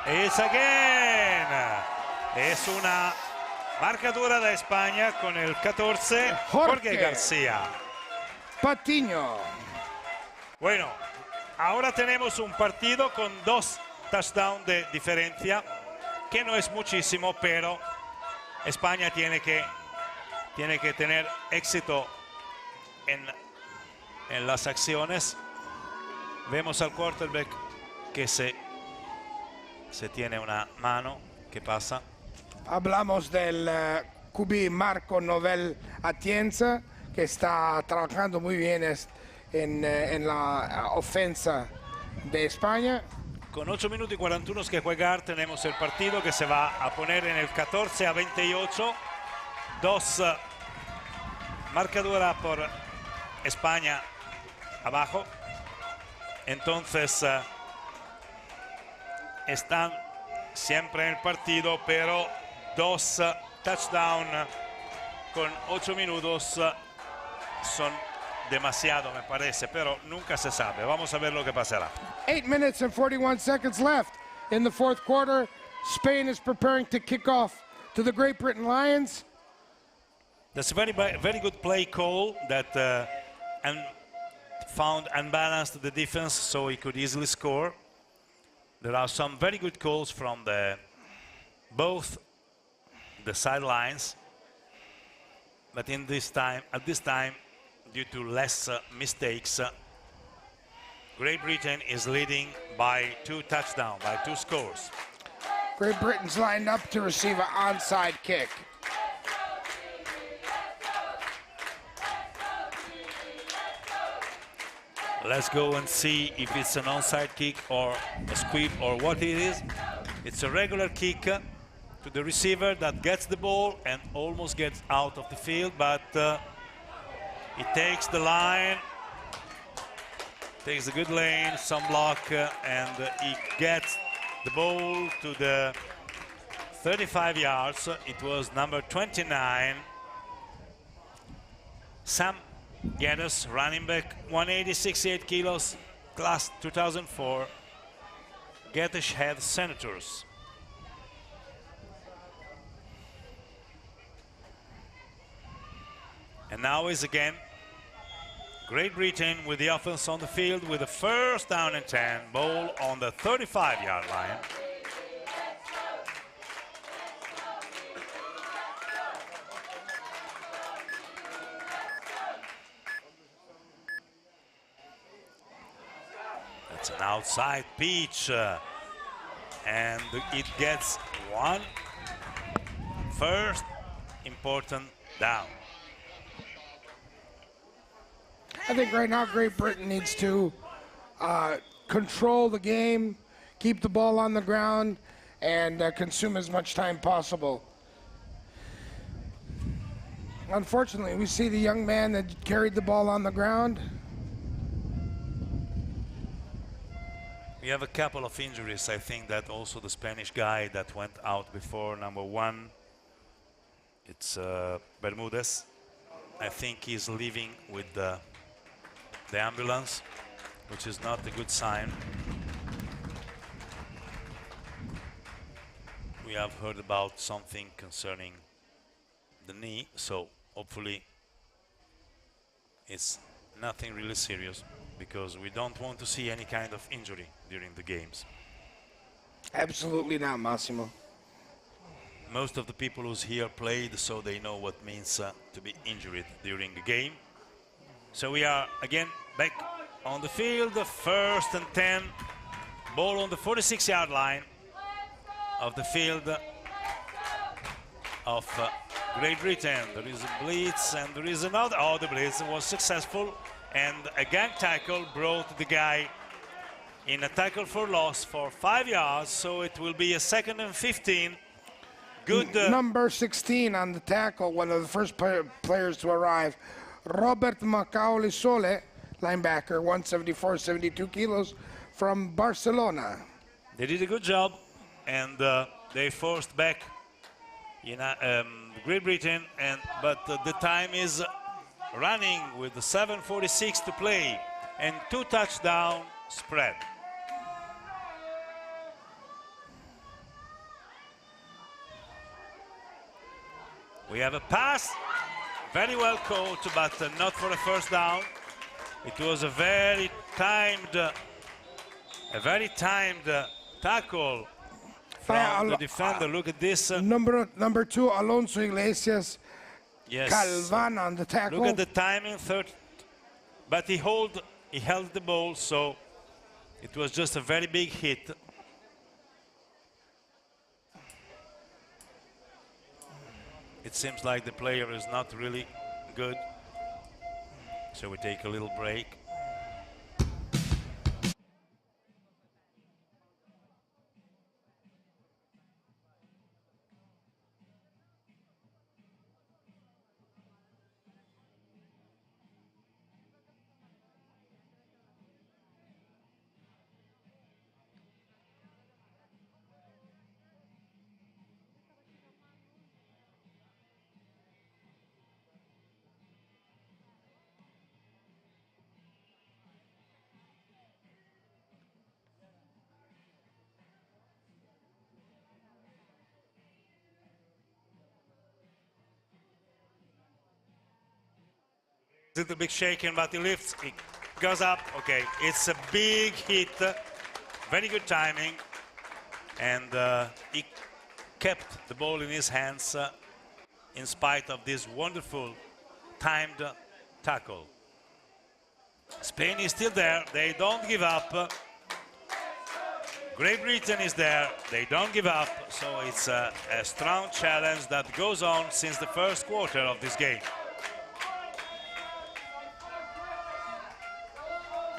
It's again. Es una marcatura de España con el 14, Jorge García. Patiño. Bueno, ahora tenemos un partido con 2 touchdowns de diferencia, que no es muchísimo, pero España tiene que tener éxito en las acciones. Vemos al quarterback que se tiene una mano que pasa. Hablamos del QB Marco Novel Atienza, que está trabajando muy bien en la ofensa de España. Con 8 minutos y 41 que jugar, tenemos el partido que se va a poner en el 14-28. 2 marcadura por España abajo. Entonces están siempre en el partido, pero 2 touchdowns con 8 minutos son demasiado, me parece, pero nunca se sabe. Vamos a ver lo que pasará. 8 minutes and 41 seconds left in the fourth quarter. Spain is preparing to kick off to the Great Britain Lions. That's a very good play call that found unbalanced the defense, so he could easily score. There are some very good calls from both the sidelines, but at this time, due to less mistakes, Great Britain is leading by 2 touchdowns, by 2 scores. Great Britain's lined up to receive an onside kick. Let's go and see if it's an onside kick or a squib or what it is. It's a regular kick to the receiver that gets the ball and almost gets out of the field, but it takes the line, takes a good lane, some block, and he gets the ball to the 35 yards. It was number 29, Sam Geddes, running back, 180, 68 kilos, class 2004, Gateshead Senators. And now is again Great Britain with the offense on the field with a first down and 10, ball on the 35-yard line. That's an outside pitch, and it gets 1 first important down. I think right now Great Britain needs to control the game, keep the ball on the ground, and consume as much time possible. Unfortunately, we see the young man that carried the ball on the ground. We have a couple of injuries. I think that also the Spanish guy that went out before, number 1, it's Bermudez. I think he's leaving with the ambulance, which is not a good sign. We have heard about something concerning the knee, so hopefully it's nothing really serious because we don't want to see any kind of injury during the games. Absolutely not, Massimo. Most of the people who's here played, so they know what means to be injured during a game. So we are again back on the field, first and 10, ball on the 46-yard line of the field of Great Britain. There is a blitz and there is another. Oh, the blitz was successful, and a gang tackle brought the guy in a tackle for loss for 5 yards, so it will be a 2nd and 15. Good. Number 16 on the tackle, one of the first players to arrive, Robert Macaulay Sole, linebacker, 174, 72 kilos, from Barcelona. They did a good job, and they forced back Great Britain, but the time is running with 7:46 to play and 2 touchdown spread. We have a pass, very well caught, but not for a first down. It was a very timed tackle from the defender. Look at this. Number 2, Alonso Iglesias. Yes. Calvan on the tackle. Look at the timing, but he held the ball, so it was just a very big hit. It seems like the player is not really good, so we take a little break. A little bit shaken, but he lifts, he goes up. Okay, it's a big hit, very good timing, and he kept the ball in his hands in spite of this wonderful timed tackle. Spain is still there, they don't give up. Great Britain is there, they don't give up, so it's a strong challenge that goes on since the first quarter of this game.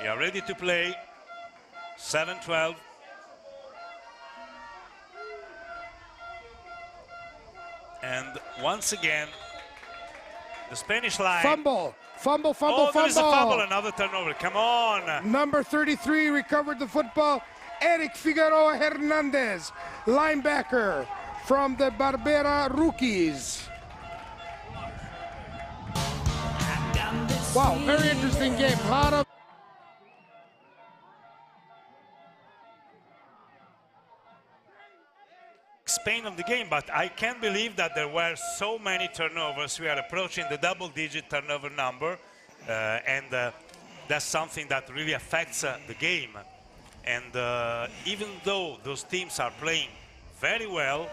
We are ready to play. 7-12. And once again, the Spanish line. Fumble. Oh, there is a fumble, another turnover. Come on. Number 33 recovered the football. Eric Figueroa Hernandez, linebacker from the Barbera Rookies. Wow, very interesting game. A lot of Spain of the game, but I can't believe that there were so many turnovers. We are approaching the double-digit turnover number, and that's something that really affects the game. And even though those teams are playing very well,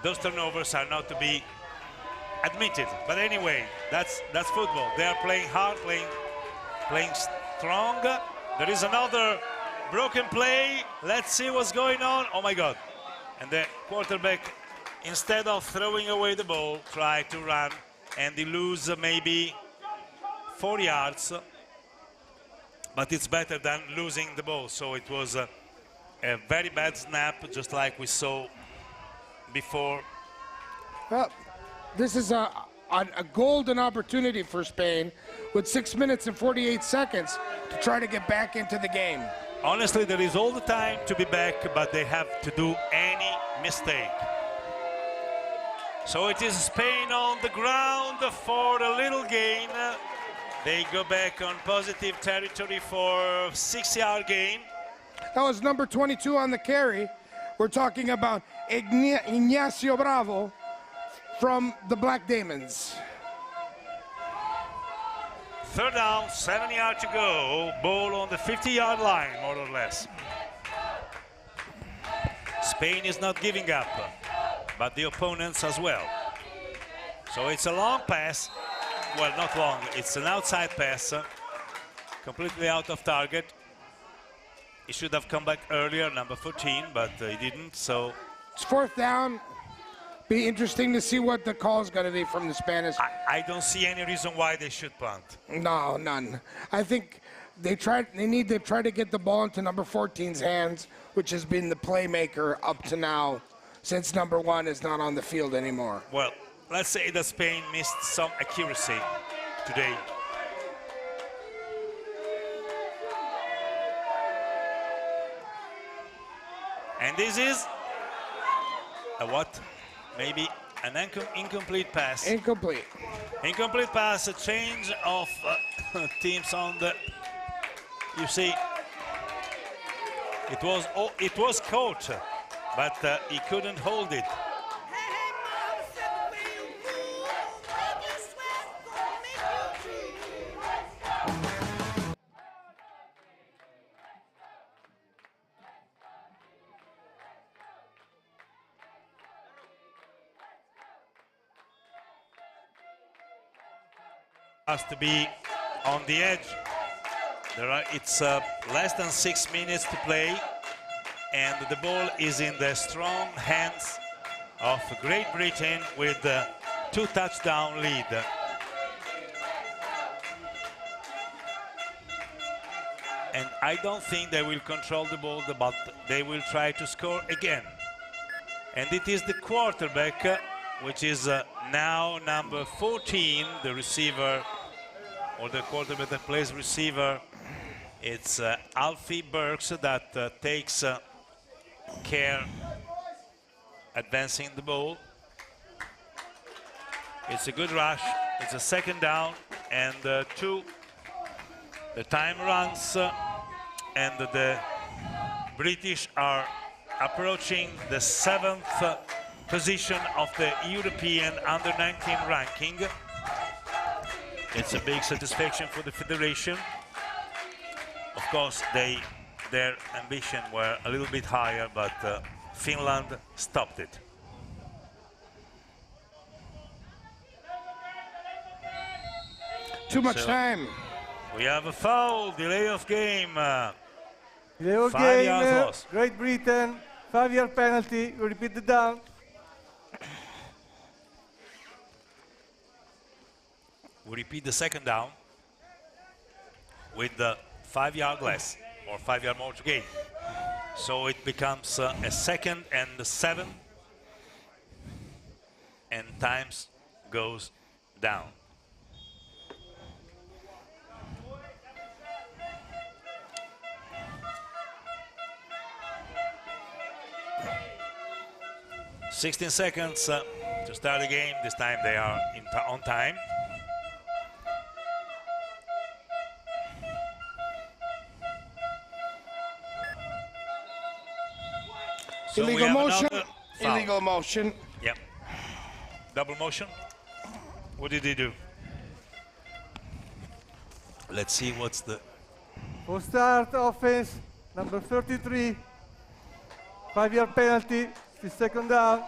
those turnovers are not to be admitted. But anyway, that's football. They are playing hard, playing strong. There is another broken play. Let's see what's going on. Oh my God. And the quarterback, instead of throwing away the ball, tried to run, and he lose maybe 4 yards. But it's better than losing the ball. So it was a very bad snap, just like we saw before. Well, this is a golden opportunity for Spain with 6 minutes and 48 seconds to try to get back into the game. Honestly, there is all the time to be back, but they have to do any mistake. So it is Spain on the ground for a little gain. They go back on positive territory for a 6-yard gain. That was number 22 on the carry. We're talking about Ignacio Bravo from the Black Demons. Third down, 7 yards to go. Ball on the 50-yard line, more or less. Spain is not giving up, but the opponents as well. So it's a long pass. Well, not long, it's an outside pass, completely out of target. He should have come back earlier, number 14, but he didn't, so. It's fourth down. Be interesting to see what the call is going to be from the Spanish. I don't see any reason why they should punt. No, none. I think they need to try to get the ball into number 14's hands, which has been the playmaker up to now, since number 1 is not on the field anymore. Well, let's say that Spain missed some accuracy today. And this is a what? Maybe an incomplete pass. Incomplete. Incomplete pass, a change of teams on the, you see, it was caught, but he couldn't hold it. Has to be on the edge. It's less than 6 minutes to play, and the ball is in the strong hands of Great Britain with the 2-touchdown lead. And I don't think they will control the ball, but they will try to score again. And it is the quarterback, which is now number 14, the receiver, or the quarterback that plays receiver. It's Alfie Burks that takes care advancing the ball. It's a good rush. It's a second down and 2. The time runs and the British are approaching the 7th position of the European under-19 ranking. It's a big satisfaction for the federation. Of course, their ambition were a little bit higher, but Finland stopped it. Too much time. We have a foul, delay of game. Delay of 5 yards game, loss. Great Britain, 5-yard penalty. We repeat the down. We repeat the second down with the 5 yard less, or 5 yard more to gain. So it becomes a 2nd and 7, and times goes down. "16 seconds to start the game. This time they are on time. So Illegal motion. Illegal motion. Yep. Double motion. What did he do? Let's see what's the... For start offense, number 33. 5-yard penalty. The second down.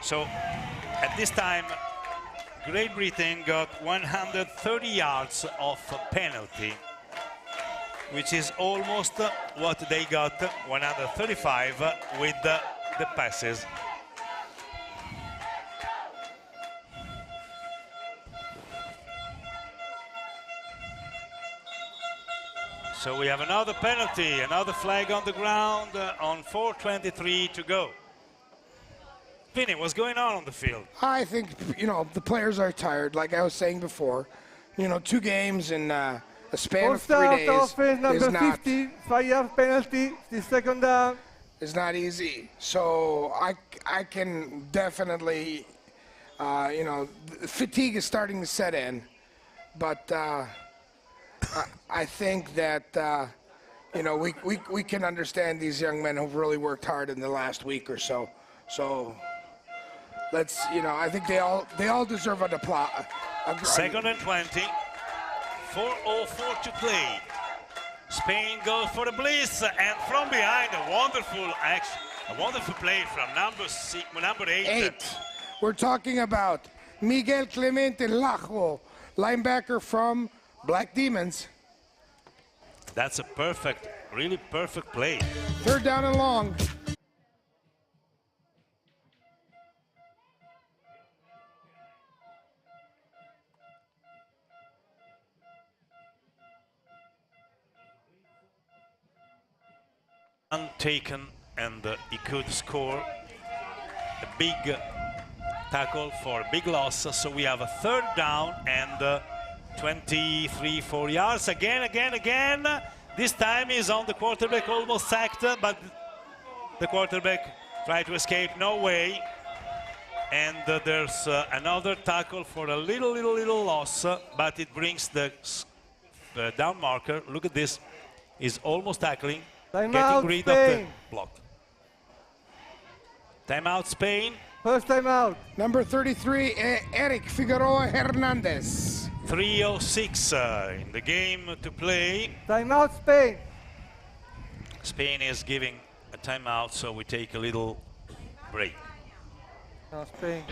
So at this time, Great Britain got 130 yards of penalty, which is almost what they got, 135 with the passes. So we have another penalty, another flag on the ground on 4:23 to go. Vinny, what's going on the field? I think, the players are tired, like I was saying before. 2 games in a span of 3 days offense, number is not, 50, 5-yard penalty, the second down. Is not easy. So I can definitely, fatigue is starting to set in. But I think that, we can understand these young men who've really worked hard in the last week or so. So I think they all deserve an applause. Second and 20. 4:04 to play. Spain goes for the blitz, and from behind, a wonderful play from number 8. We're talking about Miguel Clemente Lajo, linebacker from Black Demons. That's a really perfect play. Third down and long. Untaken, and he could score a big tackle for a big loss. So we have a third down and 4 yards. Again. This time he's on the quarterback, almost sacked, but the quarterback tried to escape. No way. And there's another tackle for a little loss, but it brings the down marker. Look at this. He's almost tackling. Getting rid of the block. Timeout, Spain. First timeout. Number 33, Eric Figueroa Hernandez. 3:06 in the game to play. Timeout, Spain. Spain is giving a timeout, so we take a little break. Now Spain.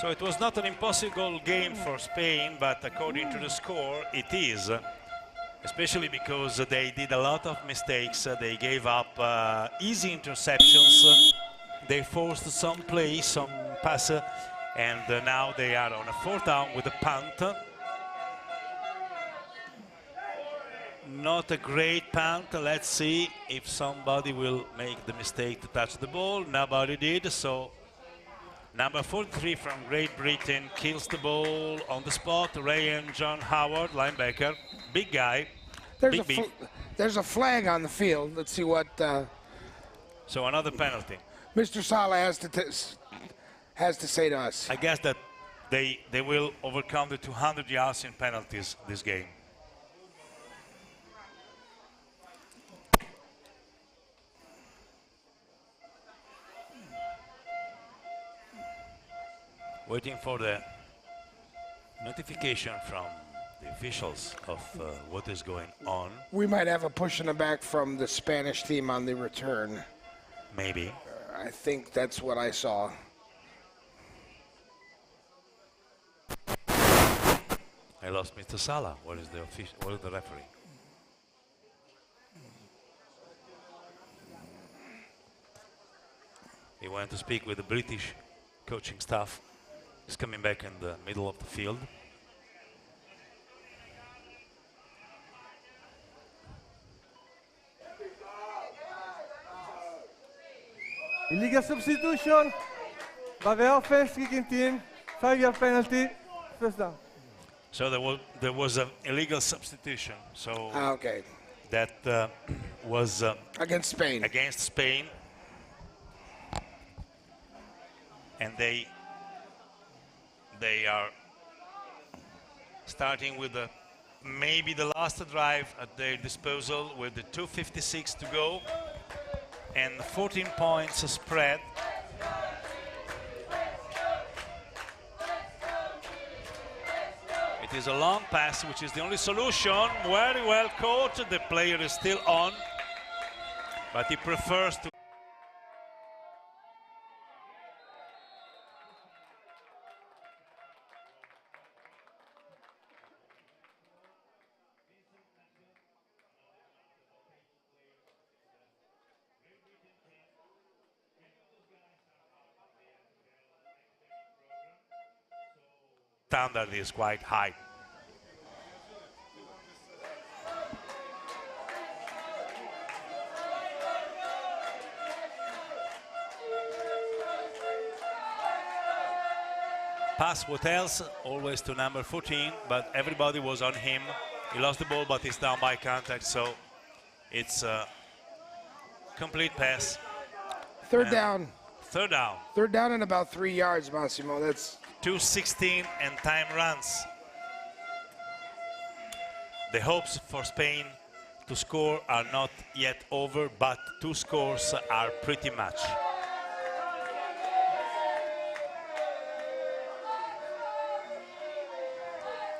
So it was not an impossible game for Spain, but according to the score, it is. Especially because they did a lot of mistakes. They gave up easy interceptions. They forced some plays, some pass, and now they are on a fourth down with a punt. Not a great punt. Let's see if somebody will make the mistake to touch the ball. Nobody did, so number 43 from Great Britain kills the ball on the spot. Ryan John Howard, linebacker, big guy. There's a flag on the field. Let's see what. So another penalty. Mr. Sala has to say to us. I guess that they will overcome the 200 yards in penalties this game. Waiting for the notification from the officials of what is going on. We might have a push in the back from the Spanish team on the return. Maybe. I think that's what I saw. I lost Mr. Sala. What is the official? What is the referee? He went to speak with the British coaching staff. He's coming back in the middle of the field. Illegal substitution by the offense kicking team. 5-yard penalty. First down. So there was an illegal substitution. So okay. That was against Spain. Against Spain, and they are starting with maybe the last drive at their disposal with the 2:56 to go and 14 points spread. It is a long pass, which is the only solution. Very well caught. The player is still on, but he prefers to. Standard is quite high. pass what else, always to number 14, but everybody was on him. He lost the ball, but he's down by contact, so it's a complete pass. Third down. Third down. Third down and about 3 yards, Massimo. That's 2:16 and time runs. The hopes for Spain to score are not yet over, but 2 scores are pretty much.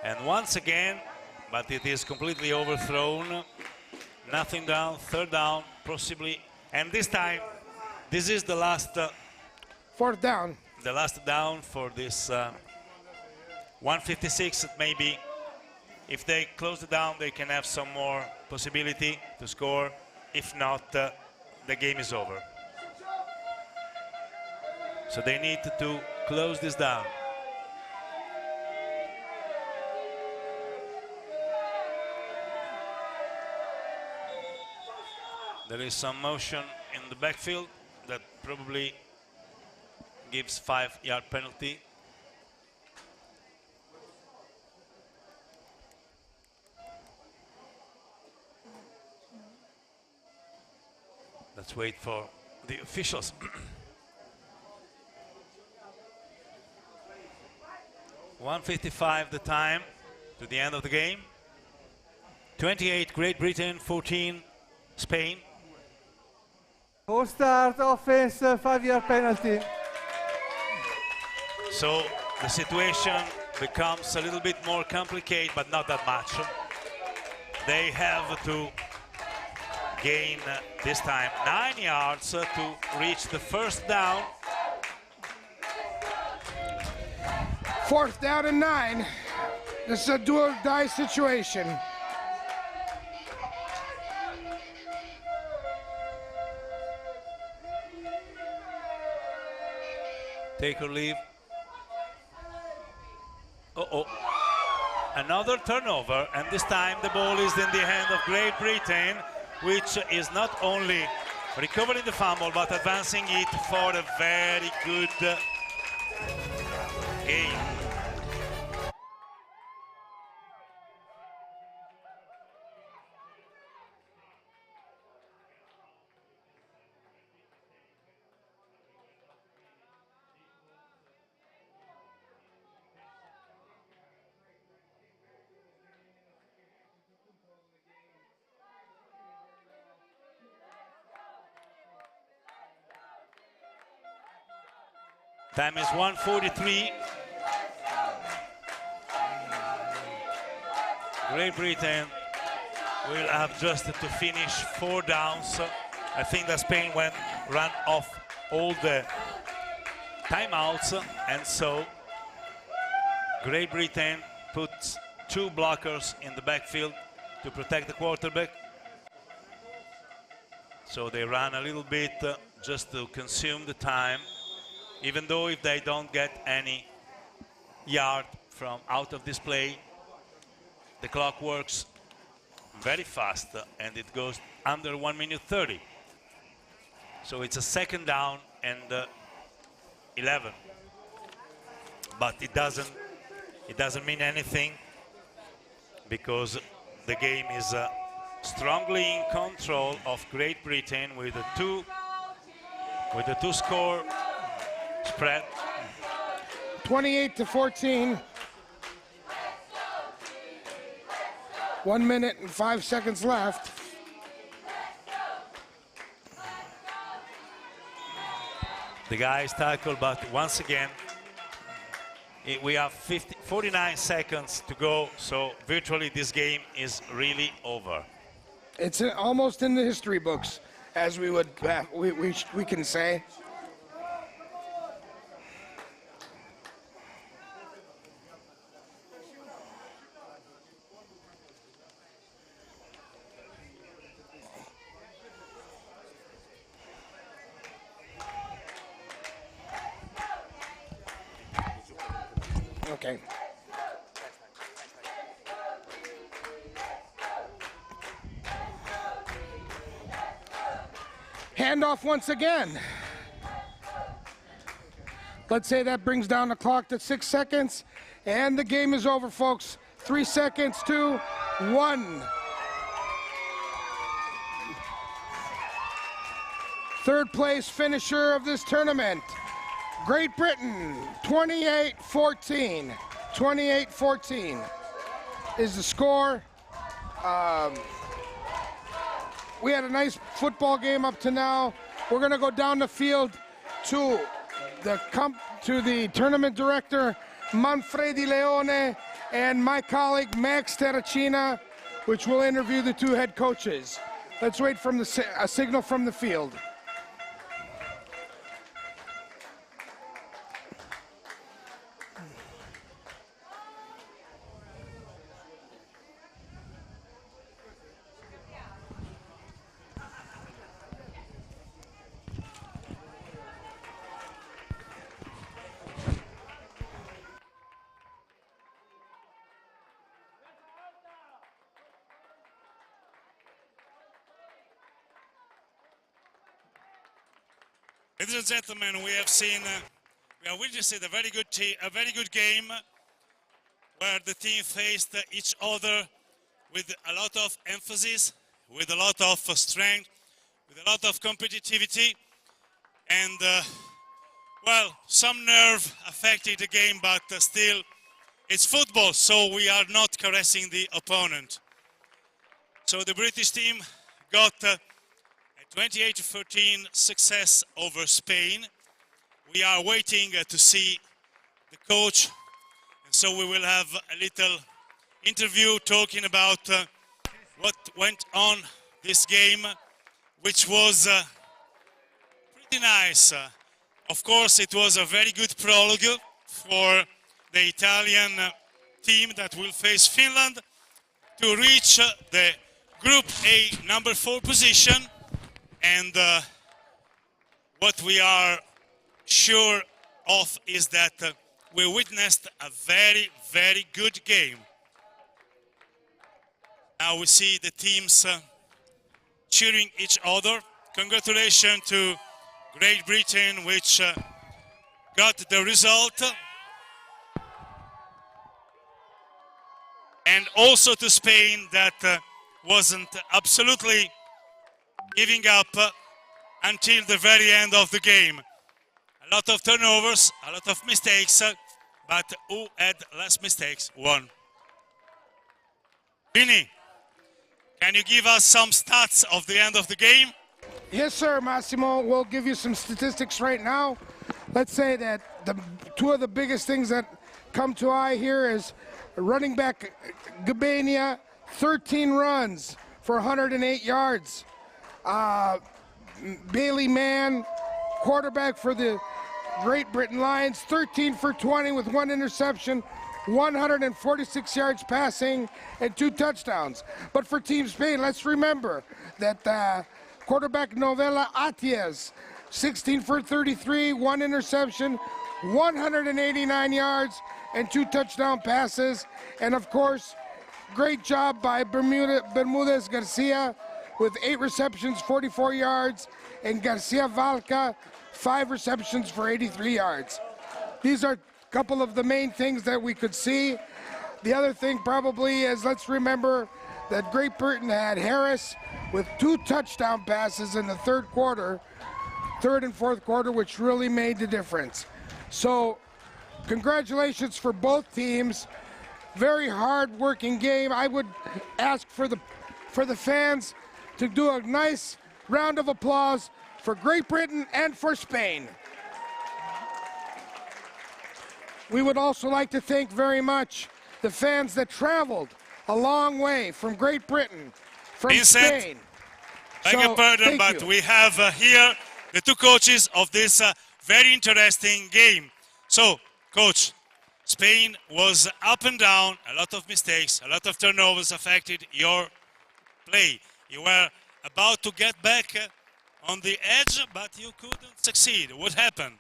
And once again, but it is completely overthrown. Nothing down, third down, possibly. And this time, this is the last fourth down. The last down for this 156, maybe. If they close it down, they can have some more possibility to score. If not, the game is over. So they need to close this down. There is some motion in the backfield that probably gives 5-yard penalty. Let's wait for the officials. .155 the time to the end of the game. 28 Great Britain, 14 Spain. Full start, offense, 5-yard penalty. So the situation becomes a little bit more complicated, but not that much. They have to gain this time 9 yards to reach the first down. Fourth down and 9. This is a do or die situation. Take or leave. Uh-oh. Another turnover, and this time the ball is in the hand of Great Britain, which is not only recovering the fumble, but advancing it for a very good game. Time is 1:43. Great Britain will have just to finish 4 downs. I think that Spain ran off all the timeouts, and so Great Britain puts 2 blockers in the backfield to protect the quarterback. So they ran a little bit just to consume the time. Even though if they don't get any yard from out of this play, the clock works very fast and it goes under 1:30. So it's a second down and 11. But it doesn't mean anything because the game is strongly in control of Great Britain with a two score spread. 28-14. 1 minute and 5 seconds left. The guys tackle, but once again, we have 49 seconds to go, so virtually this game is really over. It's almost in the history books, as we can say. Okay. Handoff once again. Let's say that brings down the clock to 6 seconds. And the game is over, folks. 3 seconds, 2, 1. Third place finisher of this tournament, Great Britain, 28-14. 28-14 is the score. We had a nice football game up to now. We're going to go down the field to the tournament director, Manfredi Leone, and my colleague, Max Terracina, which will interview the two head coaches. Let's wait for a signal from the field. Ladies and gentlemen, we have seen, we have witnessed a very good game where the team faced each other with a lot of emphasis, with a lot of strength, with a lot of competitivity, and well, some nerve affected the game, but still, it's football, so we are not caressing the opponent. So the British team got 28-13 success over Spain. We are waiting to see the coach, and so we will have a little interview talking about what went on this game, which was pretty nice. Of course, it was a very good prologue for the Italian team that will face Finland to reach the Group A number 4 position. And what we are sure of is that we witnessed a very, very good game. Now we see the teams cheering each other. Congratulations to Great Britain, which got the result. And also to Spain, that wasn't absolutely giving up until the very end of the game. A lot of turnovers, a lot of mistakes, but who had less mistakes won. Vini, can you give us some stats of the end of the game? Yes, sir, Massimo. We'll give you some statistics right now. Let's say that two of the biggest things that come to eye here is running back Gabania, 13 runs for 108 yards. Bailey Mann, quarterback for the Great Britain Lions, 13 for 20 with 1 interception, 146 yards passing, and 2 touchdowns. But for Team Spain, let's remember that quarterback Novella Atias, 16 for 33, 1 interception, 189 yards, and 2 touchdown passes. And of course, great job by Bermudez Garcia with 8 receptions, 44 yards, and Garcia Valca, 5 receptions for 83 yards. These are a couple of the main things that we could see. The other thing probably is, let's remember that Great Britain had Harris with 2 touchdown passes in the third and fourth quarter, which really made the difference. So congratulations for both teams. Very hard-working game. I would ask for the fans to do a nice round of applause for Great Britain and for Spain. We would also like to thank very much the fans that traveled a long way from Great Britain, from Spain. Beg your pardon, but we have here the two coaches of this very interesting game. So, coach, Spain was up and down, a lot of mistakes, a lot of turnovers affected your play. You were about to get back on the edge, but you couldn't succeed. What happened?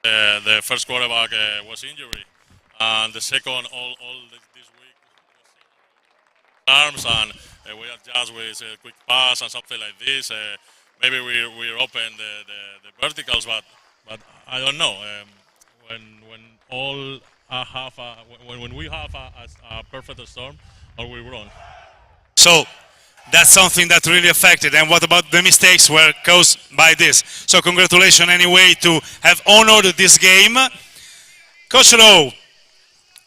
The first quarterback was injured, and the second all this week was arms, and we adjust with a quick pass and something like this. Maybe we open the verticals, but I don't know. When all have when we have a perfect storm, or we run. So that's something that really affected. And what about the mistakes were caused by this? So congratulations anyway to have honored this game. Coach Lowe,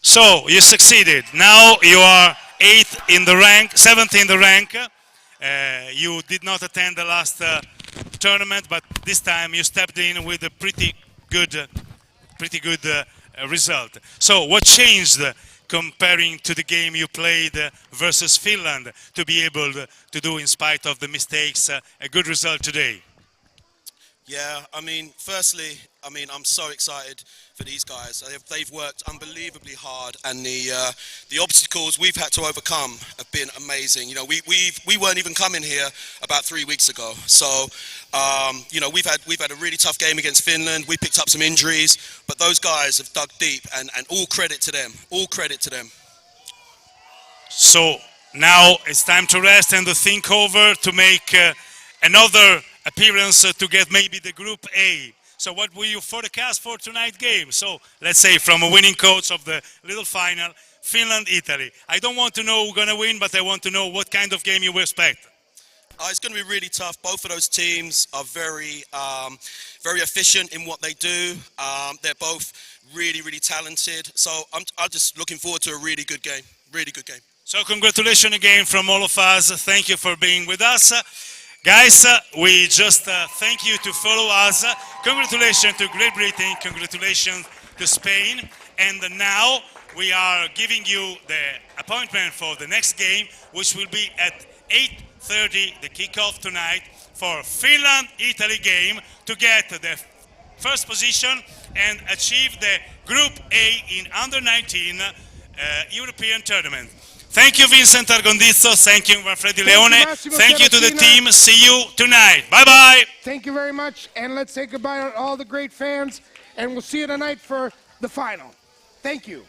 so you succeeded. Now you are 8th in the rank, 7th in the rank. You did not attend the last tournament, but this time you stepped in with a pretty good result. So what changed comparing to the game you played versus Finland to be able to do, in spite of the mistakes, a good result today? Yeah, I mean, firstly, I'm so excited for these guys. They've worked unbelievably hard, and the obstacles we've had to overcome have been amazing. You know, we weren't even coming here about 3 weeks ago. So, you know, we've had a really tough game against Finland. We picked up some injuries, but those guys have dug deep, and all credit to them. All credit to them. So now it's time to rest and to think over to make another appearance to get maybe the Group A. So what will you forecast for tonight's game? So let's say from a winning coach of the little final, Finland-Italy. I don't want to know who's going to win, but I want to know what kind of game you expect. It's going to be really tough. Both of those teams are very efficient in what they do. They're both really, really talented. So I'm just looking forward to a really good game. Really good game. So congratulations again from all of us. Thank you for being with us. Guys, we just thank you to follow us. Congratulations to Great Britain, congratulations to Spain. And now we are giving you the appointment for the next game, which will be at 8:30, the kickoff tonight, for Finland-Italy game to get the first position and achieve the Group A in Under-19 European tournament. Thank you, Vincent Argondizzo. Thank you, Manfredi Leone. Thank you to the team. See you tonight. Bye-bye. Thank you very much. And let's say goodbye to all the great fans. And we'll see you tonight for the final. Thank you.